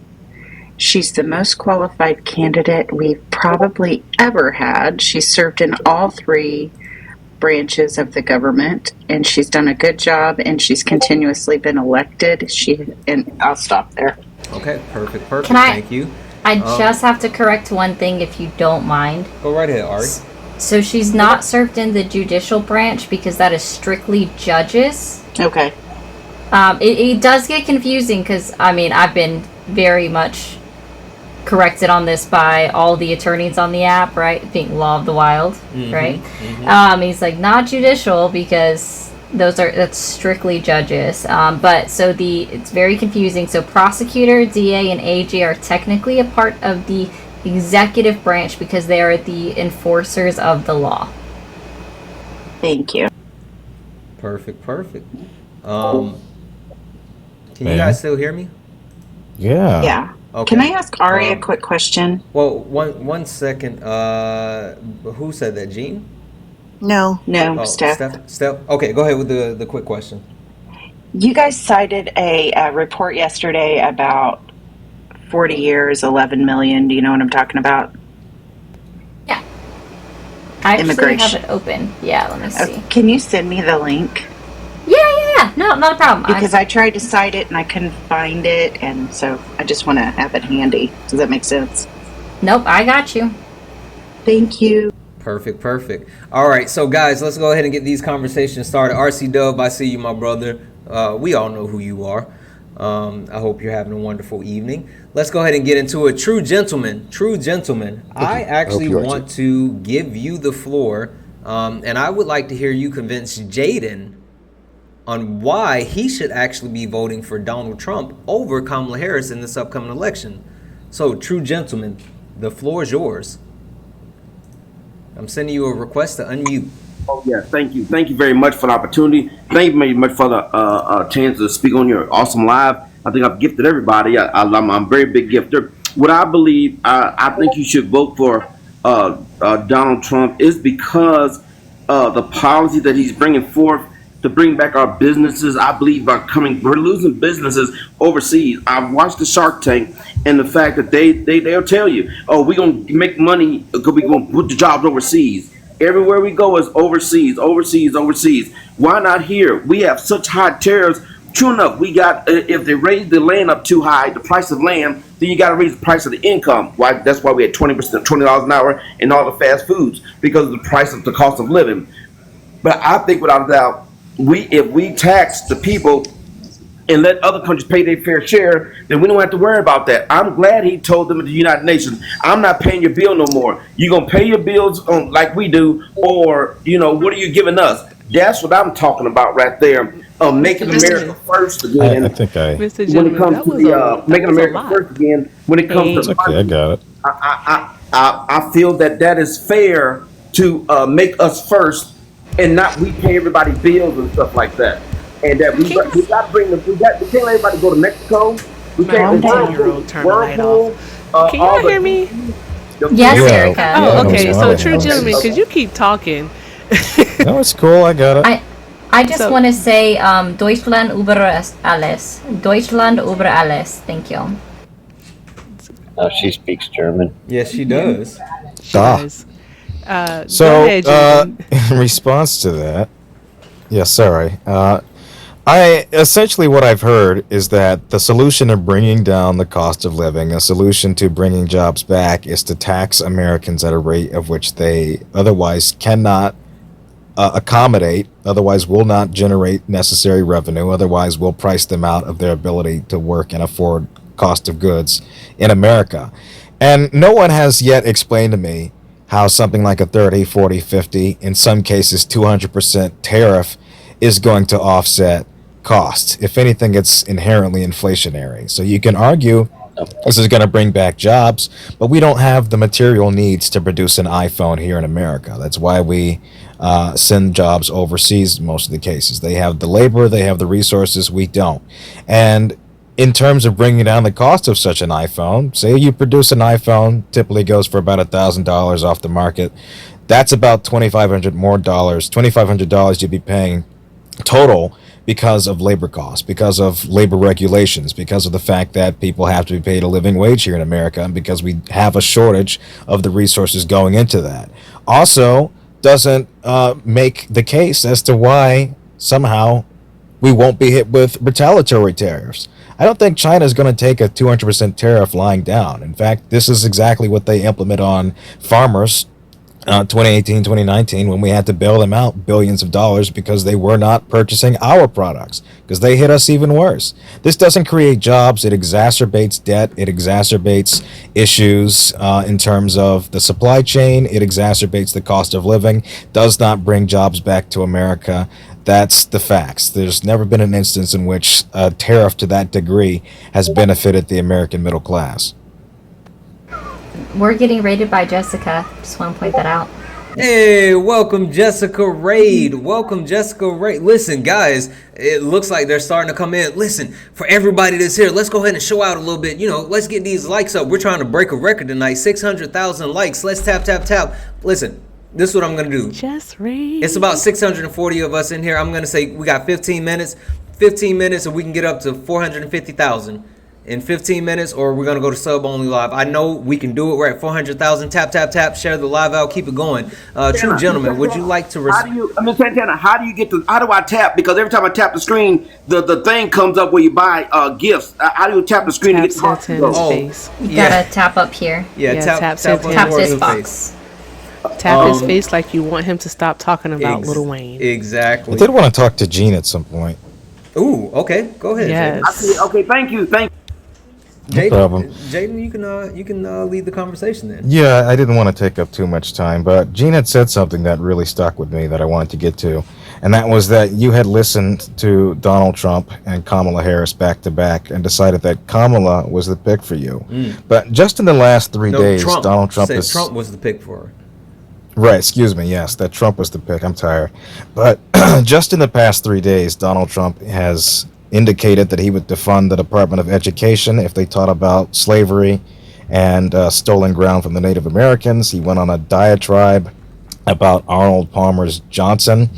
she's the most qualified candidate we've probably ever had. She's served in all three branches of the government, and she's done a good job, and she's continuously been elected. And I'll stop there. Okay, perfect. Can I? Thank you. I just have to correct one thing, if you don't mind. Go right ahead, Ari. So she's not served in the judicial branch because that is strictly judges. Okay. It does get confusing because, I mean, I've been very much corrected on this by all the attorneys on the app, right? I think Law of the Wild, right? He's like, not judicial because that's strictly judges. But so it's very confusing. So prosecutor, DA, and AG are technically a part of the executive branch because they are the enforcers of the law. Thank you. Perfect. Can you guys still hear me? Yeah. Yeah. Okay. Can I ask Ari a quick question? Well, one second. Who said that? Jean? No. No, Oh, Steph. Steph. Okay, go ahead with the quick question. You guys cited a report yesterday about 40 years, 11 million. Do you know what I'm talking about? Yeah. I actually Immigration. have it open. Yeah, let me see. Can you send me the link? Yeah. No, not a problem. Because I tried to cite it and I couldn't find it, and so I just want to have it handy. Does that make sense? Nope, I got you. Thank you. Perfect. All right, so guys, let's go ahead and get these conversations started. RC Dub, I see you, my brother. We all know who you are. I hope you're having a wonderful evening. Let's go ahead and get into it. True gentlemen. I actually want to give you the floor, and I would like to hear you convince Jaden on why he should actually be voting for Donald Trump over Kamala Harris in this upcoming election. So, true gentlemen, the floor is yours. I'm sending you a request to unmute. Oh yeah, thank you very much for the opportunity. Thank you very much for the chance to speak on your awesome live. I think I've gifted everybody. I'm a very big gifter. What I believe, I think you should vote for Donald Trump is because the policy that he's bringing forth to bring back our businesses. I believe we're losing businesses overseas. I've watched the Shark Tank and the fact that they'll tell you, oh, we're gonna make money because we're gonna put the jobs overseas. Everywhere we go is overseas. Why not here? We have such high tariffs. True enough, we got if they raise the land up too high, the price of land, then you got to raise the price of the income. Why? That's why we had $20 an hour in all the fast foods because of the price of the cost of living. But I think without a doubt, if we tax the people and let other countries pay their fair share, then we don't have to worry about that. I'm glad he told them at the United Nations, I'm not paying your bill no more. You're going to pay your bills like we do, or, what are you giving us? That's what I'm talking about right there. Making America first again. I think I. Mr. When it comes to the making America first again, when it comes to Okay, I got it. I feel that is fair to make us first and not we pay everybody bills and stuff like that. And that we got to we can't let everybody go to Mexico. We can't Whirlpool. Can y'all hear me? Yes, Erica. Oh, okay. So, true gentlemen, because you keep talking. No, it's cool. I got it. I just want to say Deutschland über alles. Deutschland über alles. Thank you. Oh, she speaks German. Yes, she does. She does. Go So, ahead, Judy. in response to that, yeah, sorry. I essentially what I've heard is that the solution of bringing down the cost of living, a solution to bringing jobs back, is to tax Americans at a rate of which they otherwise cannot accommodate, otherwise will not generate necessary revenue, otherwise will price them out of their ability to work and afford cost of goods in America. And no one has yet explained to me how something like a 30, 40, 50, in some cases 200% tariff is going to offset cost. If anything, it's inherently inflationary. So you can argue this is going to bring back jobs, but we don't have the material needs to produce an iPhone here in America. That's why we send jobs overseas in most of the cases. They have the labor, they have the resources, we don't. And in terms of bringing down the cost of such an iPhone, say you produce an iPhone, typically goes for about $1,000 off the market. That's about $2,500 you'd be paying total because of labor costs, because of labor regulations, because of the fact that people have to be paid a living wage here in America, and because we have a shortage of the resources going into that. Also, doesn't make the case as to why somehow we won't be hit with retaliatory tariffs. I don't think China is going to take a 200% tariff lying down. In fact, this is exactly what they implement on farmers 2018, 2019, when we had to bail them out billions of dollars because they were not purchasing our products, because they hit us even worse. This doesn't create jobs. It exacerbates debt. It exacerbates issues in terms of the supply chain. It exacerbates the cost of living, does not bring jobs back to America. That's the facts. There's never been an instance in which a tariff to that degree has benefited the American middle class. We're getting rated by Jessica. Just want to point that out. Hey, welcome Jessica Raid. Welcome Jessica Raid. Listen, guys, it looks like they're starting to come in. Listen, for everybody that's here, let's go ahead and show out a little bit. Let's get these likes up. We're trying to break a record tonight. 600,000 likes. Let's tap, tap, tap. Listen, this is what I'm going to do. Just Raid. It's about 640 of us in here. I'm going to say we got 15 minutes. 15 minutes and we can get up to 450,000. In 15 minutes, or we're gonna go to sub only live. I know we can do it. We're at 400,000. Tap, tap, tap. Share the live out. Keep it going. True gentlemen, would you like to? Santana, how do I tap? Because every time I tap the screen, the thing comes up where you buy gifts. How do you tap the screen to get the box to go? Face. You gotta tap up here. Yeah, tap his box. Tap his face like you want him to stop talking about Lil Wayne. Exactly. I did want to talk to Gene at some point. Ooh, okay. Go ahead. Yes. Okay, thank you. No problem. Jaden, you can lead the conversation then. Yeah, I didn't want to take up too much time, but Gene had said something that really stuck with me that I wanted to get to, and that was that you had listened to Donald Trump and Kamala Harris back to back and decided that Kamala was the pick for you. But just in the last 3 days, Donald Trump said Trump was the pick for her. Right, excuse me, yes, that Trump was the pick. I'm tired. But just in the past 3 days, Donald Trump has indicated that he would defund the Department of Education if they taught about slavery and stolen ground from the Native Americans. He went on a diatribe about Arnold Palmer's Johnson.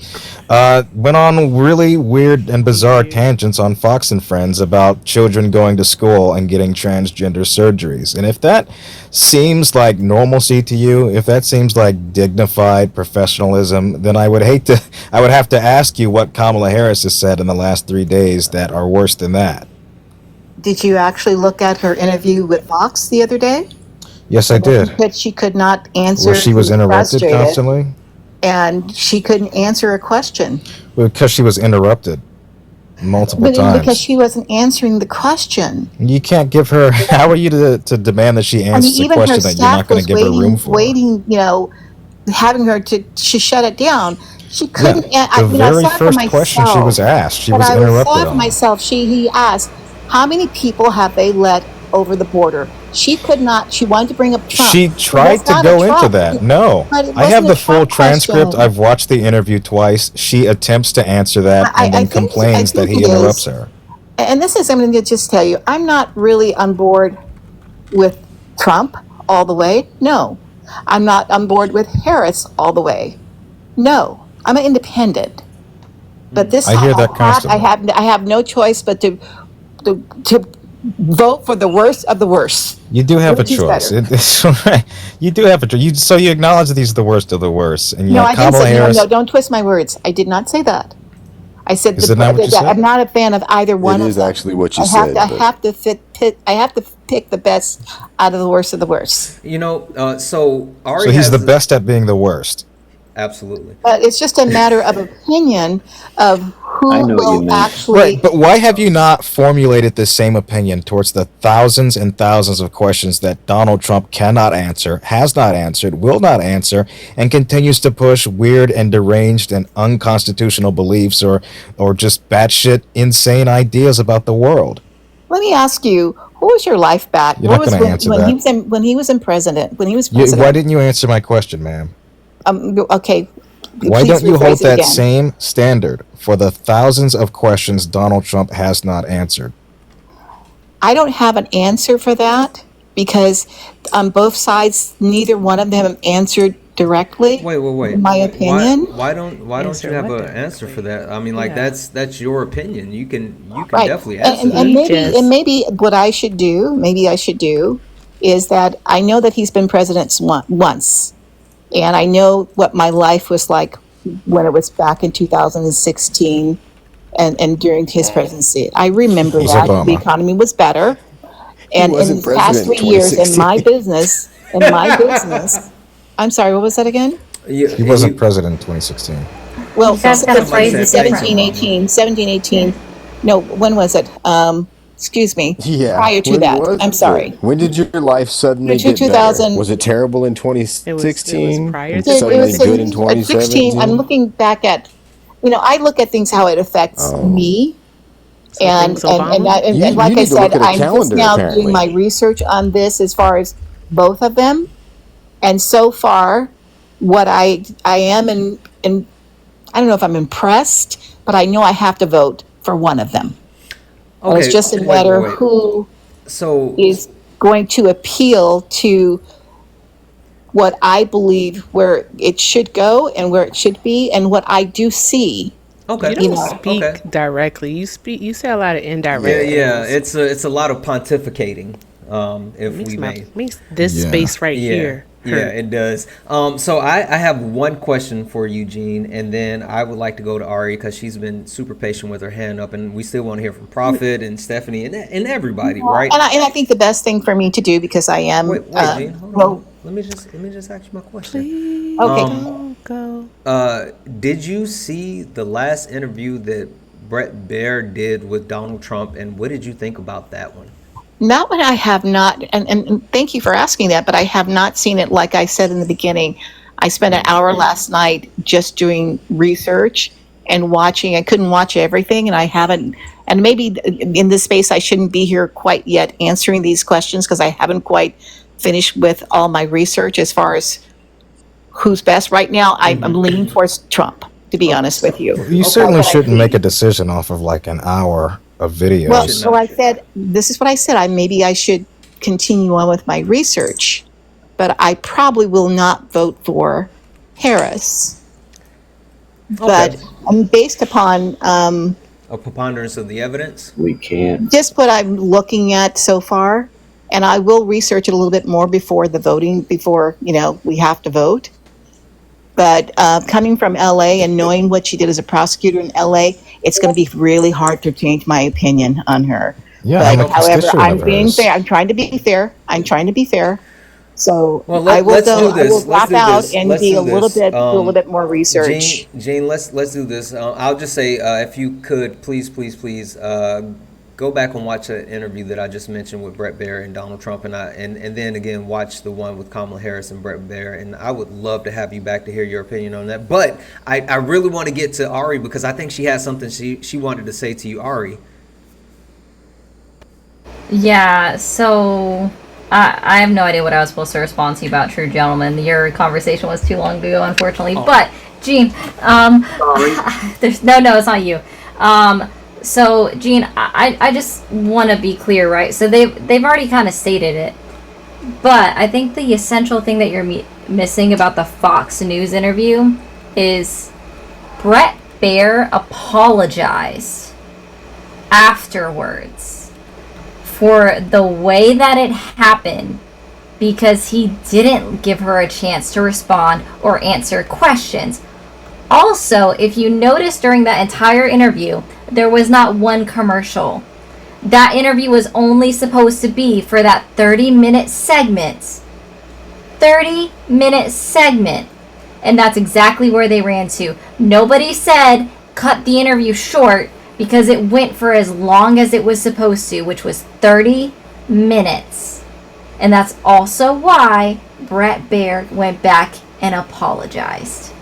Went on really weird and bizarre tangents on Fox and Friends about children going to school and getting transgender surgeries. And if that seems like normalcy to you, if that seems like dignified professionalism, then I would have to ask you what Kamala Harris has said in the last 3 days that are worse than that. Did you actually look at her interview with Fox the other day? Yes, I did. But she could not answer. Well, she was interrupted constantly? And she couldn't answer a question. Because she was interrupted multiple times. Because she wasn't answering the question. You can't give her. How are you to demand that she answers a question that you're not going to give her room for? Waiting, having her to shut it down. She couldn't. The very first question she was asked, she was interrupted I saw for myself. He asked, "How many people have they let over the border?" She could not. She wanted to bring up Trump. She tried to go into that. No, I have the full transcript. I've watched the interview twice. She attempts to answer that and then complains that he interrupts her. And this is, I'm going to just tell you, I'm not really on board with Trump all the way. No, I'm not on board with Harris all the way. No, I'm an independent. But this I hear that constantly. I have no choice but to vote for the worst of the worst. You do have a Which is choice. better? You do have a choice. So you acknowledge that he's the worst of the worst, and No, yet I didn't Kamala say Harris. no. Don't twist my words. I did not say that. I said Is it not what you said? I'm not a fan of either one It of is them. actually what you I have said. to, I but have to I have to pick the best out of the worst of the worst. You know, so Ari So he's has the best at being the worst. absolutely. But it's just a matter of opinion of who I know what you will meant. actually. Right, but why have you not formulated the same opinion towards the thousands and thousands of questions that Donald Trump cannot answer, has not answered, will not answer, and continues to push weird and deranged and unconstitutional beliefs or just batshit insane ideas about the world? Let me ask you, who was your life back? You're What not was going to answer when that. he was in, when he was in president? When he was Why president? didn't you answer my question, ma'am? Okay. Why Please don't you rephrase hold it that again. same standard for the thousands of questions Donald Trump has not answered? I don't have an answer for that because on both sides, neither one of them answered directly. Wait. In my opinion. Why don't you have an answer for that? I mean, like that's your opinion. You can Right. definitely answer And, that. and maybe what I should do, is that I know that he's been president once, and I know what my life was like when it was back in 2016 and during his presidency. I remember It was that the Obama. economy was better. And in wasn't the past president 3 in years in my 2016. business, I'm sorry, what was that again? He wasn't president in 2016. Well, You guys gotta phrase it 17, different. 18. No, when was it? Excuse me. Yeah. Prior to when that. was I'm sorry. it? When did your life suddenly To get better? 2000 Was it terrible in It was 2016? prior And to It suddenly was good in 16. I'm 2017? looking back at, I look at things how it affects me. So And, thanks, Obama. and like You I need to look said, at a I'm just calendar, now doing apparently. my research on this as far as both of them. And so far, what I am in I don't know if I'm impressed, but I know I have to vote for one of them. And it's just a matter of who So is going to appeal to what I believe where it should go and where it should be and what I do see. okay. You don't speak directly. You say a lot of indirect Yeah. things. It's a lot of pontificating. If we may. Makes this Yeah. space right here Yeah, hurt. it does. So I have one question for Eugene, and then I would like to go to Ari because she's been super patient with her hand up, and we still want to hear from Prophet and Stephanie and everybody, right? And I think the best thing for me to do, because I am Wait, Gene, hold on. Let me just ask you my question. Please Okay. don't go. Did you see the last interview that Brett Baer did with Donald Trump, and what did you think about that one? Not what I have not, and thank you for asking that, but I have not seen it. Like I said in the beginning, I spent an hour last night just doing research and watching. I couldn't watch everything, and I haven't. And maybe in this space, I shouldn't be here quite yet answering these questions because I haven't quite finished with all my research as far as who's best. Right now, I'm leaning towards Trump, to be honest with you. You certainly shouldn't make a decision off of like an hour of videos. Well, so I said, this is what I said. Maybe I should continue on with my research, but I probably will not vote for Harris. But based upon A preponderance of the evidence? We can't. just what I'm looking at so far, and I will research it a little bit more before the voting, before, we have to vote. But coming from LA and knowing what she did as a prosecutor in LA, it's going to be really hard to change my opinion on her. Yeah, But I'm a however, constituent I'm of being hers. fair. I'm trying to be fair. So Well, I will let's go. do this. I will Let's drop do out this. and Let's be do a little this. bit, do a little bit more research. Jane, let's do this. I'll just say, if you could, please, go back and watch that interview that I just mentioned with Brett Baer and Donald Trump, and then again watch the one with Kamala Harris and Brett Baer. And I would love to have you back to hear your opinion on that. But I really want to get to Ari because I think she has something she wanted to say to you, Ari. Yeah, so I have no idea what I was supposed to respond to you about True Gentleman. Your conversation was too long ago, unfortunately. But Gene, there's no, it's not you. So Gene, I just want to be clear, right? So they've already kind of stated it, but I think the essential thing that you're missing about the Fox News interview is Brett Baer apologized afterwards for the way that it happened, because he didn't give her a chance to respond or answer questions. Also, if you notice during that entire interview, there was not one commercial. That interview was only supposed to be for that 30-minute segment. 30-minute segment. And that's exactly where they ran to. Nobody said cut the interview short, because it went for as long as it was supposed to, which was 30 minutes. And that's also why Brett Baer went back and apologized.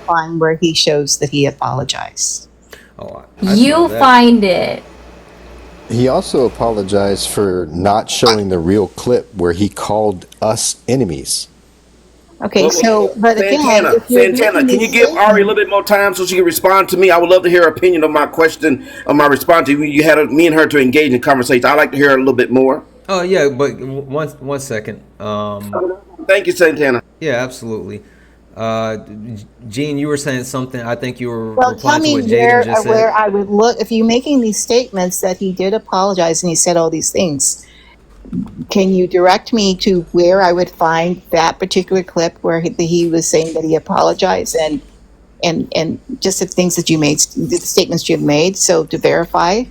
On where he shows that he apologized. Oh, you find it. He also apologized for not showing the real clip where he called us enemies. Okay, so, but again, Santana, if you're Santana, making can you these give Ari a little bit more time so she can respond to me? I would love to hear her opinion on my question, on my response to you. You had me and her to engage in conversation. I'd like to hear her a little bit more. Oh yeah, but one second. Thank you, Santana. Yeah, absolutely. Gene, you were saying something. I think you were Well, tell replying to me what Jaden just said. where I would look if you're making these statements that he did apologize and he said all these things. Can you direct me to where I would find that particular clip where he was saying that he apologized and just the things that you made, the statements you've made, so to verify?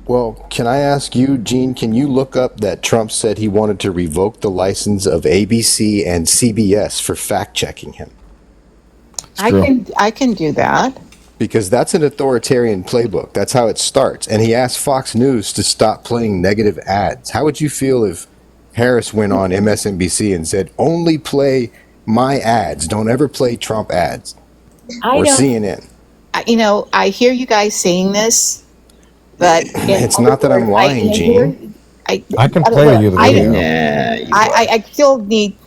Well, can I ask you, Gene, can you look up that Trump said he wanted to revoke the license of ABC and CBS for fact-checking him? I can do that. Because that's an authoritarian playbook. That's how it starts. And he asked Fox News to stop playing negative ads. How would you feel if Harris went on MSNBC and said, only play my ads, don't ever play Trump ads? Or CNN? I hear you guys saying this, but It's not that I'm lying, Gene. I can play you the video. I still need,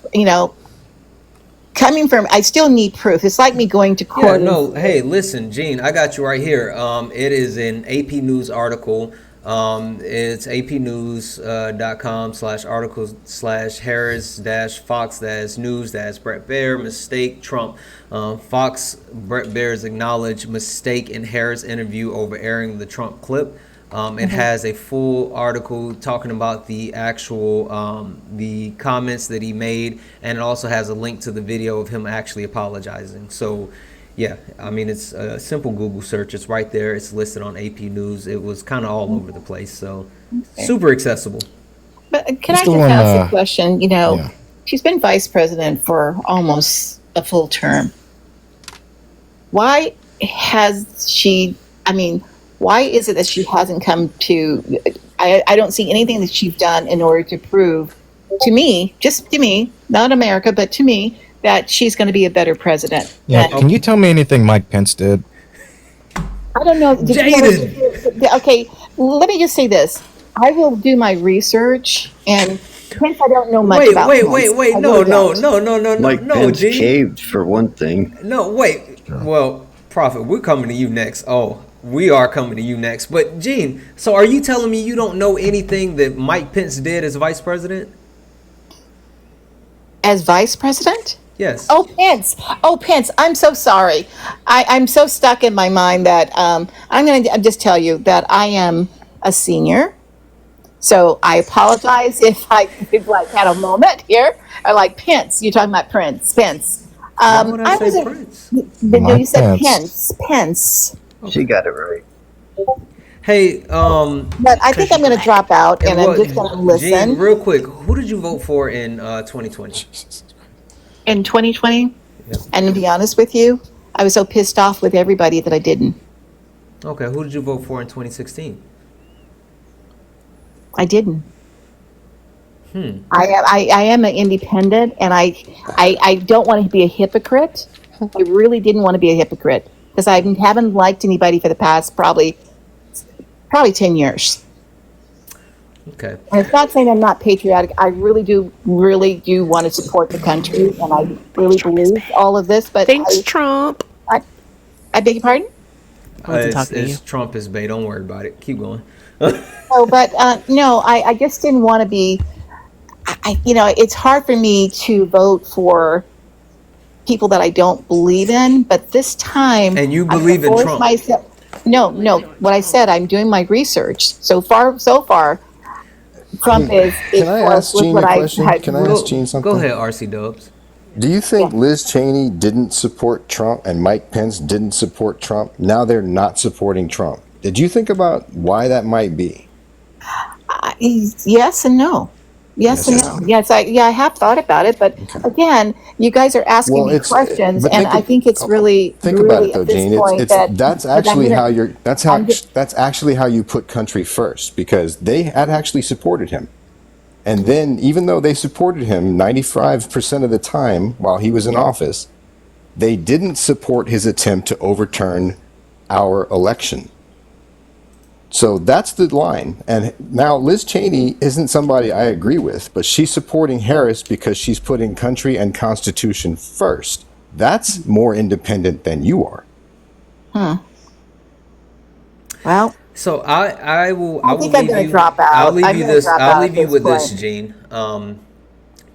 coming from, I still need proof. It's like me going to court. Yeah, no, hey, listen, Gene, I got you right here. It is an AP News article. It's apnews.com/articles/Harris-Fox-News- Brett Baer mistake Trump. Fox Brett Baer's acknowledged mistake in Harris interview over airing the Trump clip. It has a full article talking about the actual the comments that he made, and it also has a link to the video of him actually apologizing. So yeah, I mean, it's a simple Google search. It's right there. It's listed on AP News. It was kind of all over the place, so super accessible. But can I just ask a question? She's been vice president for almost a full term. Why has she, why is it that she hasn't come to, I don't see anything that she's done in order to prove to me, just to me, not America, but to me, that she's going to be a better president. Yeah, can you tell me anything Mike Pence did? I don't know. Okay, let me just say this. I will do my research, and Pence, I don't know much about Pence. Wait, no, Mike Pence Gene. caved for one thing. No, wait. Well, Prophet, we're coming to you next. Oh, we are coming to you next. But Gene, so are you telling me you don't know anything that Mike Pence did as vice president? As vice president? Yes. Oh, Pence. I'm so sorry. I'm so stuck in my mind that I'm going to just tell you that I am a senior. So I apologize if I had a moment here. Or like Pence. You're talking about Pence. Why would I say Prince? You said Pence. She got it right. Hey, but I think I'm going to drop out and I'm just going to listen. Gene, real quick, who did you vote for in 2020? In 2020, and to be honest with you, I was so pissed off with everybody that I didn't. Okay, who did you vote for in 2016? I didn't. I am an independent, and I don't want to be a hypocrite. I really didn't want to be a hypocrite because I haven't liked anybody for the past probably 10 years. Okay. And it's not saying I'm not patriotic. I really do want to support the country, and I really believe all of this. But thanks, Trump. I beg your pardon? It's Trump is bait. Don't worry about it. Keep going. No, I just didn't want to be. It's hard for me to vote for people that I don't believe in. But this time, and you believe in Trump. No, no. What I said, I'm doing my research. So far, Trump is Can I close ask with Gene what a I question? had. Can I ask Gene Go something? ahead, RC Dubs. Do you think Liz Cheney didn't support Trump and Mike Pence didn't support Trump? Now they're not supporting Trump. Did you think about why that might be? Yes and no. Yes and no. Yes, I have thought about it, but again, you guys are asking Well, me questions, but and I think it's really, think about it really though, at this Gene. point that That's that actually I'm how gonna, you're. I'm gonna, That's actually how you put country first, because they had actually supported him. And then, even though they supported him 95% of the time while he was in office, they didn't support his attempt to overturn our election. So that's the line. And now Liz Cheney isn't somebody I agree with, but she's supporting Harris because she's putting country and constitution first. That's more independent than you are. Well, so I will I think I'm going to drop out. I'll leave I'm you going to this. drop I'll out leave at you this with point. this, Gene.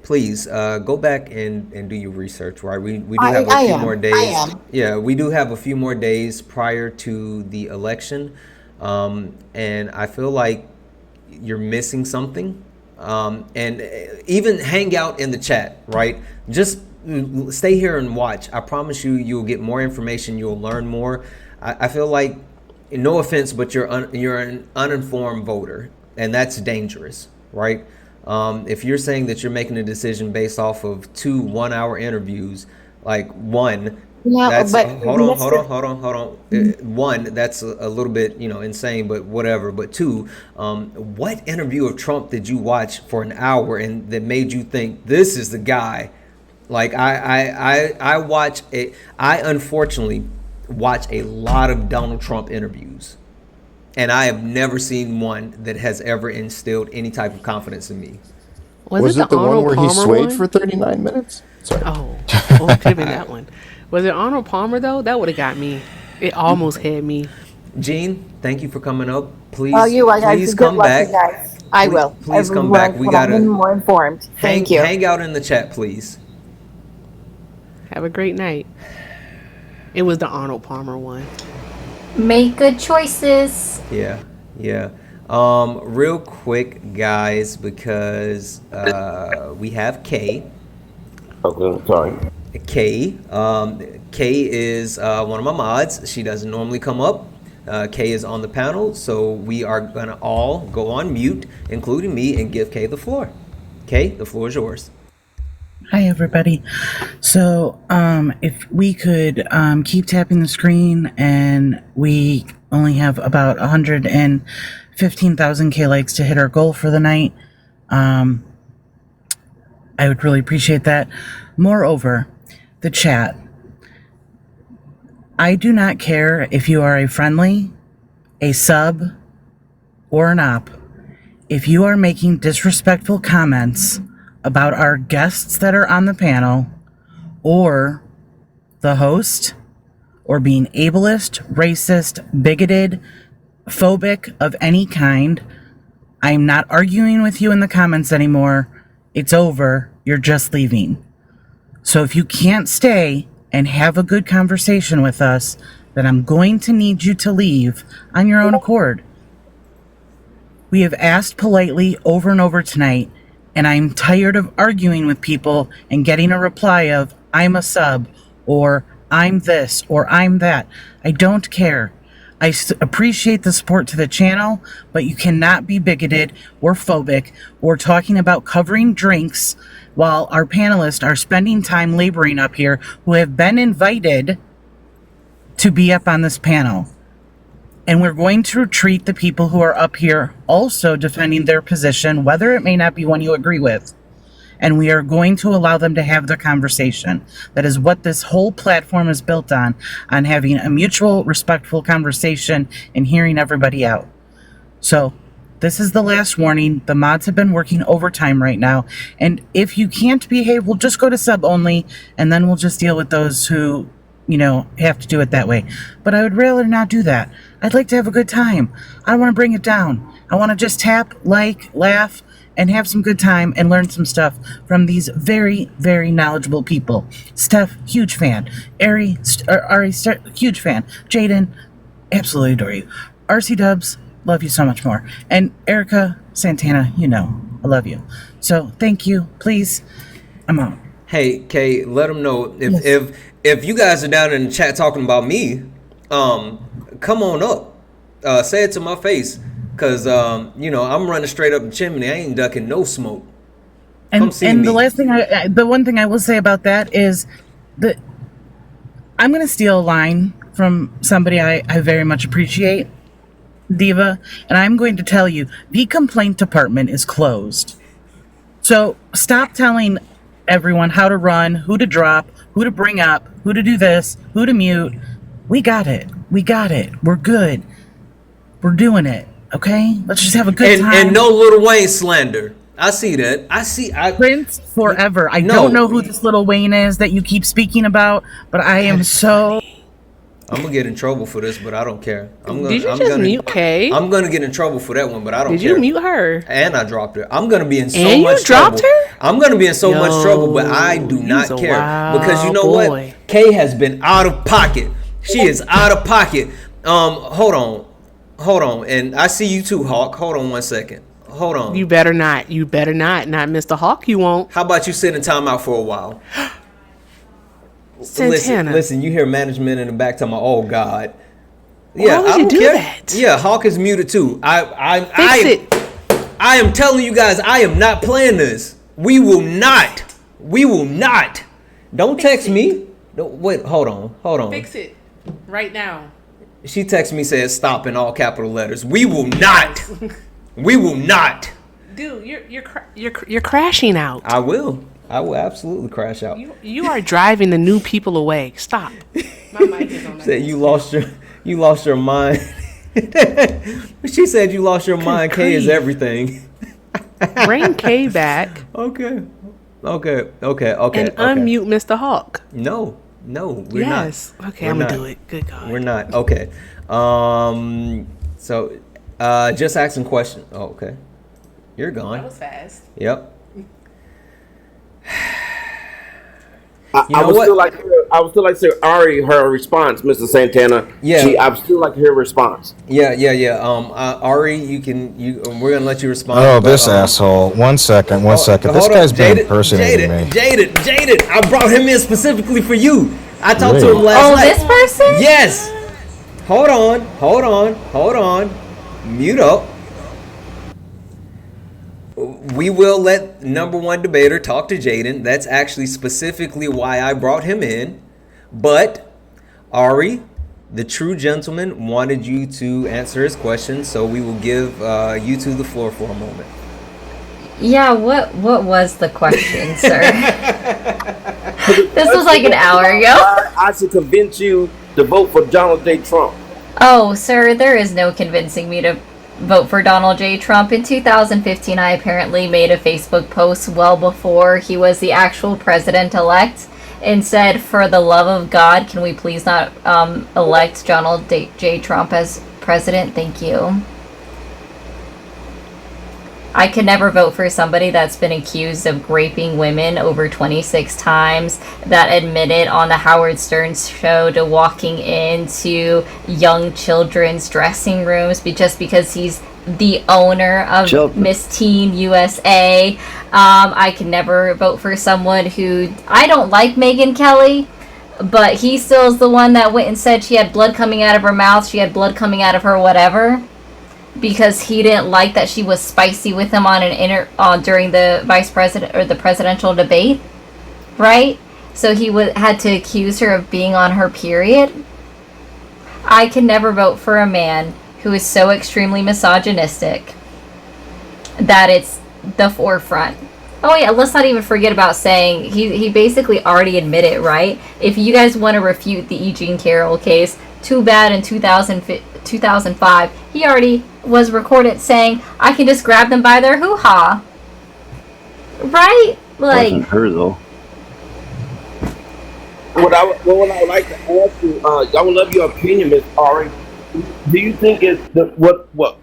Please go back and do your research. Right, we do I- have a I few am. more I days. am. Yeah, we do have a few more days prior to the election, and I feel like you're missing something. And even hang out in the chat, right? Just stay here and watch. I promise you, you'll get more information. You'll learn more. I feel like, no offense, but you're an uninformed voter, and that's dangerous, right? If you're saying that you're making a decision based off of 2 1-hour interviews, like one, No, that's but hold on. Mr. One, that's a little bit insane, but whatever. But two, what interview of Trump did you watch for an hour and that made you think this is the guy? Like I unfortunately watch a lot of Donald Trump interviews, and I have never seen one that has ever instilled any type of confidence in me. Was it the one Arnold where he Palmer swayed one? for 39 minutes? Sorry. Oh, it could have been that one. Was it Arnold Palmer though? That would have got me. It almost had me. Gene, thank you for coming up. Please, Good come luck, back. you guys. I will. Please come When I- back. We when I'm gotta more informed. Thank you. hang out in the chat, please. Have a great night. It was the Arnold Palmer one. Make good choices. Yeah. Real quick, guys, because we have Kay. Okay, sorry. Kay. Kay is one of my mods. She doesn't normally come up. Kay is on the panel, so we are gonna all go on mute, including me, and give Kay the floor. Kay, the floor is yours. Hi, everybody. So, if we could keep tapping the screen, and we only have about 115,000 K likes to hit our goal for the night, I would really appreciate that. Moreover, the chat. I do not care if you are a friendly, a sub, or an op. If you are making disrespectful comments about our guests that are on the panel, or the host, or being ableist, racist, bigoted, phobic of any kind, I'm not arguing with you in the comments anymore. It's over. You're just leaving. So if you can't stay and have a good conversation with us, then I'm going to need you to leave on your own accord. We have asked politely over and over tonight, and I'm tired of arguing with people and getting a reply of, I'm a sub, or I'm this, or I'm that. I don't care. I appreciate the support to the channel, but you cannot be bigoted or phobic or talking about covering drinks while our panelists are spending time laboring up here who have been invited to be up on this panel. And we're going to treat the people who are up here also defending their position, whether it may not be one you agree with. And we are going to allow them to have their conversation. That is what this whole platform is built on having a mutual, respectful conversation and hearing everybody out. So, this is the last warning. The mods have been working overtime right now. And if you can't behave, we'll just go to sub only, and then we'll just deal with those who, have to do it that way. But I would rather not do that. I'd like to have a good time. I don't want to bring it down. I want to just tap, laugh, and have some good time and learn some stuff from these very, very knowledgeable people. Steph, huge fan. Ari, huge fan. Jaden, absolutely adore you. RC Dubs, love you so much more. And Erica, Santana, you know, I love you. So thank you. Please, I'm out. Hey, Kay, let them know if you guys are down in the chat talking about me, come on up. Say it to my face, cause you know, I'm running straight up the chimney. I ain't ducking no smoke. Come see me. The last thing the one thing I will say about that is that I'm gonna steal a line from somebody I very much appreciate, Diva, and I'm going to tell you the complaint department is closed. So stop telling everyone how to run, who to drop, who to bring up, who to do this, who to mute. We got it. We got it. We're good. We're doing it. Okay? Let's just have a good time. And no Lil Wayne slander. I see that. Prince forever. I don't know who this Lil Wayne is that you keep speaking about, but I am so... I'm gonna get in trouble for this, but I don't care. Did you just mute Kay? I'm gonna get in trouble for that one, but I don't care. Did you mute her? And I dropped her. I'm gonna be in so and much you dropped trouble. Her? I'm gonna be in so much trouble, but I do not care because you know what? Kay has been out of pocket. She is out of pocket. Hold on, and I see you too, Hawk. Hold on 1 second. Hold on. You better not. You better not. Not Mr. Hawk. You won't. How about you sit in timeout for a while? Santana. Listen, you hear management in the back talking about, oh God. Yeah, why would I you don't do care. that? Yeah, Hawk is muted too. Fix it. I am telling you guys, I am not playing this. We will not. Don't text me. Wait, hold on. Fix it right now. She texted me, said stop in all capital letters. We will not. We will not. Dude, you're crashing out. I will absolutely crash out. You are driving the new people away. Stop. My mic is on. Said you lost your mind. She said you lost your mind. K is everything. Bring K back. Okay. And unmute Mr. Hawk. No, we're yes. not. Okay, I'm gonna do it. Good God. We're not. Okay. So, just asking question. Oh, okay. You're gone. That was fast. Yep. I would still like to hear Ari her response, Mr. Santana. Yeah. I would still like to hear a response. Yeah. Ari, we're gonna let you respond. Oh, this asshole. 1 second. This guy's been impersonating me. Jaded. I brought him in specifically for you. I talked to him last night. This person? Yes. Hold on. Mute up. We will let number one debater talk to Jaden. That's actually specifically why I brought him in. But Ari, the true gentleman, wanted you to answer his question, so we will give you two the floor for a moment. Yeah, what was the question, sir? This was like an hour ago. I should convince you to vote for Donald J. Trump. Oh, sir, there is no convincing me to vote for Donald J. Trump. In 2015, I apparently made a Facebook post well before he was the actual president-elect and said, for the love of God, can we please not elect Donald J. Trump as president? Thank you. I could never vote for somebody that's been accused of raping women over 26 times, that admitted on the Howard Stern show to walking into young children's dressing rooms just because he's the owner of Miss Teen USA. I could never vote for someone who... I don't like Megyn Kelly, but he still is the one that went and said she had blood coming out of her mouth, she had blood coming out of her whatever, because he didn't like that she was spicy with him on during the vice president or the presidential debate, right? So he had to accuse her of being on her period. I can never vote for a man who is so extremely misogynistic that it's the forefront. Oh yeah, let's not even forget about saying he basically already admitted, right? If you guys want to refute the E. Jean Carroll case, too bad in 2005 he already was recorded saying, I can just grab them by their hoo-ha. Right? Like, Wasn't her though. What I would like to ask you, I would love your opinion, Miss Ari. Do you think it's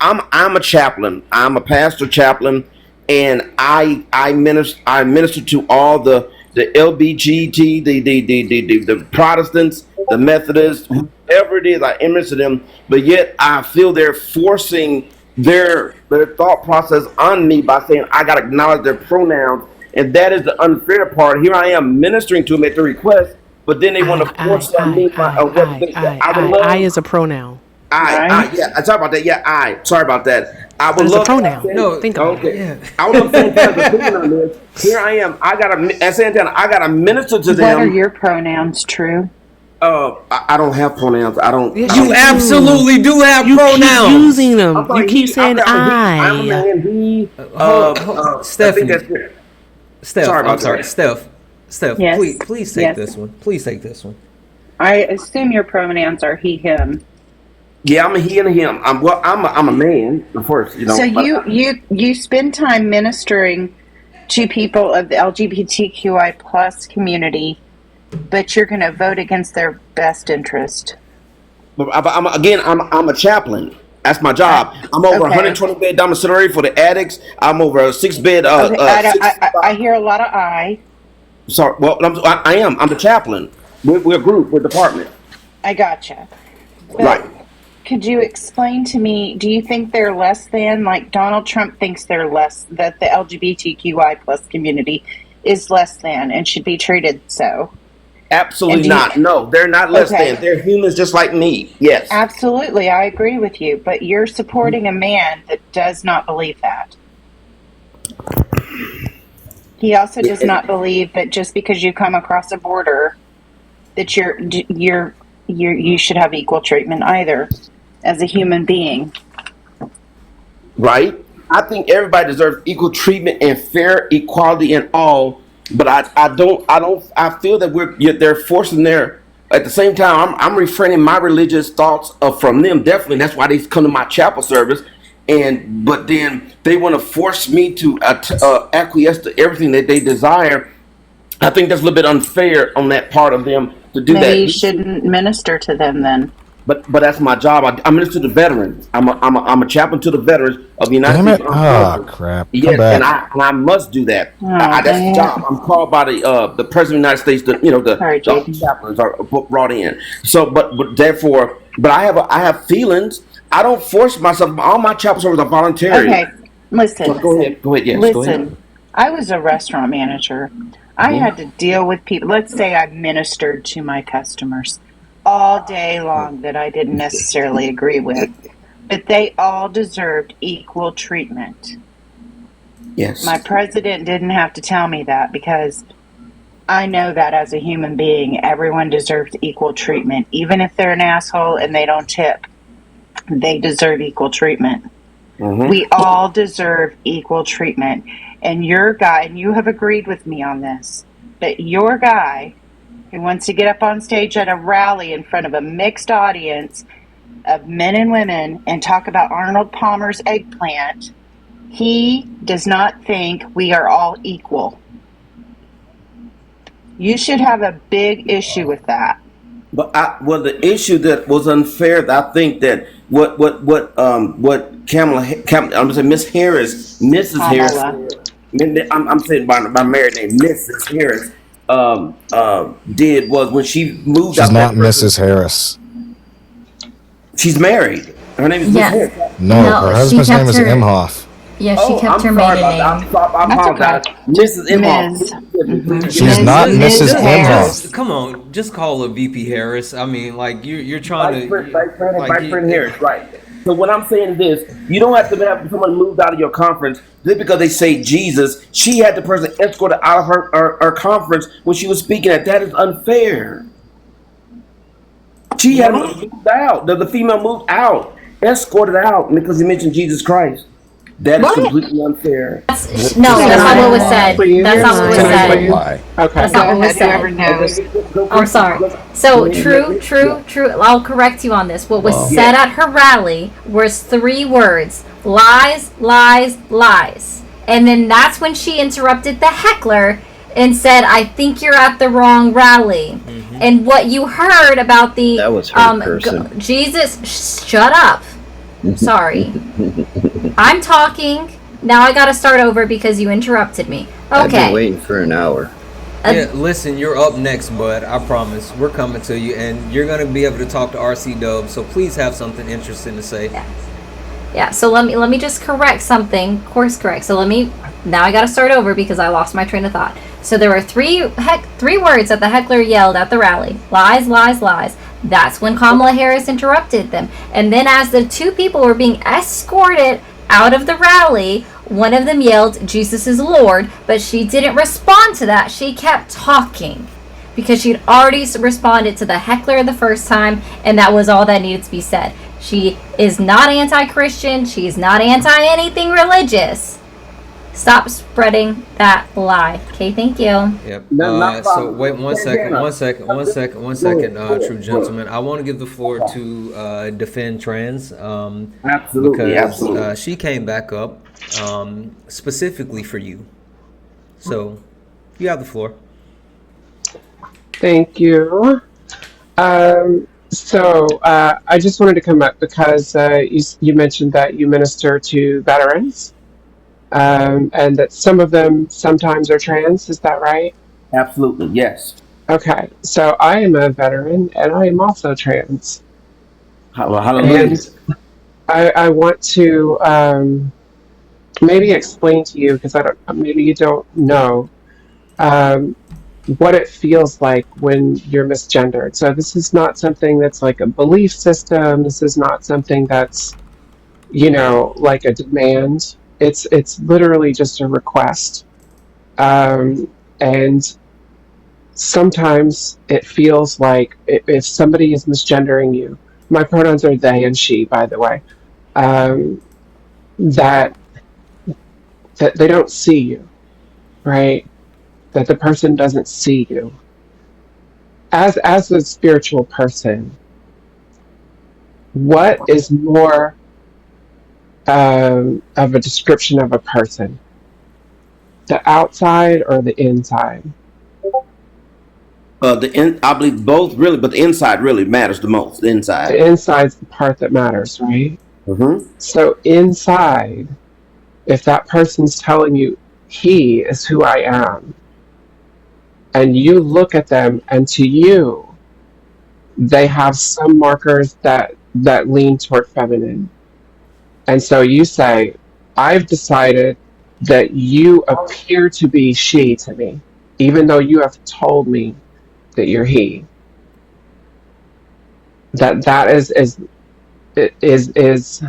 I'm a chaplain. I'm a pastor chaplain, and I minister to all the the LBGT, the Protestants, the Methodists, whoever it is, I image to them, but yet I feel they're forcing their thought process on me by saying I got to acknowledge their pronouns, and that is the unfair part. Here I am ministering to them at the request, but then they want to force on me. I would love. I is a pronoun. Yeah. Sorry about that. Yeah, I. Sorry about that. I would But it's love a pronoun. To Think about it. Yeah. I would love Santana's opinion on this. Here I am. As Santana, I got to minister to them. What are your pronouns, True? I don't have pronouns. I don't. Yes, You absolutely do have You pronouns. keep using them. I'm sorry, You keep saying I'm a man. He. Stephanie. Steph, Sorry about I'm sorry. that. Steph, Yes. please take Yes. this one. Please take this one. I assume your pronouns are he, him. Yeah, I'm a he and a him. I'm a man, of course. So you spend time ministering to people of the LGBTQI plus community, but you're going to vote against their best interest. But I'm a chaplain. That's my job. I'm over Okay. 120 bed domiciliary for the addicts. I'm over a 6 bed. I hear a lot of I. Sorry. Well, I am. I'm the chaplain. We're a group. We're a department. I gotcha. But Right. could you explain to me, do you think they're less than, like Donald Trump thinks they're less, that the LGBTQI plus community is less than and should be treated so? Absolutely not. No, they're not less Okay. than. They're humans just like me. Yes. Absolutely, I agree with you, but you're supporting a man that does not believe that. He also does not believe that just because you come across a border, that you should have equal treatment either, as a human being. Right. I think everybody deserves equal treatment and fair equality in all. But I feel that they're forcing their. At the same time, I'm refraining my religious thoughts from them. Definitely, that's why they come to my chapel service. But then they want to force me to acquiesce to everything that they desire. I think that's a little bit unfair on that part of them to do that. Maybe you shouldn't minister to them then. But that's my job. I minister to veterans. I'm a chaplain to the veterans of the United Damn it! States. Oh crap! Yes, Come back. and I must do that. Oh, That's the man. job. I'm called by the president of the United States. The chaplains are brought in. So, but therefore, I have feelings. I don't force myself. All my chapel services are voluntary. Okay, listen. Well, go ahead. Go ahead. Yes. Go ahead. Listen, I was a restaurant manager. I had to deal with people. Let's say I ministered to my customers all day long that I didn't necessarily agree with, but they all deserved equal treatment. Yes. My president didn't have to tell me that because I know that as a human being, everyone deserves equal treatment. Even if they're an asshole and they don't tip, they deserve equal treatment. Mm-hmm. We all deserve equal treatment. And your guy, and you have agreed with me on this, but your guy who wants to get up on stage at a rally in front of a mixed audience of men and women and talk about Arnold Palmer's eggplant, he does not think we are all equal. You should have a big issue with that. But the issue that was unfair, I think that what Kamala, I'm gonna say Miss Harris, Mrs. Harris, I'm saying by married name, Mrs. Harris, did was when she moved. She's not Mrs. Harris. She's married. Her name is Miss Harris. No, her husband's name is Imhoff. Yeah, she kept her maiden name. I apologize. Mrs. Imhoff. She's not Mrs. Imhoff. Come on, just call her VP Harris. I mean, like you're trying Vice President Harris, right? So what I'm saying is this: you don't have to have someone moved out of your conference just because they say Jesus. She had the person escorted out of her conference when she was speaking. That is unfair. She had moved out. The female moved out, escorted out because he mentioned Jesus Christ. That is completely unfair. That's not what was said. That's not what was said. Okay. That's not what was said. I'm sorry. So true. I'll correct you on this. What was said at her rally was 3 words: lies, lies, lies. And then that's when she interrupted the heckler and said, "I think you're at the wrong rally." And what you heard about the That was her person. Jesus, shut up. Sorry. I'm talking. Now I gotta start over because you interrupted me. I've been Okay. waiting for an hour. Yeah, listen, you're up next, bud. I promise. We're coming to you, and you're gonna be able to talk to RC Dub. So please have something interesting to say. Yeah, so let me just correct something, course correct. So now I got to start over because I lost my train of thought. So there were three words that the heckler yelled at the rally. Lies, lies, lies. That's when Kamala Harris interrupted them. And then as the two people were being escorted out of the rally, one of them yelled, "Jesus is Lord," but she didn't respond to that. She kept talking because she'd already responded to the heckler the first time, and that was all that needed to be said. She is not anti-Christian. She's not anti-anything religious. Stop spreading that lie. Okay, thank you. Yep. So wait one second, true gentleman. I want to give the floor to Defend Trans. Absolutely, because, absolutely. She came back up specifically for you. So you have the floor. Thank you. I just wanted to come up because you mentioned that you minister to veterans, and that some of them sometimes are trans. Is that right? Absolutely, yes. Okay, so I am a veteran and I am also trans. Hallelujah. And I want to maybe explain to you, because maybe you don't know, what it feels like when you're misgendered. So this is not something that's like a belief system. This is not something that's, like a demand. It's literally just a request. And sometimes it feels like if somebody is misgendering you, my pronouns are they and she, by the way, that they don't see you, right? That the person doesn't see you. As a spiritual person, what is more of a description of a person? The outside or the inside? I believe both really, but the inside really matters the most. The inside. The inside's the part that matters, right? Mm-hmm. So inside, if that person's telling you, he is who I am, and you look at them and to you, they have some markers that lean toward feminine. And so you say, I've decided that you appear to be she to me, even though you have told me that you're he. That is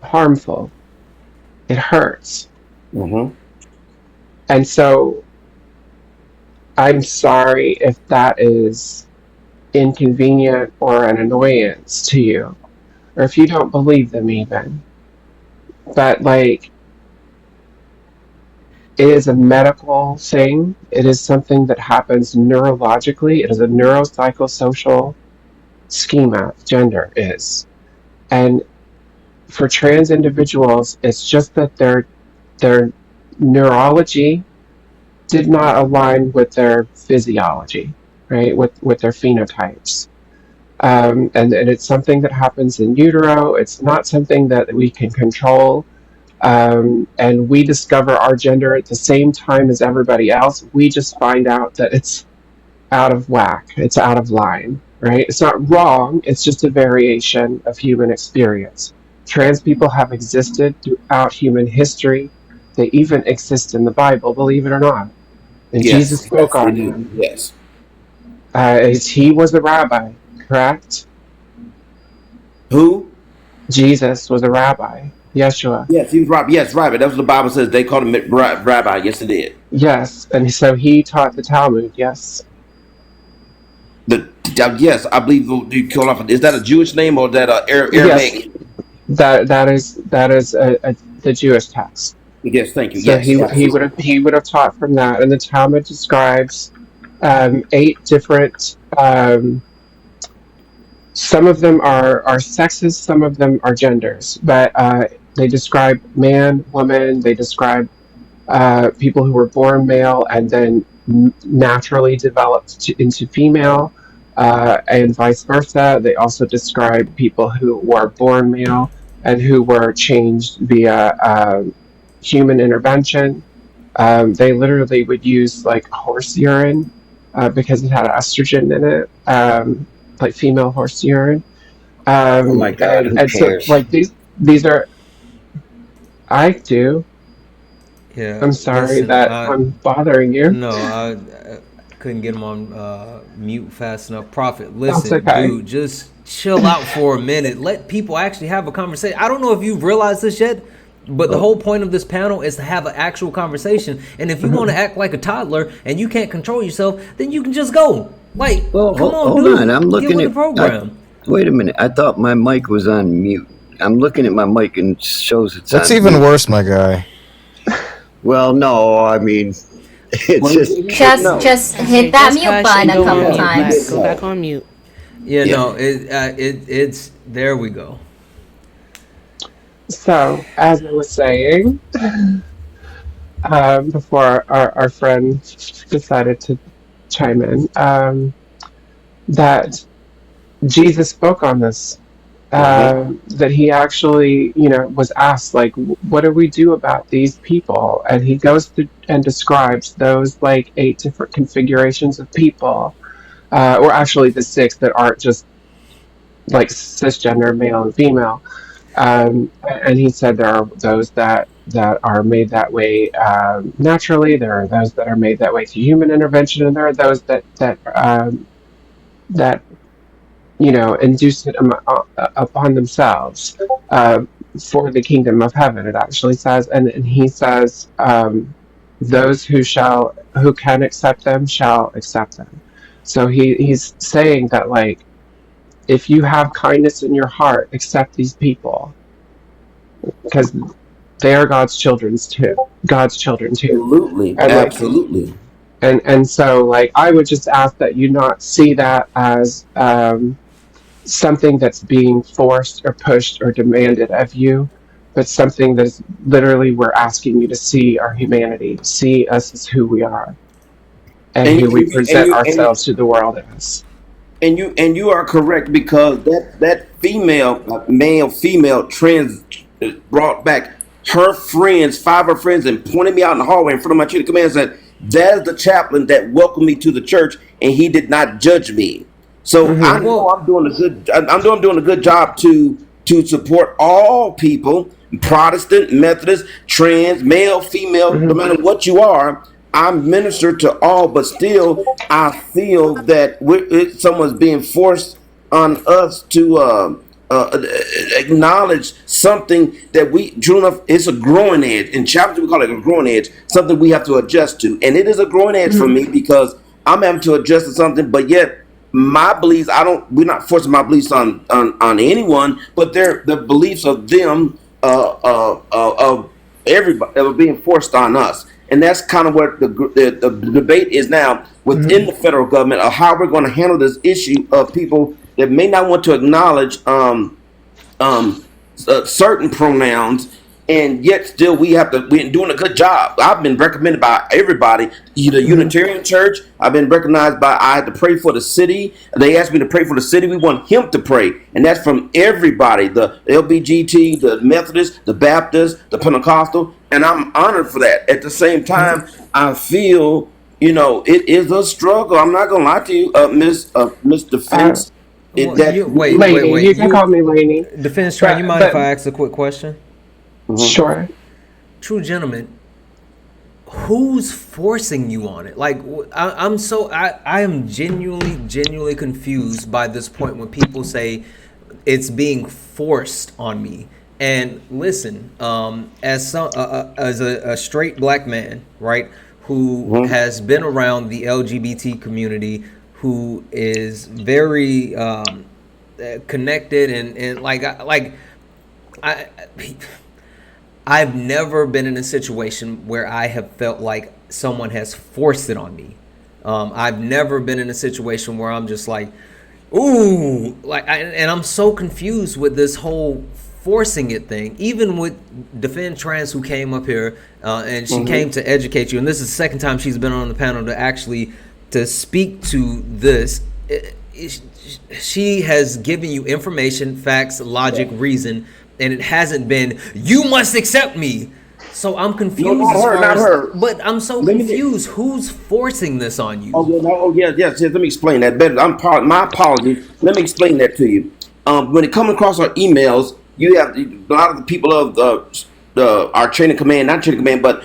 harmful. It hurts. Mm-hmm. And so I'm sorry if that is inconvenient or an annoyance to you, or if you don't believe them even. But like, it is a medical thing. It is something that happens neurologically. It is a neuropsychosocial schema, gender is. And for trans individuals, it's just that their neurology did not align with their physiology, right? With their phenotypes. And it's something that happens in utero. It's not something that we can control. And we discover our gender at the same time as everybody else. We just find out that it's out of whack. It's out of line, right? It's not wrong. It's just a variation of human experience. Trans people have existed throughout human history. They even exist in the Bible, believe it or not. And Yes, Jesus spoke on do. them. Yes. He was a rabbi, correct? Who? Jesus was a rabbi. Yeshua. Yes, he was rabbi. Yes, rabbi. That's what the Bible says. They called him rabbi. Yes, it did. Yes, and so he taught the Talmud. Yes. Yes, I believe you call off. Is that a Jewish name or that Aramaic? Yes, that is the Jewish text. Yes, thank you. So Yes, he would have taught from that, and the Talmud describes 8 different. Some of them are sexes, some of them are genders, but they describe man, woman. They describe people who were born male and then naturally developed into female, and vice versa. They also describe people who were born male and who were changed via human intervention. They literally would use like horse urine because it had estrogen in it, like female horse urine. Oh my God, who And so cares? like these are I do. Yeah, I'm sorry listen, that I'm bothering you. no, I couldn't get him on mute fast enough. Prophet, That's listen, okay. dude, just chill out for a minute. Let people actually have a conversation. I don't know if you've realized this yet, but the whole point of this panel is to have an actual conversation. And if you want to act like a toddler and you can't control yourself, then you can just go. Like, Well, come on, hold dude, on. I'm get looking with at. the program. Wait a minute. I thought my mic was on mute. I'm looking at my mic and it shows it's That's on even mute. worse, my guy. Well, no, I mean, it's Just hit that mute button a couple times. Go back on mute. Yeah, no, it's there we go. So, as I was saying, before our friend decided to chime in, that Jesus spoke on this. That he actually, was asked, like, what do we do about these people? And he goes through and describes those, like, 8 different configurations of people, or actually the 6 that aren't just, like, cisgender, male and female. And he said there are those that are made that way naturally. There are those that are made that way through human intervention, and there are those that induce it upon themselves for the kingdom of heaven. It actually says, and he says, those who can accept them shall accept them. So he's saying that, like, if you have kindness in your heart, accept these people, because they are God's children too. Absolutely, And absolutely. and so, like, I would just ask that you not see that as something that's being forced or pushed or demanded of you, but something that's literally we're asking you to see our humanity, see us as who we are, and who we present ourselves to the world as. And you are correct, because that female, male, female trans brought back her friends, 5 of her friends, and pointed me out in the hallway in front of my chain of command and said, "That is the chaplain that welcomed me to the church, and he did not judge me." So I know I'm doing a good. I'm doing a good job to support all people, Protestant, Methodist, trans, male, female, no matter what you are. I minister to all, but still, I feel that someone's being forced on us to acknowledge something that true enough, it's a growing edge. In chapters, we call it a growing edge, something we have to adjust to. And it is a growing edge for me, because I'm having to adjust to something, but yet my beliefs, we're not forcing my beliefs on anyone, but they're the beliefs of them, of everybody, that are being forced on us. And that's kind of what the debate is now within the federal government, of how we're going to handle this issue of people that may not want to acknowledge certain pronouns, and yet still we're doing a good job. I've been recommended by everybody, the Unitarian Church. I've been recognized by, I had to pray for the city. They asked me to pray for the city. We want him to pray. And that's from everybody, the LBGT, the Methodist, the Baptist, the Pentecostal. And I'm honored for that. At the same time, I feel, it is a struggle. I'm not going to lie to you, Miss Defense. Lainey, you can call me Lainey. Defense Train, you mind if I ask a quick question? Sure. True gentleman, who's forcing you on it? Like, I am genuinely confused by this point when people say it's being forced on me. And listen, as a straight black man, right, who has been around the LGBT community, who is very connected and I've never been in a situation where I have felt like someone has forced it on me. I've never been in a situation where I'm just like, ooh, and I'm so confused with this whole forcing it thing. Even with Defend Trans, who came up here and she came to educate you, and this is the second time she's been on the panel to speak to this. She has given you information, facts, logic, reason, and it hasn't been, you must accept me. So I'm confused. No, not as her, far not as, her. But I'm so Let me- confused. Who's forcing this on you? Oh, well, no, oh yes. Let me explain that better. My apologies. Let me explain that to you. When it comes across our emails, you have a lot of the people of our training command, not training command, but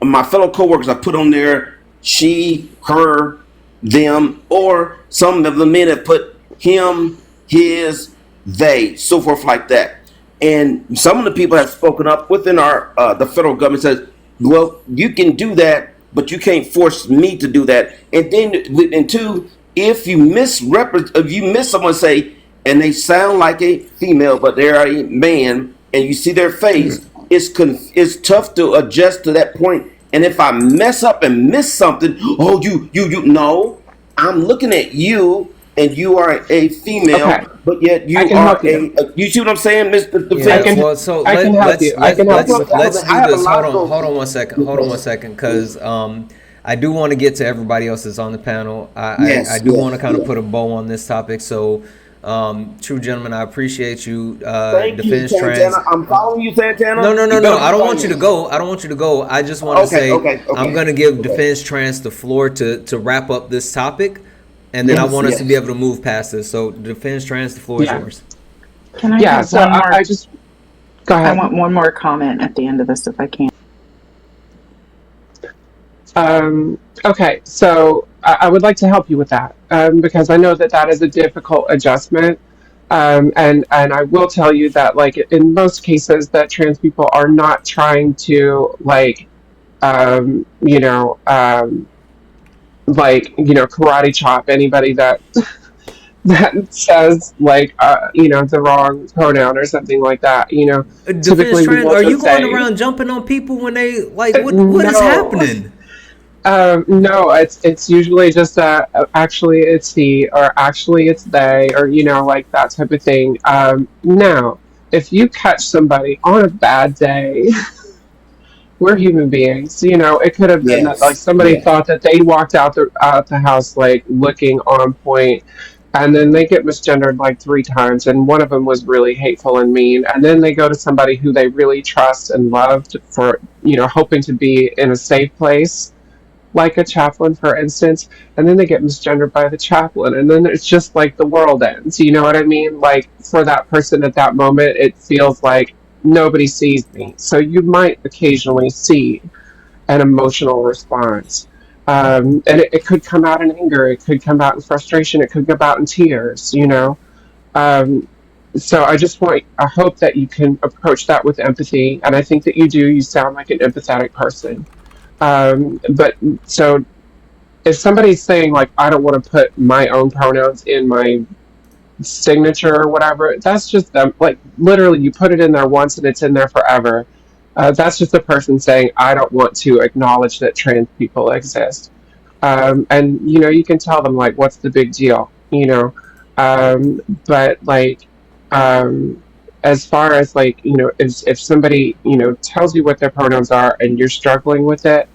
my fellow coworkers. I put on there she, her, them, or some of the men have put him, his, they, so forth like that. And some of the people have spoken up within our the federal government says, well, you can do that, but you can't force me to do that. And then, and two, if you if you miss someone, say, and they sound like a female, but they're a man, and you see their face, it's tough to adjust to that point. And if I mess up and miss something, oh, you, no, I'm looking at you, and you are a female, Okay. but yet you I can are help you. you see what I'm saying, Mr. Yeah, Defense? well, so I can help you. I can help you. let's do I have a this. lot Hold of on one second, because I do want to get to everybody else that's on the panel. I do want to kind of put a bow on this topic. So, true gentlemen, I appreciate you. Thank you, Defense Trans. Santana. I'm following you, Santana. No. You better I don't want be you to go. I don't want you to go. I just want to say I'm going to give Defense Trans the floor to wrap up this topic, and then I want us to be able to move past this. So, Defense Trans, the floor is yours. Can I have so one more? I just go ahead. I want one more comment at the end of this, if I can. Okay, so I would like to help you with that because I know that is a difficult adjustment. And I will tell you that, like, in most cases, that trans people are not trying to, like, karate chop anybody that that says, like, the wrong pronoun or something like that. Defense Typically we Trans, will are just you going say, around jumping on people when they like? What is no. happening? No, it's usually just actually it's he, or actually it's they, or like that type of thing. Now, if you catch somebody on a bad day, we're human beings. It could have been that, like, somebody thought that they walked out the house, like, looking on point, and then they get misgendered like 3 times, and one of them was really hateful and mean, and then they go to somebody who they really trust and loved for hoping to be in a safe place, like a chaplain, for instance, and then they get misgendered by the chaplain, and then it's just like the world ends. You know what I mean? Like, for that person at that moment, it feels like nobody sees me. So you might occasionally see an emotional response. And it could come out in anger, it could come out in frustration, it could come out in tears. So I hope that you can approach that with empathy, and I think that you do. You sound like an empathetic person. But so if somebody's saying, like, I don't want to put my own pronouns in my signature or whatever, that's just them. Like, literally, you put it in there once and it's in there forever. That's just a person saying, I don't want to acknowledge that trans people exist. And you can tell them, like, what's the big deal? But, like, as far as, like, if somebody tells you what their pronouns are and you're struggling with it,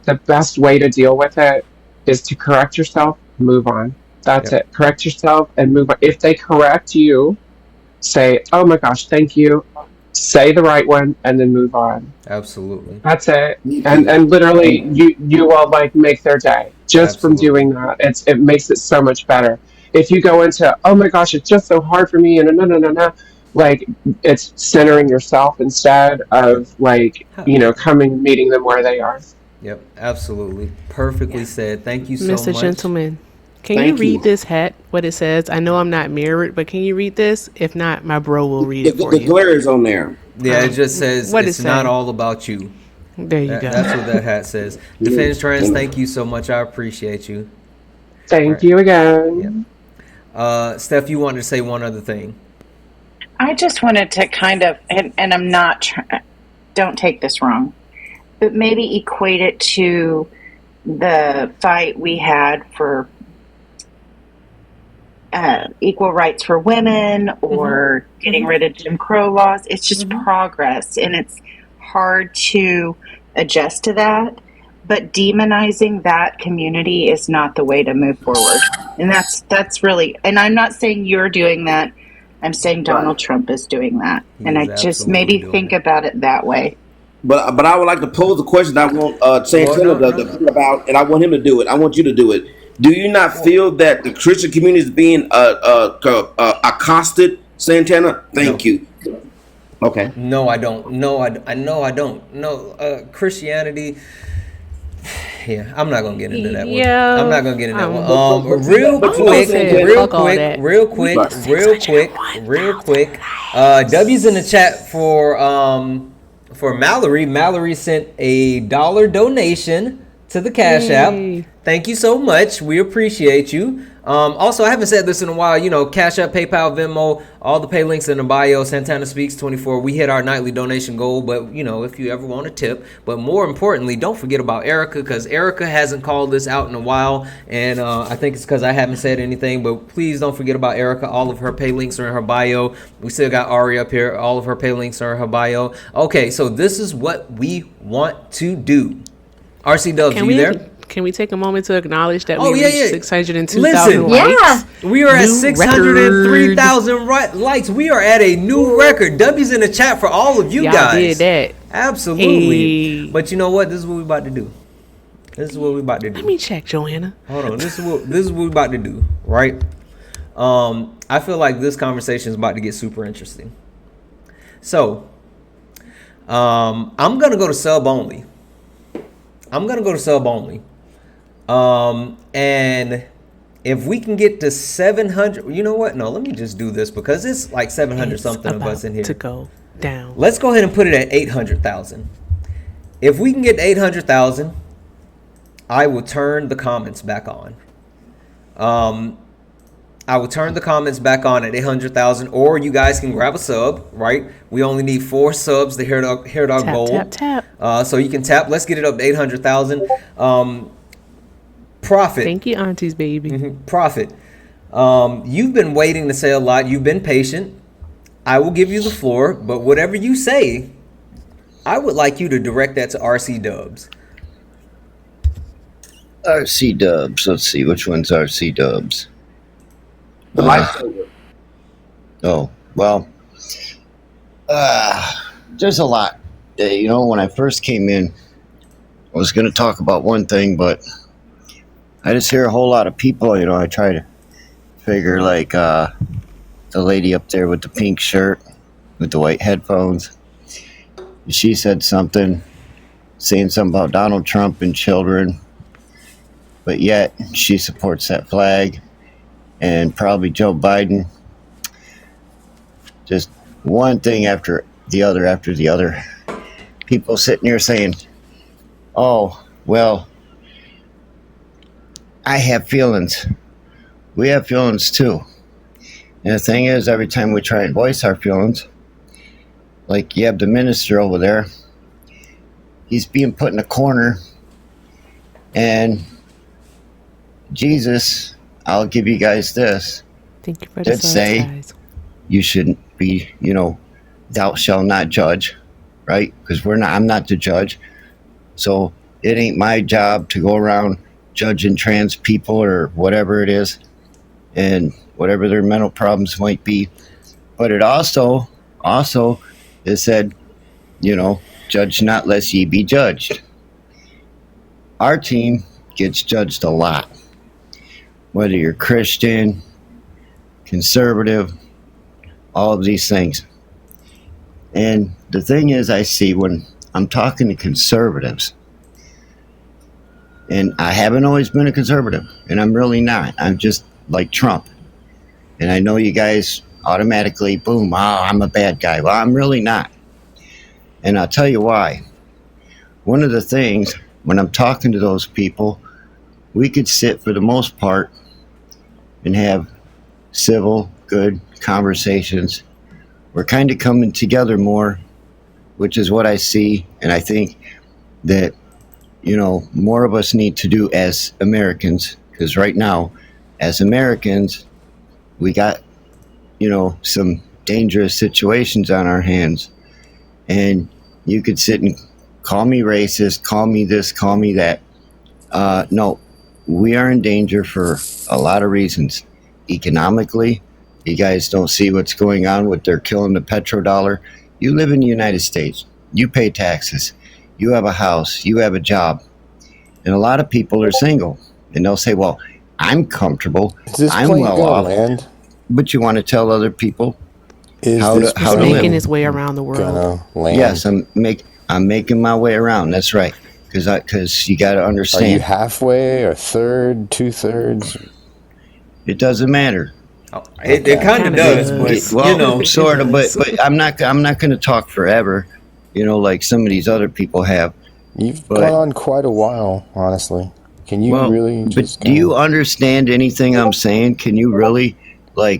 the best way to deal with it is to correct yourself, move on. That's it. Correct yourself and move on. If they correct you, say, oh my gosh, thank you, say the right one, and then move on. Absolutely. That's it. And literally, you will, like, make their day just from doing that. It makes it so much better. If you go into, oh my gosh, it's just so hard for me, and no, like, it's centering yourself instead of, like, meeting them where they are. Yep, absolutely. Perfectly said. Thank you so Mr. much. Gentleman, can you read this hat, what it says? I know I'm not mirrored, but can you read this? If not, my bro will read it for The you. glare is on there. Yeah, it just says what it's not all about you. There you go. That's what that hat says. Defense Trans, thank you so much. I appreciate you. Thank you again. Steph, you wanted to say one other thing. I just wanted to kind of, and I'm not, don't take this wrong, but maybe equate it to the fight we had for equal rights for women, or getting rid of Jim Crow laws. It's just progress, and it's hard to adjust to that. But demonizing that community is not the way to move forward. And that's really, and I'm not saying you're doing that. I'm saying Donald Trump is doing that. And I just maybe think about it that way. But I would like to pose a question. I want Santana to think about, and I want him to do it. I want you to do it. Do you not feel that the Christian community is being accosted, Santana? Thank you. Okay. No, I don't. No, I know I don't. No, Christianity. Yeah, I'm not gonna get into that one. Yeah, I'm not gonna get into that one. real quick. W's in the chat for Mallory. Mallory sent a $1 donation to the Cash App. Thank you so much. We appreciate you. Also, I haven't said this in a while. You know, Cash App, PayPal, Venmo, all the pay links in the bio. Santana Speaks 24. We hit our nightly donation goal, but you know, if you ever want a tip. But more importantly, don't forget about Erica, because Erica hasn't called this out in a while, and I think it's because I haven't said anything. But please don't forget about Erica. All of her pay links are in her bio. We still got Ari up here. All of her pay links are in her bio. Okay, so this is what we want to do. RC Dubs, you there? Can we take a moment to acknowledge that we reached 602,000 likes? Yeah. We are at 603,000 likes. We are at a new record. W's in the chat for all of you Y'all guys. did that. Absolutely. Hey. But you know what? This is what we about to do. Let me check, Joanna. Hold on. This is what we about to do, right? I feel like this conversation is about to get super interesting. So, I'm gonna go to sub only. And if we can get to 700, you know what? No, let me just do this because it's like 700 something of us in here. To go down. Let's go ahead and put it at 800,000. If we can get to 800,000, I will turn the comments back on. I will turn the comments back on at 800,000, or you guys can grab a sub, right? We only need 4 subs to hit our goal. Tap. So you can tap. Let's get it up to 800,000. Profit. Thank you, aunties, baby. Profit. You've been waiting to say a lot. You've been patient. I will give you the floor, but whatever you say, I would like you to direct that to RC Dubs. RC Dubs. Let's see, which one's RC Dubs? The lifesaver. Oh, well, there's a lot. You know, when I first came in, I was going to talk about one thing, but I just hear a whole lot of people. You know, I try to figure, like, the lady up there with the pink shirt with the white headphones. She said something, saying something about Donald Trump and children, but yet she supports that flag. And probably Joe Biden. Just one thing after the other. People sitting here saying, oh, well, I have feelings. We have feelings too. And the thing is, every time we try and voice our feelings, like you have the minister over there, he's being put in a corner, and Jesus, I'll give you guys this. Thank you for the subs, guys. You shouldn't be, you know, thou shalt not judge, right? Because I'm not the judge. So it ain't my job to go around judging trans people or whatever it is, and whatever their mental problems might be. But it also it said, you know, judge not lest ye be judged. Our team gets judged a lot. Whether you're Christian, conservative, all of these things. And the thing is, I see when I'm talking to conservatives, and I haven't always been a conservative, and I'm really not. I'm just like Trump. And I know you guys automatically, boom, I'm a bad guy. Well, I'm really not. And I'll tell you why. One of the things, when I'm talking to those people, we could sit for the most part and have civil, good conversations. We're kind of coming together more, which is what I see. And I think that, you know, more of us need to do as Americans, because right now, as Americans, we got, you know, some dangerous situations on our hands. And you could sit and call me racist, call me this, call me that. No, we are in danger for a lot of reasons. Economically, you guys don't see what's going on with they're killing the petrodollar. You live in the United States. You pay taxes. You have a house. You have a job. And a lot of people are single. And they'll say, well, I'm comfortable. Is this I'm plane well gonna off. land? But you want to tell other people Is how this to how to plane Making live. his way around the world. gonna land? Yes, I'm making my way around. That's right. Because you got to Are you understand. halfway or third, 2/3? It doesn't matter. It kind of Kinda does, does. but Well, you know, sort of, does. but I'm not going to talk forever, like some of these other people have. You've But gone on quite a while, honestly. Can you well, really but just? do you understand anything I'm saying? Can you really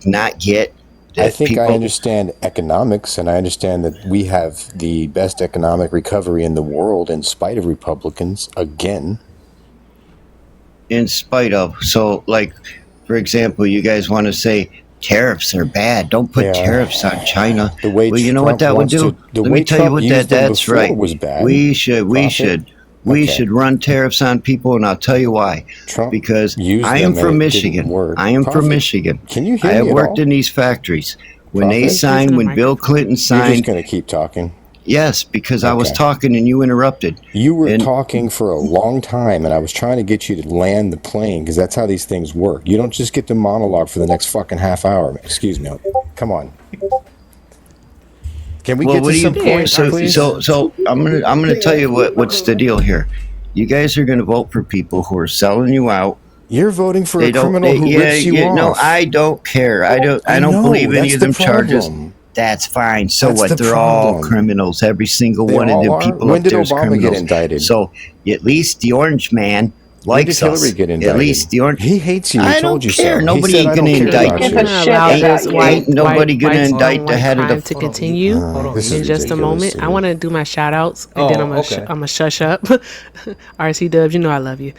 not get I that think people? I understand economics, and I understand that we have the best economic recovery in the world, in spite of Republicans again. In spite of, so like, for example, you guys want to say tariffs are bad. Don't put They are. tariffs on China. The way Well, you know what Trump that would wants do? to, the Let way me tell you Trump what used them that's before right. was bad. We should Prophet. we Okay. should run tariffs on people, and I'll tell you why. Trump Because used I them am and from it didn't Michigan. work. I am from Prophet, Michigan. can you I hear have me at worked all? in these factories. When they Prophet? signed, the when Bill microphone. Clinton You're just signed, going to keep talking. yes, because I was Okay. talking and you interrupted. You were And talking for a long time, and I was trying to get you to land the plane because that's how these things work. You don't just get to monologue for the next fucking half hour. Excuse me. Come on. Can we well, get what to do you some points, so please? so I'm gonna tell you what's the deal here. You guys are gonna vote for people who are selling you out. You're voting for They a don't. criminal who rips you off. No, I don't care. I don't know, believe any that's of the them charges. problem. That's fine. So That's what? the They're all problem. criminals. Every single They one of all them are? people When up did there is Obama get criminals. indicted? So at least the orange man When did likes Hillary us. get indicted? At least the orange. He hates you. He I told don't you care. so. He Nobody said, ain't I gonna don't care indict about you. you. We're gonna allow this Ain't nobody gonna whites indict on the white head of crime the. to continue This is in just a ridiculous. moment. I want to do my shout outs and then I'm okay. gonna shush up. RC Dubs, you know I love you.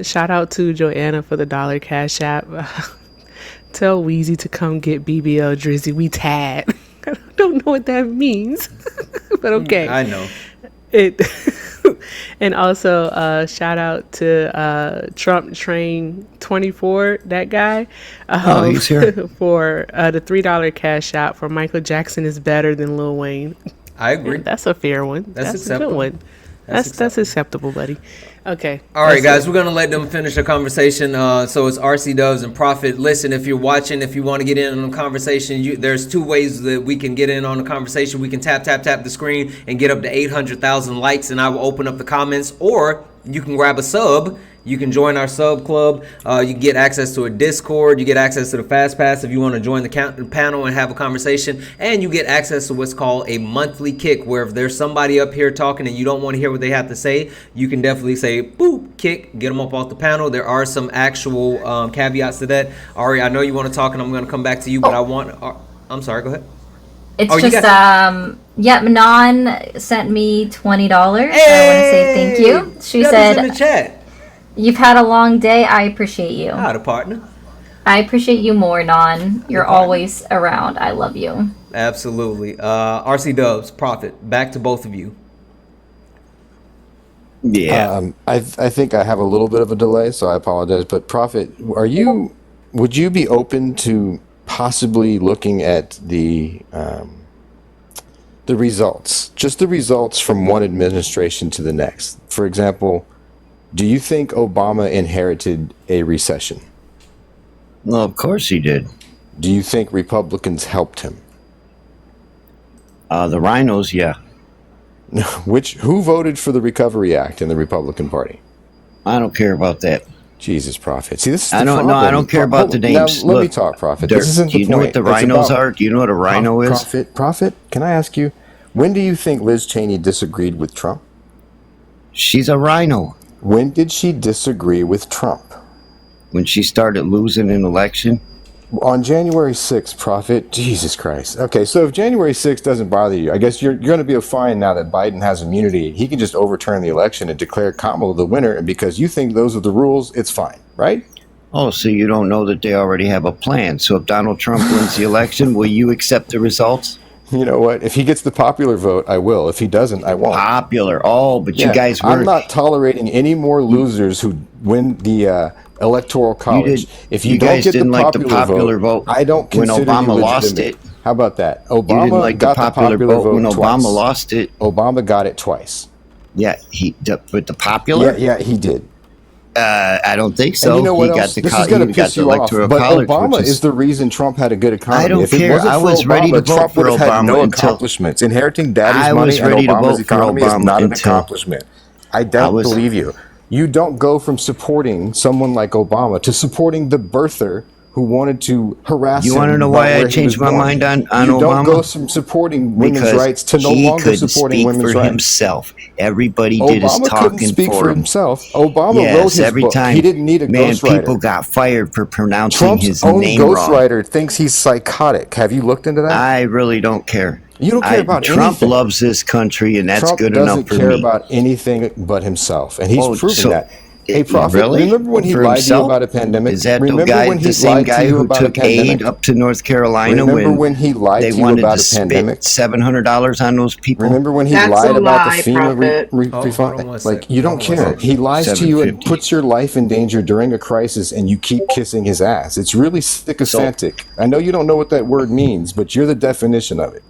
Shout out to Joanna for the $1 cash app. Tell Weezy to come get BBL Drizzy. We tad. I don't know what that means, but okay. I know. It and also shout out to Trump Train 24, that guy. He's here. For the $3 cash out for Michael Jackson is better than Lil Wayne. I agree. That's a fair one. That's a good acceptable. one. That's acceptable, buddy. Okay. All right, that's guys, it. we're gonna let them finish the conversation. So it's RC Doves and Prophet. Listen, if you're watching, if you want to get in on the conversation, there's two ways that we can get in on the conversation. We can tap the screen and get up to 800,000 likes, and I will open up the comments. Or you can grab a sub. You can join our sub club. You get access to a Discord. You get access to the Fast Pass if you want to join the panel and have a conversation. And you get access to what's called a monthly kick, where if there's somebody up here talking and you don't want to hear what they have to say, you can definitely say, boop, kick, get them up off the panel. There are some actual caveats to that. Ari, I know you want to talk, and I'm going to come back to you, but I'm sorry, go ahead. It's Manon sent me $20. I want to say thank you. She said, in the chat. "You've had a long day. I appreciate you. Hi, the partner. I appreciate you more, Non. You're always around. I love you." Absolutely. RC Dubs, Prophet, back to both of you. Yeah. I think I have a little bit of a delay, so I apologize. But Prophet, would you be open to possibly looking at the results, just the results from one administration to the next? For example, do you think Obama inherited a recession? Well, of course he did. Do you think Republicans helped him? The rhinos, yeah. Who voted for the Recovery Act in the Republican Party? I don't care about that. Jesus, Prophet. See, this is the I don't problem. know. I don't care about the names. Now, let me talk, Prophet. This isn't do you the know point. what the It's rhinos about- are? Do you know what a rhino is? Prophet, can I ask you, when do you think Liz Cheney disagreed with Trump? She's a rhino. When did she disagree with Trump? When she started losing an election. On January 6th, Prophet. Jesus Christ. Okay, so if January 6th doesn't bother you, I guess you're going to be fine now that Biden has immunity. He can just overturn the election and declare Kamala the winner, and because you think those are the rules, it's fine, right? Oh, so you don't know that they already have a plan. So if Donald Trump wins the election, will you accept the results? You know what? If he gets the popular vote, I will. If he doesn't, I won't. Popular. Oh, but you guys were... I'm not tolerating any more losers who win the electoral college. If you don't guys get didn't the like the popular popular vote I don't when consider Obama you lost legitimate. it. How about that? You didn't Obama like the got popular the popular vote when vote Obama twice. lost it. Obama got it twice. Yeah, with the popular. Yeah, he did. I don't think so. And you know what He else? got the This is going to he got piss the you off. electoral But college, Obama which is the reason Trump had a good economy. I don't If it care. wasn't I for was ready to Obama, vote Trump for would have had Obama no until accomplishments. Inheriting daddy's I money was and ready to Obama's vote for economy is Obama not an until accomplishment. I I don't was. believe you. You don't go from supporting someone like Obama to supporting the birther who wanted to harass You want to him know about why I where he was changed my born. mind on You don't go Obama? from supporting women's Because rights to no he longer couldn't supporting speak women's for rights. himself. Everybody did his Obama couldn't talking speak for him. himself. Obama wrote Yes, his every book. time. He didn't need a Man, people ghostwriter. got fired for pronouncing Trump's his own name wrong. ghostwriter thinks he's psychotic. Have you looked into that? I really don't care. You don't care about Trump anything. loves this country, and that's Trump good doesn't enough for care me. about anything but himself, and he's proven so that. Hey, Prophet, really? remember when he For lied to you himself? about a pandemic? Is that Remember when he the same lied to guy you who about a took aid pandemic? up to North Carolina Remember when he lied they to you wanted about to a spit pandemic? $700 on those people? Remember when he That's lied a about lie, the FEMA Prophet. refund? one Like, sec. you don't Hold on one care. sec. He lies to you and 750. puts your life in danger during a crisis, and you keep kissing his ass. It's really sycophantic. I know you don't know what that word means, but you're the definition of it.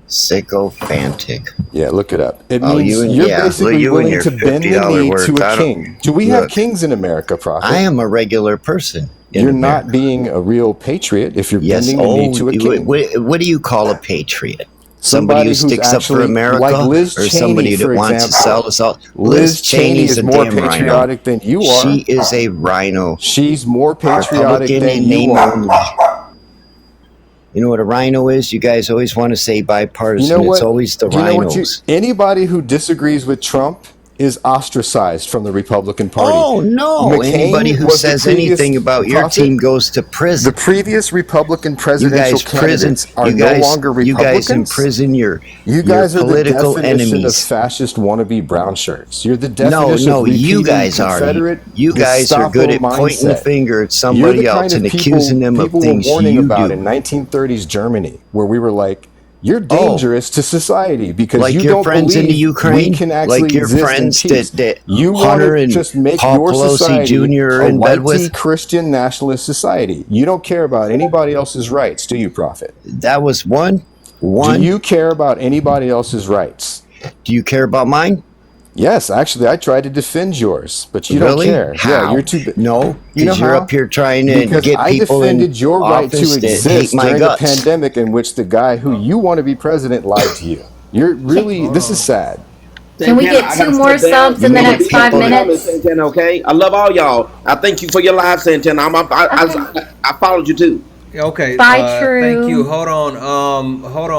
Sycophantic. Yeah, look it up. It Oh, means you and you're yeah, basically you and willing your to bend the $50 knee words. to a I don't king. Do we have look. kings in America, Prophet? I am a regular person. In You're America. not being a real patriot if you're Yes. bending the knee to a king. What do you call a patriot? Somebody Somebody who who's sticks up for actually America, like Liz or Cheney, somebody for that wants to example. sell us all? Liz Cheney Cheney's is a more damn rhino. patriotic than you are. She is a rhino. She's more patriotic Republican than in you name are. only. You know what a rhino is? You guys always want to say bipartisan. You know It's what? always the Do you know what? rhinos. Anybody who disagrees with Trump is ostracized from the Republican Party. Oh no! McCain Anybody who was the says previous anything about your prophet. team goes to prison. The previous Republican You presidential guys prison. candidates are You guys. no longer You Republicans. guys imprison your You guys are the political definition enemies. of fascist wannabe brown shirts. You're the No, definition no, of you repeating guys are. Confederate You guys are good at Gestapo pointing the mindset. finger at You're somebody the kind else of and people accusing them of people were things warning you about do. in 1930s Germany, where we were like, you're Oh, dangerous to society because like you your don't friends in the believe we Ukraine, can actually like your exist in friends peace. that You want Hunter to and just make Paul your Pelosi society Jr. are a in bed whitey with. Christian nationalist society. You don't care about anybody else's rights, do you, Prophet? That was one. Do you care about anybody else's rights? Do you care about mine? Yes, actually, I tried to defend yours, but you don't Really? care. How? Yeah, you're too. No, You know because you're how? up here trying to Because get I people in defended your right to office that hate exist my during guts. a pandemic in which the guy who you want to be president lied to you. You're really. This is sad. Can we Santana, get I two gotta more step down. subs in the You know, next people 5 in the comments, minutes? Santana, okay? I love all y'all. I thank you for your live, Santana. I followed you too. Okay. Bye, True. Thank you. Hold on. Hold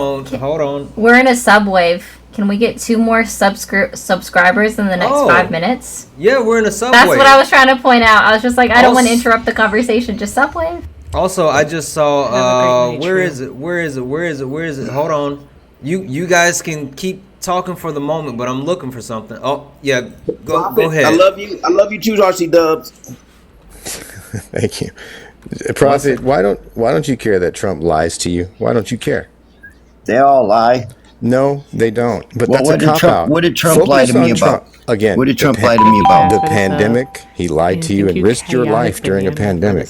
on. We're in a subwave. Can we get 2 more subscribers in the next 5 minutes? Yeah, we're in a subway. That's what I was trying to point out. I was just like, I don't want to Also- interrupt the conversation. Just subwave. Also, I just saw. Have a great night, Where True. is it? Where is it? Where is it? Where is it? Hold on. You guys can keep talking for the moment, but I'm looking for something. Oh yeah, go ahead. I love you. I love you too, RC Dubs. Thank you, Prophet. Why don't you care that Trump lies to you? Why don't you care? They all lie. No, they don't. But Well, that's what a did cop Trump- out. what did Trump lie to Focus me on about? Trump. Again, What did the Trump lie to me about? The pandemic. He lied to you and risked your life during a pandemic.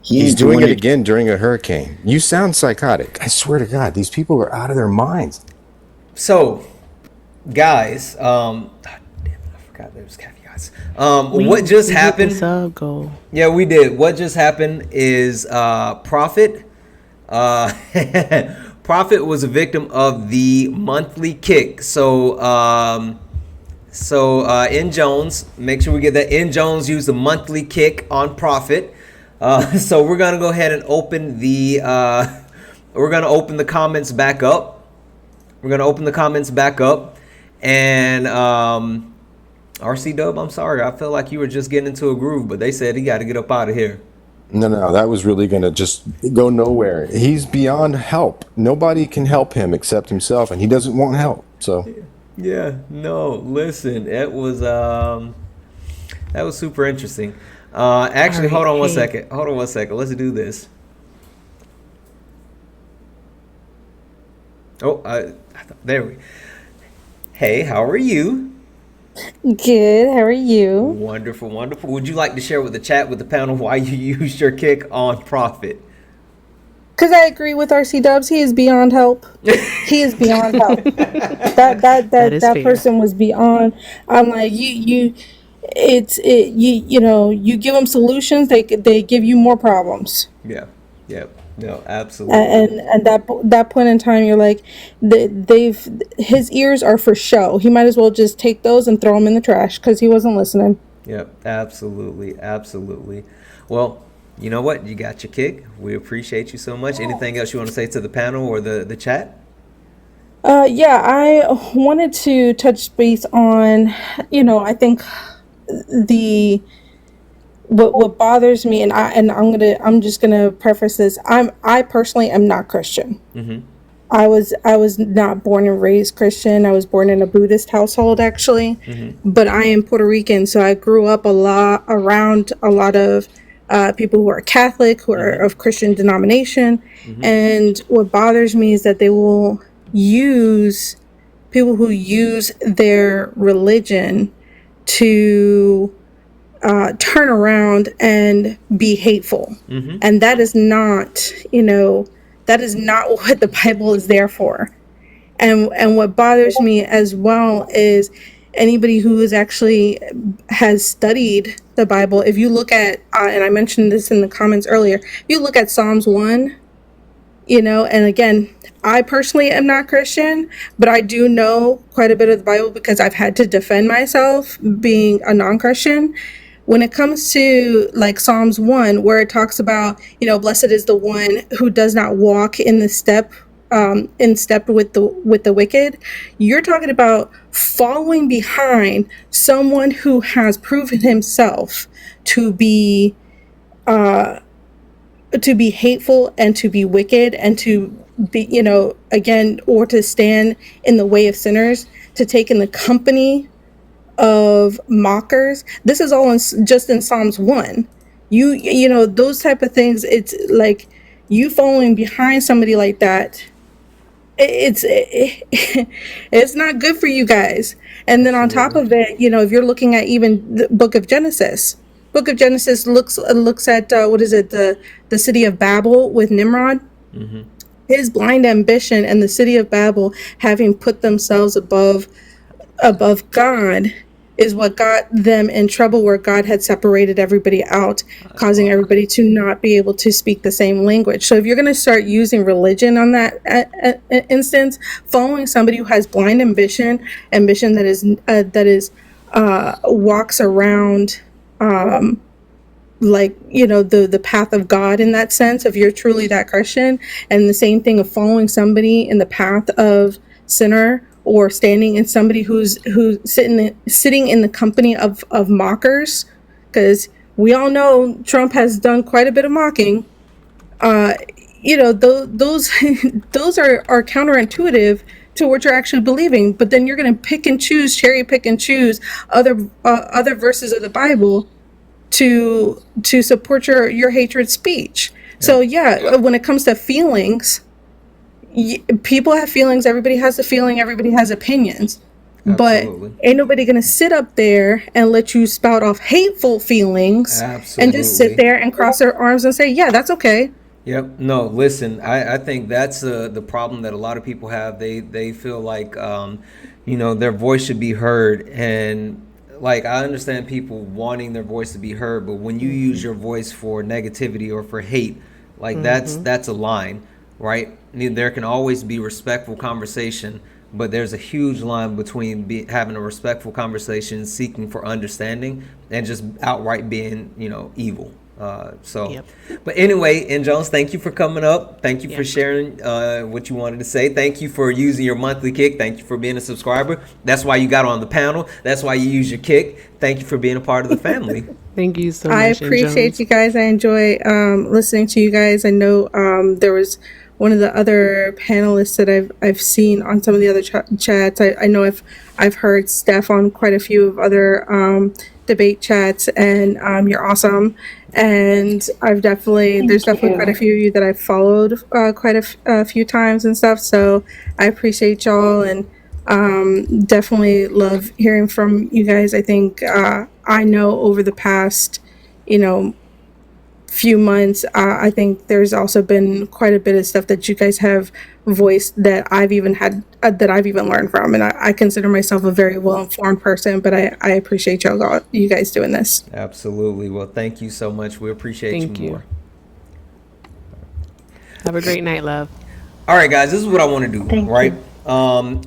He's ain't doing doing it it. again during a hurricane. You sound psychotic. I swear to God, these people are out of their minds. So, guys, damn it, I forgot there was caveats. What just happened? Sub goal. Yeah, we did. What just happened is Prophet. Prophet was a victim of the monthly kick. So, in Jones, make sure we get that. In Jones used the monthly kick on Prophet. So we're gonna go ahead and open the. We're gonna open the comments back up. We're gonna open the comments back up, and RC Dub, I'm sorry. I feel like you were just getting into a groove, but they said he got to get up out of here. No, that was really going to just go nowhere. He's beyond help. Nobody can help him except himself, and he doesn't want help. So, Yeah, no, listen, it was that was super interesting. Actually, hold on one second. Hold on one second. Let's do this. Oh, there we. Hey, how are you? Good. How are you? Wonderful, wonderful. Would you like to share with the chat with the panel why you used your kick on Prophet? Because I agree with RC Dubs. He is beyond help. He is beyond help. That person was beyond. I'm like you. You give them solutions. They give you more problems. Yeah. Yep. No, absolutely. And that point in time, you're like, his ears are for show. He might as well just take those and throw them in the trash because he wasn't listening. Yep. Absolutely. Absolutely. Well, you know what? You got your kick. We appreciate you so much. Anything else you want to say to the panel or the chat? Yeah, I wanted to touch base on, I think the what bothers me, and I'm just gonna preface this. I personally am not Christian. Mm-hmm. I was not born and raised Christian. I was born in a Buddhist household, actually, but I am Puerto Rican, so I grew up around a lot of people who are Catholic, who are of Christian denomination, and what bothers me is that they will use people who use their religion to turn around and be hateful, and that is not, that is not what the Bible is there for. And what bothers me as well is anybody who is actually has studied the Bible. If you look at, and I mentioned this in the comments earlier, if you look at Psalms 1, and again, I personally am not Christian, but I do know quite a bit of the Bible because I've had to defend myself being a non-Christian. When it comes to like Psalms 1, where it talks about, blessed is the one who does not walk in step with the wicked, you're talking about following behind someone who has proven himself to be hateful and to be wicked and to be, again, or to stand in the way of sinners, to take in the company of mockers. This is all just in Psalms 1. Those type of things. It's like you following behind somebody like that. It's not good for you guys. And then on top of it, if you're looking at even the Book of Genesis looks at what is it, the city of Babel with Nimrod. His blind ambition and the city of Babel having put themselves above God is what got them in trouble, where God had separated everybody out, causing everybody to not be able to speak the same language. So if you're going to start using religion on that instance, following somebody who has blind ambition that is walks around the path of God in that sense, if you're truly that Christian, and the same thing of following somebody in the path of sinner, or standing in somebody who's sitting in the company of mockers, because we all know Trump has done quite a bit of mocking. Those those are counterintuitive to what you're actually believing. But then you're going to cherry pick and choose other verses of the Bible to support your hatred speech. So when it comes to feelings, people have feelings. Everybody has a feeling. Everybody has opinions. Absolutely. But ain't nobody gonna sit up there and let you spout off hateful feelings. Absolutely. And just sit there and cross their arms and say, yeah, that's okay. Yep. No, listen, I think that's the problem that a lot of people have. They feel like their voice should be heard, and like, I understand people wanting their voice to be heard, but when you use your voice for negativity or for hate, like that's a line. Right? There can always be respectful conversation, but there's a huge line between having a respectful conversation, seeking for understanding, and just outright being, evil. But anyway, N. Jones, thank you for coming up. Thank you for sharing what you wanted to say. Thank you for using your monthly kick. Thank you for being a subscriber. That's why you got on the panel. That's why you use your kick. Thank you for being a part of the family. Thank you so much. I appreciate you guys. I enjoy listening to you guys. I know there was one of the other panelists that I've seen on some of the other chats. I know I've heard Steph on quite a few of other debate chats, and you're awesome. And there's definitely quite a few of you that I've followed quite a few times and stuff. So I appreciate y'all, and definitely love hearing from you guys. I think I know over the past, few months. I think there's also been quite a bit of stuff that you guys have voiced that I've even learned from, and I consider myself a very well informed person. But I appreciate you guys doing this. Absolutely. Well, thank you so much. We appreciate Thank you you. more. Have a great night, love. All right, guys, this is what I want to do, Thank right?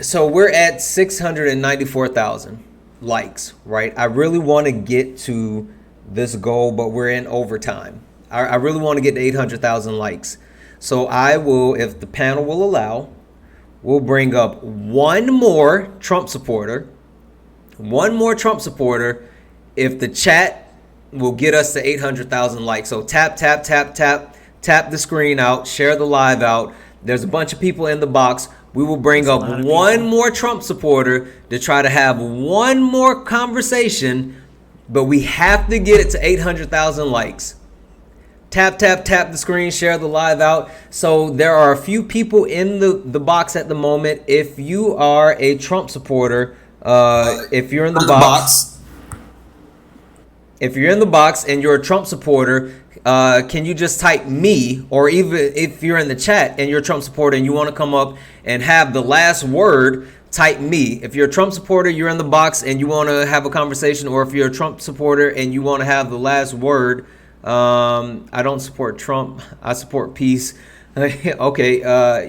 So we're at 694,000 likes, right? I really want to get to this goal, but we're in overtime. I really want to get to 800,000 likes. So I will, if the panel will allow, we'll bring up one more Trump supporter. One more Trump supporter if the chat will get us to 800,000 likes. So tap the screen out, share the live out. There's a bunch of people in the box. We will bring up one more Trump supporter to try to have one more conversation, but we have to get it to 800,000 likes. Tap the screen, share the live out. So there are a few people in the box at the moment. If you are a Trump supporter, if you're in the box, if you're in the box and you're a Trump supporter, can you just type me? Or even if you're in the chat and you're a Trump supporter and you want to come up and have the last word, type me. If you're a Trump supporter, you're in the box and you want to have a conversation, or if you're a Trump supporter and you want to have the last word, I don't support Trump. I support peace. Okay.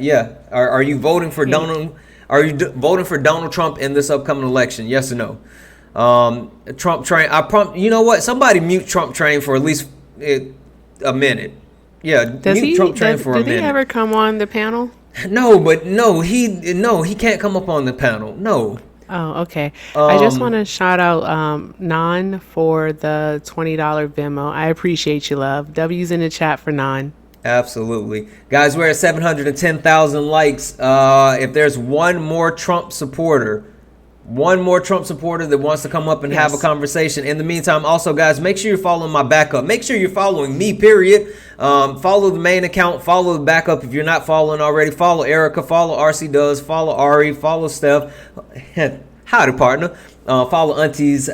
Yeah. Are you voting for Donald? Are you voting for Donald Trump in this upcoming election? Yes or no? Trump train. You know what? Somebody mute Trump train for at least a minute. Yeah. Mute Trump train for a minute. Did he ever come on the panel? No, he can't come up on the panel. No. Oh, okay. I just want to shout out Nan for the $20 Venmo. I appreciate you, love. W's in the chat for Nan. Absolutely. Guys, we're at 710,000 likes. If there's one more Trump supporter that wants to come up and have a conversation. In the meantime, also, guys, make sure you're following my backup. Make sure you're following me, period. Follow the main account. Follow the backup if you're not following already. Follow Erica. Follow RC Does. Follow Ari. Follow Steph. Howdy, partner. Follow Auntie's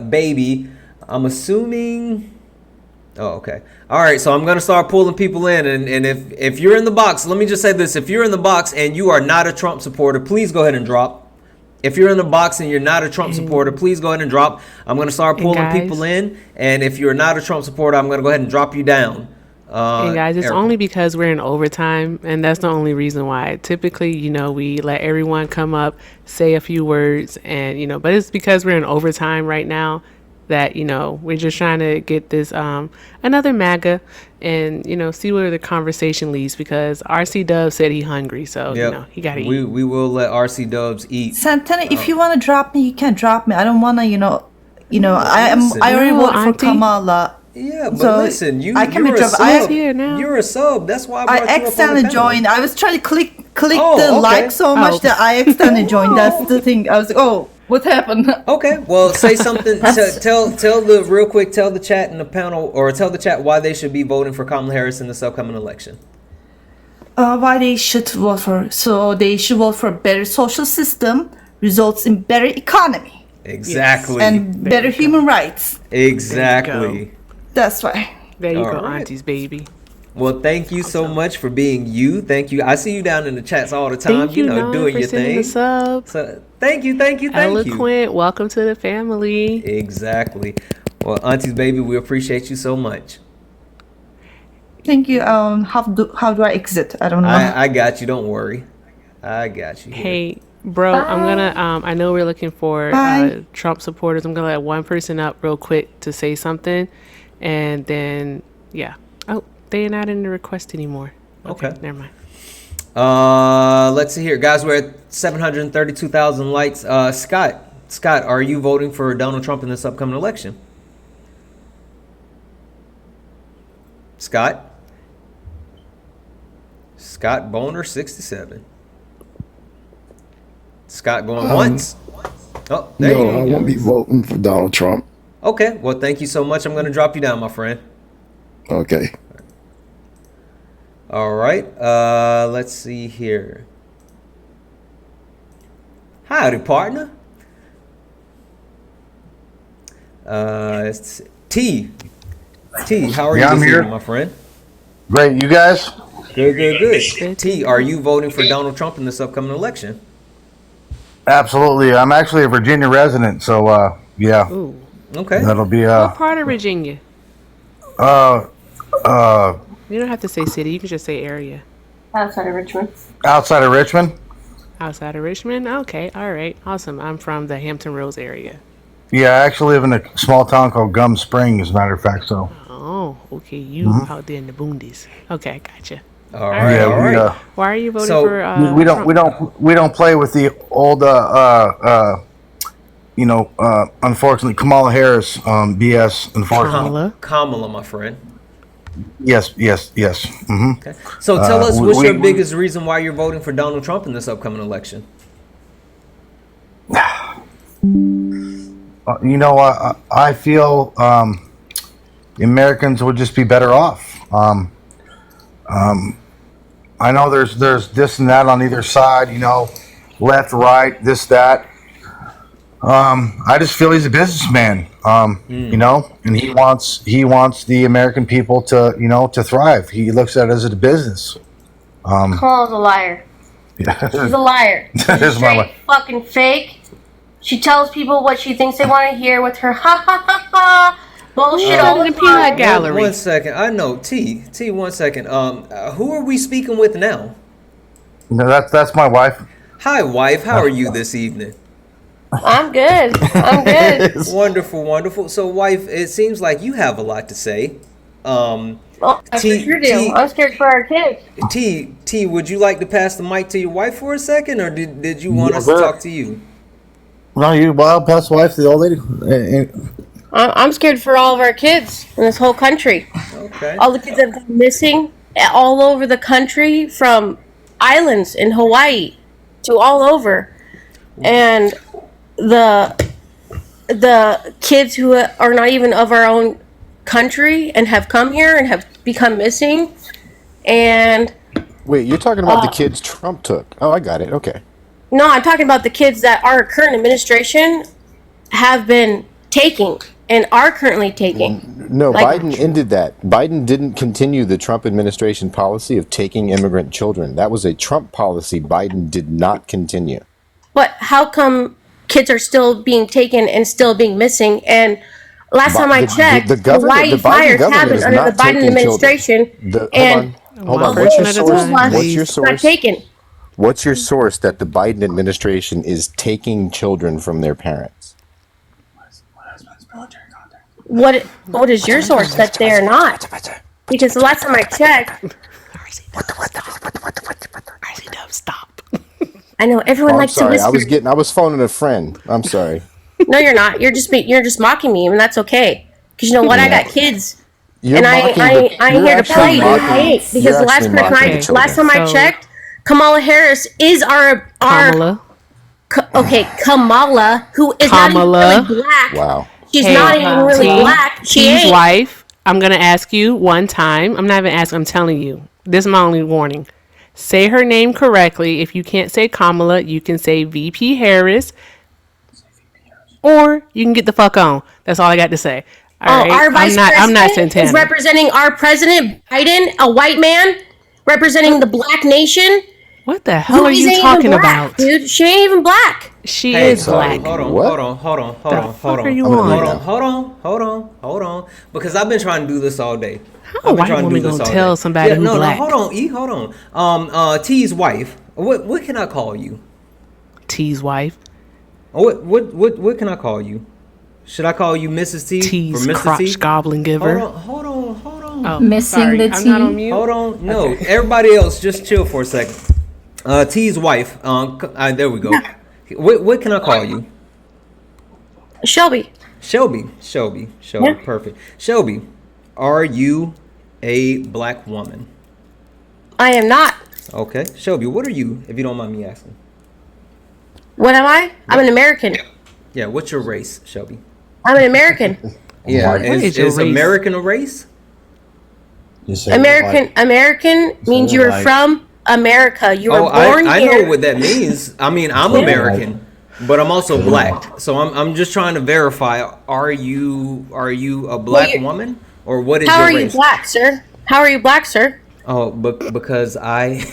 baby. I'm assuming... Oh, okay. All right, so I'm going to start pulling people in. And if you're in the box, let me just say this. If you're in the box and you are not a Trump supporter, please go ahead and drop. If you're in the box and you're not a Trump supporter, please go ahead and drop. I'm going to start pulling people in. And if you're not a Trump supporter, I'm going to go ahead and drop you down. And guys, it's only because we're in overtime, and that's the only reason why. Typically, we let everyone come up, say a few words, and, but it's because we're in overtime right now that, we're just trying to get this another MAGA and, see where the conversation leads, because RC Dubs said he's hungry, so, he got to eat. We will let RC Dubs eat. Santana, if you want to drop me, you can drop me. I don't want to, I already voted for Kamala. Yeah, but so listen, you're a sub. You're a sub. That's why I accidentally joined. I was trying to click the like so much that I accidentally joined. That's the thing. I was like, oh, what happened? Okay, well, say something. Tell the chat in the panel, or tell the chat why they should be voting for Kamala Harris in this upcoming election. Why they should vote for? So they should vote for a better social system, results in better economy. Exactly. Yes. And better human rights. Exactly. That's why. There you go, Auntie's baby. Well, thank you so much for being you. Thank you. I see you down in the chats all the time. Thank you, doing your thing. The sub. So, thank you. Eloquent. Welcome to the family. Exactly. Well, Auntie's baby, we appreciate you so much. Thank you. How do I exit? I don't know. I got you. Don't worry. I got you. Hey, bro, I'm gonna. I know we're looking for Trump supporters. I'm gonna let one person up real quick to say something, and then Oh, they're not in the request anymore. Okay. Never mind. Let's see here, guys. We're at 732,000 likes. Scott, are you voting for Donald Trump in this upcoming election? Scott Boner 67. Scott going once. Oh, there you go. No, I won't be voting for Donald Trump. Okay. Well, thank you so much. I'm going to drop you down, my friend. Okay. All right. Let's see here. Howdy, partner. It's T. T, how are Yeah, you I'm this here. evening, my friend? Great, you guys? Good. T, are you voting for Donald Trump in this upcoming election? Absolutely. I'm actually a Virginia resident, so yeah. Ooh. Okay. That'll be What part of Virginia? uh You don't have to say city. You can just say area. Outside of Richmond. outside of Richmond. Outside of Richmond? Okay. All right. Awesome. I'm from the Hampton Roads area. Yeah, I actually live in a small town called Gum Springs, as a matter of fact. So. Oh, okay. You out there in the boondies. Okay, gotcha. All right. Yeah, Why are you voting So, for? we don't play with the old unfortunately Kamala Harris BS. Unfortunately, Kamala, my friend. yes. Mm-hmm. Okay. So tell us what's your biggest reason why you're voting for Donald Trump in this upcoming election? I feel the Americans would just be better off. I know there's this and that on either side, left, right, this, that. I just feel he's a businessman, and he wants the American people to thrive. He looks at it as a business. Kamala's a liar. She's a liar. She's Here's my straight fucking fake. She tells people what she thinks they want to hear with her ha ha ha ha bullshit all the time. One second. I know. T, 1 second. Who are we speaking with now? That's my wife. Hi, wife. How are you this evening? I'm good. I'm good. Wonderful. So, wife, it seems like you have a lot to say. I sure do. I'm scared for our kids. T, would you like to pass the mic to your wife for a second, or did you want us to talk to you? No, I'll pass the wife to the old lady. I'm scared for all of our kids in this whole country. Okay. All the kids that have gone missing all over the country, from islands in Hawaii to all over, and the kids who are not even of our own country and have come here and have become missing. And wait, you're talking about the kids Trump took? Oh, I got it. Okay. No, I'm talking about the kids that our current administration have been taking and are currently taking. No, Biden ended that. Biden didn't continue the Trump administration policy of taking immigrant children. That was a Trump policy Biden did not continue. But how come kids are still being taken and still being missing? And last time I checked, Hawaii fires happened under the Biden administration. Hold on. What's your source? What's your source? Not taken. What's your source that the Biden administration is taking children from their parents? What is your source that they are not? Because the last time I checked, stop. I know everyone likes to whisper. I was phoning a friend. I'm sorry. No, you're not. You're just mocking me, and that's okay. Because you know what? I got kids. And I ain't here to play. I ain't, because the last time I checked, Kamala Harris is our Kamala, who is not even really black. Wow. She's not even really black. She's wife. I'm gonna ask you one time. I'm not even asking. I'm telling you. This is my only warning. Say her name correctly. If you can't say Kamala, you can say VP Harris, or you can get the fuck on. That's all I got to say. All right? Our vice president I'm not Santana. is representing our president Biden, a white man, representing the black nation. What the hell are you talking about, dude? She ain't even black. She is black. Hold on. Because I've been trying to do this all day. How a white woman gonna tell somebody who's black? Hold on. T's wife. What can I call you? T's wife. What can I call you? Should I call you Mrs. T? T's Mrs. crotch T? goblin giver. Hold on. Oh, missing sorry. the T. I'm not on mute. Hold on. No, everybody else, just chill for a second. T's wife. There we go. What can I call you? Shelby. Yeah. Perfect. Shelby, are you a black woman? I am not. Okay. Shelby, what are you, if you don't mind me asking? What am I? I'm an American. Yeah, what's your race, Shelby? I'm an American. Yeah, is American a race? American means you were from America. You were born I here. know what that means. I mean, I'm American, but I'm also black. So I'm just trying to verify. Are you a black woman? or what is How your are you race? black, sir? How are you black, sir? Oh, because I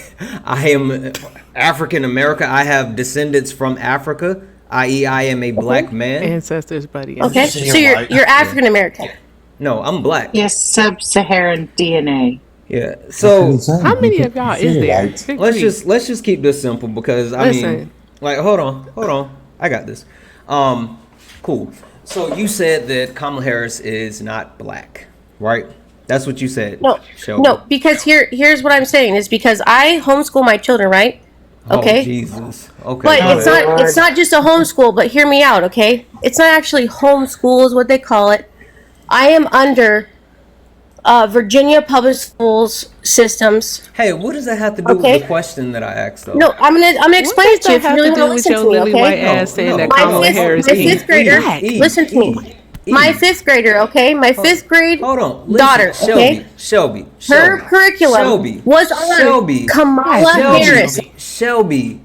am African American. I have descendants from Africa, i.e., I am a black man. Ancestors, buddy. Okay, so you're African American. No, I'm black. Yes, sub-Saharan DNA. Yeah. So How many of y'all is there? Good grief. let's just keep this simple because I mean, Listen. like, hold on, I got this. Cool. So you said that Kamala Harris is not black, right? That's what you said. No, Shelby. no, because here's what I'm saying is because I homeschool my children, right? Okay. Oh, Jesus. Okay. But go it's ahead. not just a homeschool, but hear me out, okay? It's not actually homeschool is what they call it. I am under Virginia public schools systems. Hey, what does that have to do with the question that I asked though? No, I'm gonna explain it to you if you really want to with listen your to me, lily okay? white ass saying that My Kamala fifth, Harris my is fifth grader, black? listen to me. My fifth grader, okay? My fifth grade daughter, okay? Shelby. Her curriculum was on Kamala Harris. Shelby.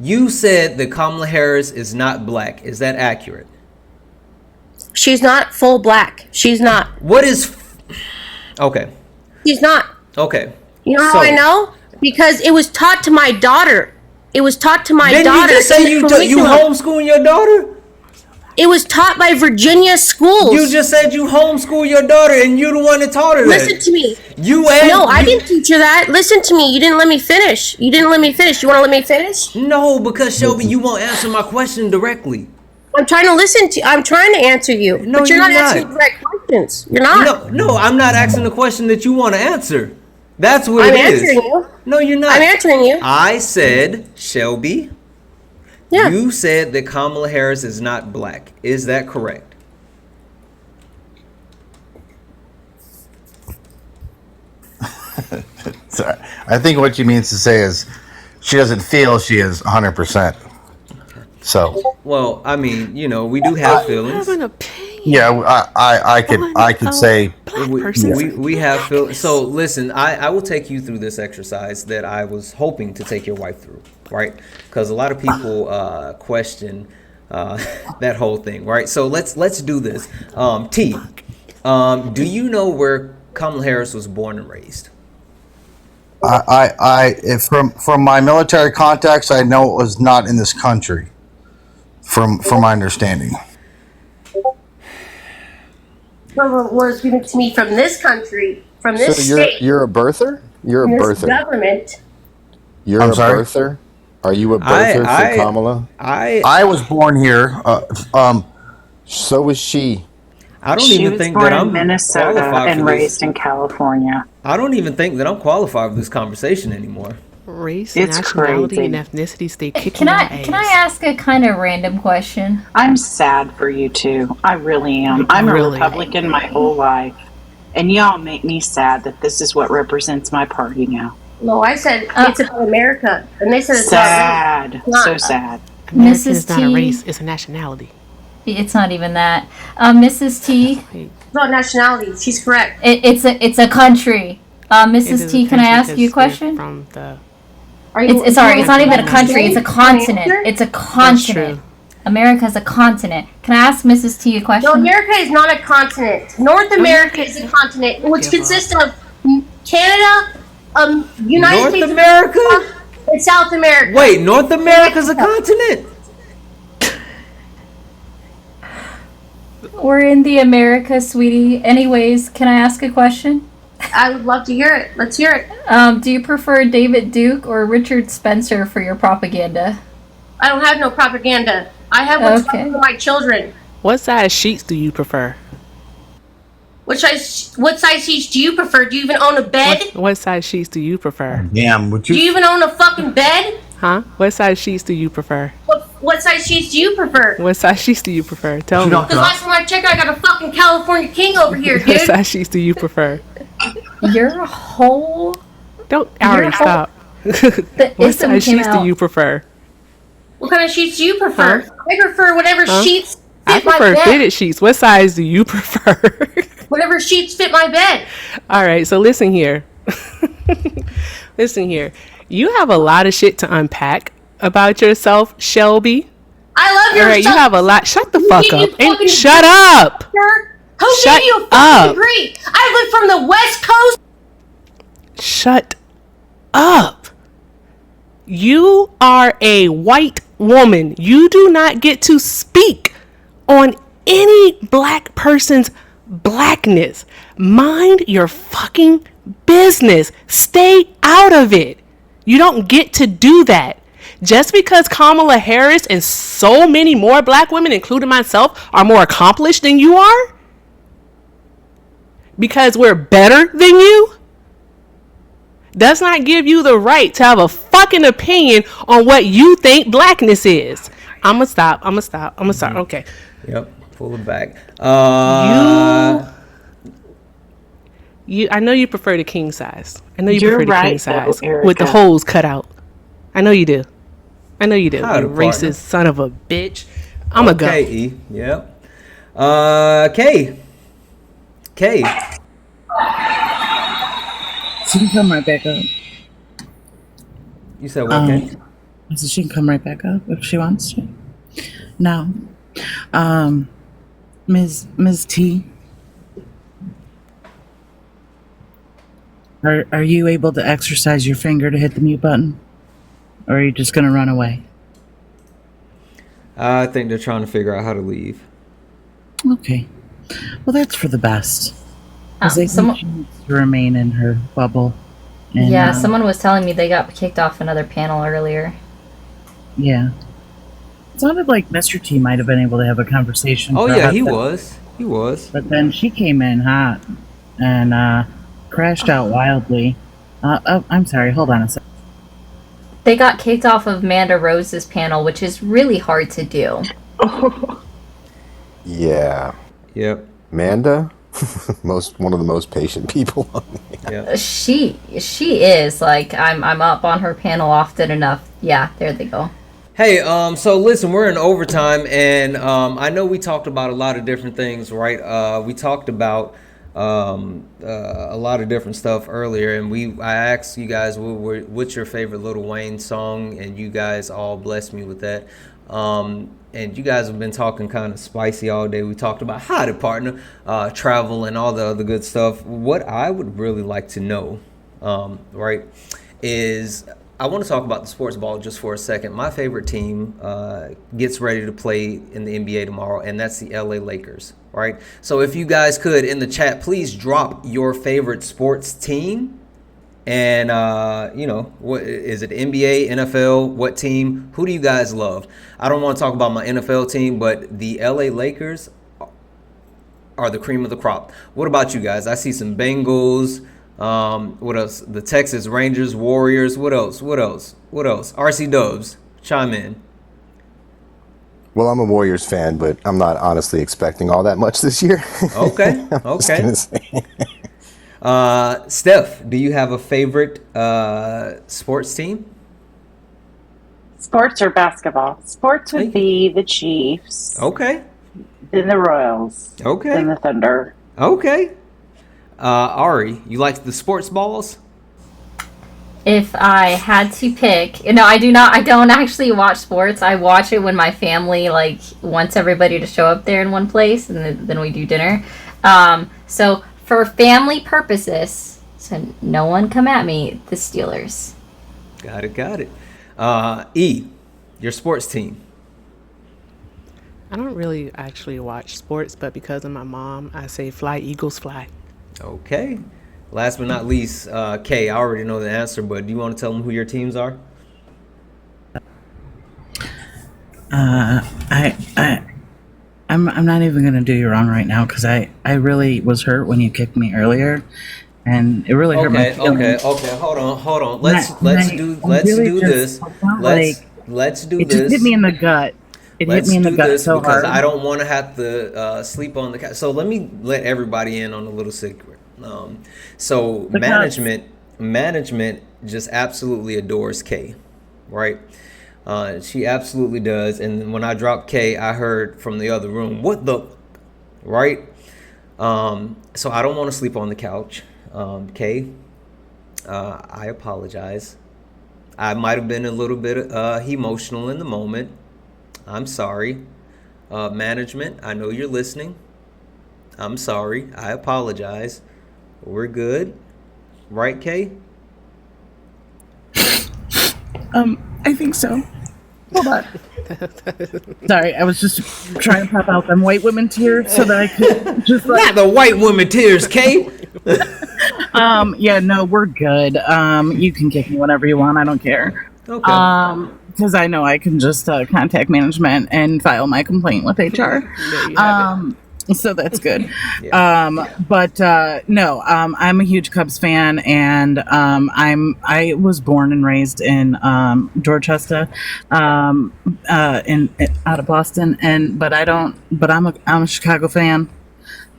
You said that Kamala Harris is not black. Is that accurate? She's not full black. She's not. What is? Okay. She's not. Okay. You know how I know? Because it was taught to my daughter. It was taught to my Didn't daughter. you just say in the you curriculum. homeschooling your daughter? It was taught by Virginia schools. You just said you homeschool your daughter, and you're the one that taught her that. Listen to me. I didn't teach her that. Listen to me. You didn't let me finish. You want to let me finish? No, because Shelby, you won't answer my question directly. I'm trying to listen to. I'm trying to answer you, No, but you're you're not answering not. the right questions. You're not. No, I'm not asking the question that you want to answer. That's what I'm it is. answering you. No, you're not. I'm answering you. I said, Shelby. Yeah. You said that Kamala Harris is not black. Is that correct? Sorry. I think what she means to say is she doesn't feel she is 100%. So. Well, I mean, we do have feelings. Yeah, I could say we have feelings. So listen, I will take you through this exercise that I was hoping to take your wife through, right? Because a lot of people question that whole thing, right? So let's do this. T, do you know where Kamala Harris was born and raised? if from my military contacts, I know it was not in this country. From my understanding. Was given to me from this country, from this state. You're a birther? You're a from birther. This government. You're I'm a sorry? birther? Are you a birther for Kamala? I was born here. So was she. I don't She even was think born that I'm in Minnesota qualified and for this. raised in California. I don't even think that I'm qualified for this conversation anymore. Race, It's nationality, crazy. and ethnicities, they kick Can my I ass. can I ask a kind of random question? I'm sad for you two. I really am. I'm a Really? Republican my whole life. And y'all make me sad that this is what represents my party now. No, I said it's about America, and they said it's Sad. Not. It's So not. sad. American Mrs. is not a T. race, it's a nationality. It's not even that. Mrs. T. It's about nationality. She's correct. It's a country. It Mrs. is T. a Can I country ask you a 'cause question? they're from the It's sorry. It's not even a country. It's a continent. Answer? It's a continent. America's a continent. Can I ask Mrs. T a question? No, America is not a continent. North America is a continent, which consists of Canada, United North States, America? and South America. Wait, North America's a continent? We're in the America, sweetie. Anyways, can I ask a question? I would love to hear it. Let's hear it. Do you prefer David Duke or Richard Spencer for your propaganda? I don't have no propaganda. I have what's Okay. for my children. What size sheets do you prefer? What size sheets do you prefer? Do you even own a bed? What size sheets do you prefer? Damn, would Do you even own a fucking bed? Huh? What size sheets do you prefer? What size sheets do you prefer? What size sheets do you prefer? Tell me. Because last time I checked, I got a fucking California King over here, What dude. size sheets do you prefer? Your whole Don't already stop. the What ism size came sheets out. do you prefer? What kind of sheets do you prefer? I prefer whatever Huh? sheets I fit my prefer bed. fitted sheets. What size do you prefer? Whatever sheets fit my bed. All right, so listen here. Listen here. You have a lot of shit to unpack about yourself, Shelby. I love your All right, you have a lot. Shut the Who fuck gave up. you And fucking shut degree, up. sir? Who Shut gave you a fucking up. degree? I live from the West Coast. Shut up. You are a white woman. You do not get to speak on any black person's blackness. Mind your fucking business. Stay out of it. You don't get to do that. Just because Kamala Harris and so many more black women, including myself, are more accomplished than you are, because we're better than you, does not give you the right to have a fucking opinion on what you think blackness is. I'ma stop. Okay. Yep. Pull it back. You. I know you prefer the king size. I know you You're prefer the king right, though, size with the Erica. holes cut out. I know you do. You Howdy, racist partner. son of a bitch. I'ma go. Okay, E. Yep. K. She can come right back up. You said what, K? I said she can come right back up if she wants to. No. Ms. T. Are you able to exercise your finger to hit the mute button? Or are you just gonna run away? I think they're trying to figure out how to leave. Okay. Well, that's for the best. 'Cause they someone- think she needs to remain in her bubble. And, Yeah, someone was telling me they got kicked off another panel earlier. Yeah. It sounded like Mr. T might have been able to have a conversation. Oh for a yeah, hot he second. was. He was. But then she came in hot and crashed out wildly. Oh, I'm sorry. Hold on a second. They got kicked off of Manda Rose's panel, which is really hard to do. Yeah. Yep. Manda, one of the most patient people on there. Yeah. She is like I'm up on her panel often enough. Yeah, there they go. Hey, so listen, we're in overtime, and I know we talked about a lot of different things, right? We talked about a lot of different stuff earlier, and I asked you guys what's your favorite Lil Wayne song, and you guys all blessed me with that. And you guys have been talking kind of spicy all day. We talked about how to partner, travel, and all the other good stuff. What I would really like to know, right, is I want to talk about the sports ball just for a second. My favorite team gets ready to play in the NBA tomorrow, and that's the LA Lakers, right? So if you guys could, in the chat, please drop your favorite sports team. And, what is it, NBA, NFL, what team? Who do you guys love? I don't want to talk about my NFL team, but the LA Lakers are the cream of the crop. What about you guys? I see some Bengals. What else? The Texas Rangers, Warriors. What else? RC Dubs, chime in. Well, I'm a Warriors fan, but I'm not honestly expecting all that much this year. Okay. Steph, do you have a favorite sports team? Sports or basketball? Sports would be the Chiefs. Okay. Then the Royals. Okay. Then the Thunder. Okay. Ari, you like the sports balls? If I had to pick, no, I do not. I don't actually watch sports. I watch it when my family wants everybody to show up there in one place, and then we do dinner. So for family purposes, so no one come at me, the Steelers. Got it. E, your sports team. I don't really actually watch sports, but because of my mom, I say fly, Eagles, fly. Okay. Last but not least, Kay, I already know the answer, but do you want to tell them who your teams are? I'm not even gonna do you wrong right now because I really was hurt when you kicked me earlier, and it really hurt my feelings. Okay. Hold on. Let's do this. Let's do It this. just hit me in the gut. It hit me in the gut so because hard. I don't want to have to sleep on the couch. So let me let everybody in on a little secret. So management just absolutely adores Kay, right? She absolutely does. And when I dropped Kay, I heard from the other room, "What the?" Right? So I don't want to sleep on the couch. Kay, I apologize. I might have been a little bit emotional in the moment. I'm sorry. Management, I know you're listening. I'm sorry. I apologize. We're good. Right, Kay? I think so. Hold on. Sorry, I was just trying to pop out them white women tears so that I could just like. Not the white woman tears, Kay. Yeah, no, we're good. You can kick me whenever you want. I don't care. Okay. Because I know I can just contact management and file my complaint with HR. So that's good. But no, I'm a huge Cubs fan, and I was born and raised in Dorchester, in out of Boston, but I'm a Chicago fan.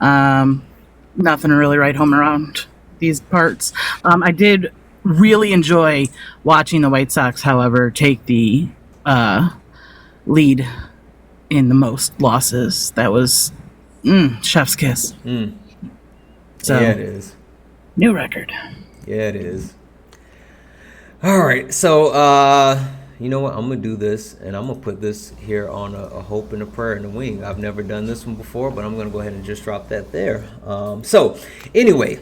Nothing to really write home around these parts. I did really enjoy watching the White Sox, however, take the lead in the most losses. That was chef's kiss. So, yeah, it is. New record. Yeah, it is. All right, so you know what? I'm gonna do this, and I'm gonna put this here on a hope and a prayer and a wing. I've never done this one before, but I'm gonna go ahead and just drop that there. So anyway,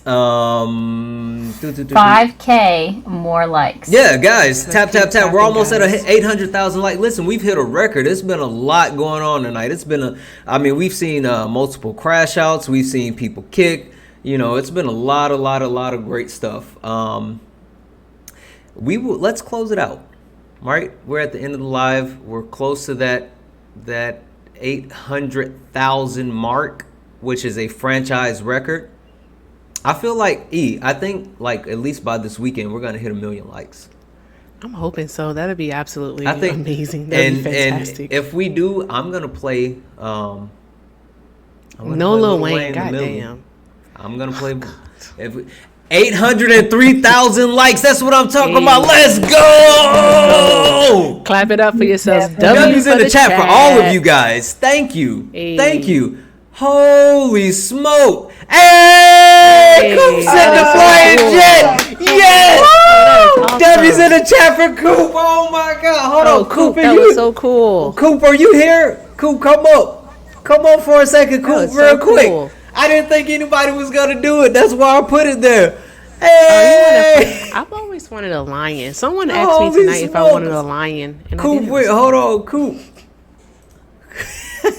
5K more likes. Yeah, guys, tap. We're almost at 800,000 likes. Listen, we've hit a record. It's been a lot going on tonight. We've seen multiple crash outs. We've seen people kick. It's been a lot of great stuff. Let's close it out. Right, we're at the end of the live. We're close to that 800,000 mark, which is a franchise record. I feel like I think like at least by this weekend we're gonna hit 1 million likes. I'm hoping so. That'd be absolutely amazing. That'd be fantastic. And if we do, I'm gonna play. No Lil Wayne. Goddamn. I'm gonna play. 803,000 likes. That's what I'm talking about. Let's go! Clap it up for yourselves. W's in the chat for all of you guys. Thank you. Thank you. Holy smoke! Hey! Coop sent the flying jet! Yes! Awesome. W's in the chat for Coop. Oh my God! Hold on, Coop. That was so cool. Coop, are you here? Coop, come up. Come up for a second, Coop, real quick. Cool. I didn't think anybody was gonna do it. That's why I put it there. Hey! I've always wanted a lion. Someone asked me tonight if I wanted a lion. And Coop, wait, hold on, Coop.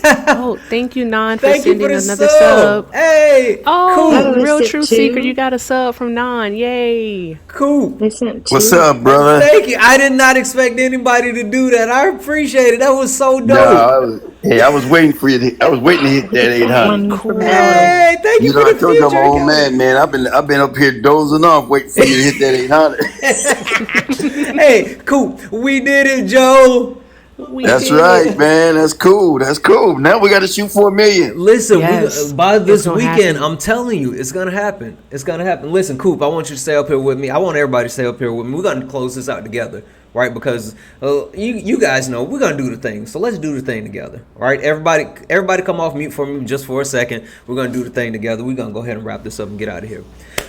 Oh, thank you, Nan, for sending another sub. Hey! Oh, Real True Seeker, you got a sub from Nan. Yay. Coop. What's up, brother? Thank you. I did not expect anybody to do that. I appreciate it. That was so dope. I was waiting for you. I was waiting to hit that 800. Hey, thank you for the I told you I'm an old man. I've been up here dozing off, waiting for you to hit that 800. Hey, Coop, we did it, Joe. That's right, man. That's cool. Now we got to shoot for 1 million. Listen, by this weekend, I'm telling you, it's gonna happen. Listen, Coop, I want you to stay up here with me. I want everybody to stay up here with me. We're gonna close this out together, right? Because you guys know we're gonna do the thing. So let's do the thing together, right? Everybody, come off mute for me just for a second. We're gonna do the thing together. We're gonna go ahead and wrap this up and get out of here.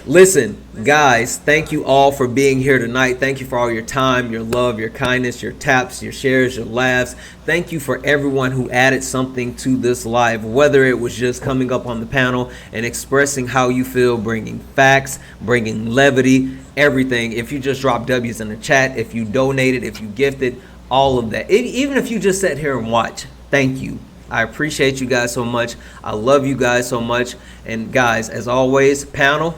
Listen, guys, thank you all for being here tonight. Thank you for all your time, your love, your kindness, your taps, your shares, your laughs. Thank you for everyone who added something to this live, whether it was just coming up on the panel and expressing how you feel, bringing facts, bringing levity, everything. If you just dropped W's in the chat, if you donated, if you gifted, all of that. Even if you just sat here and watch, thank you. I appreciate you guys so much. I love you guys so much. And guys, as always, panel,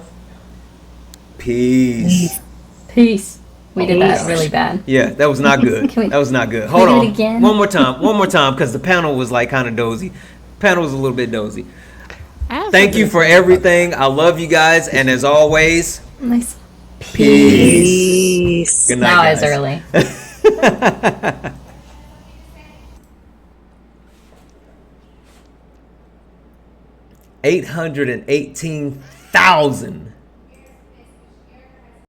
peace. We did that really bad. Yeah, that was not good. That was not good. Hold do on. it again? One more time, because the panel was like kind of dozy. Panel was a little bit dozy. Thank you for everything. I love you guys. And as always, Nice. peace. Good night, Now guys. it's early. 818,000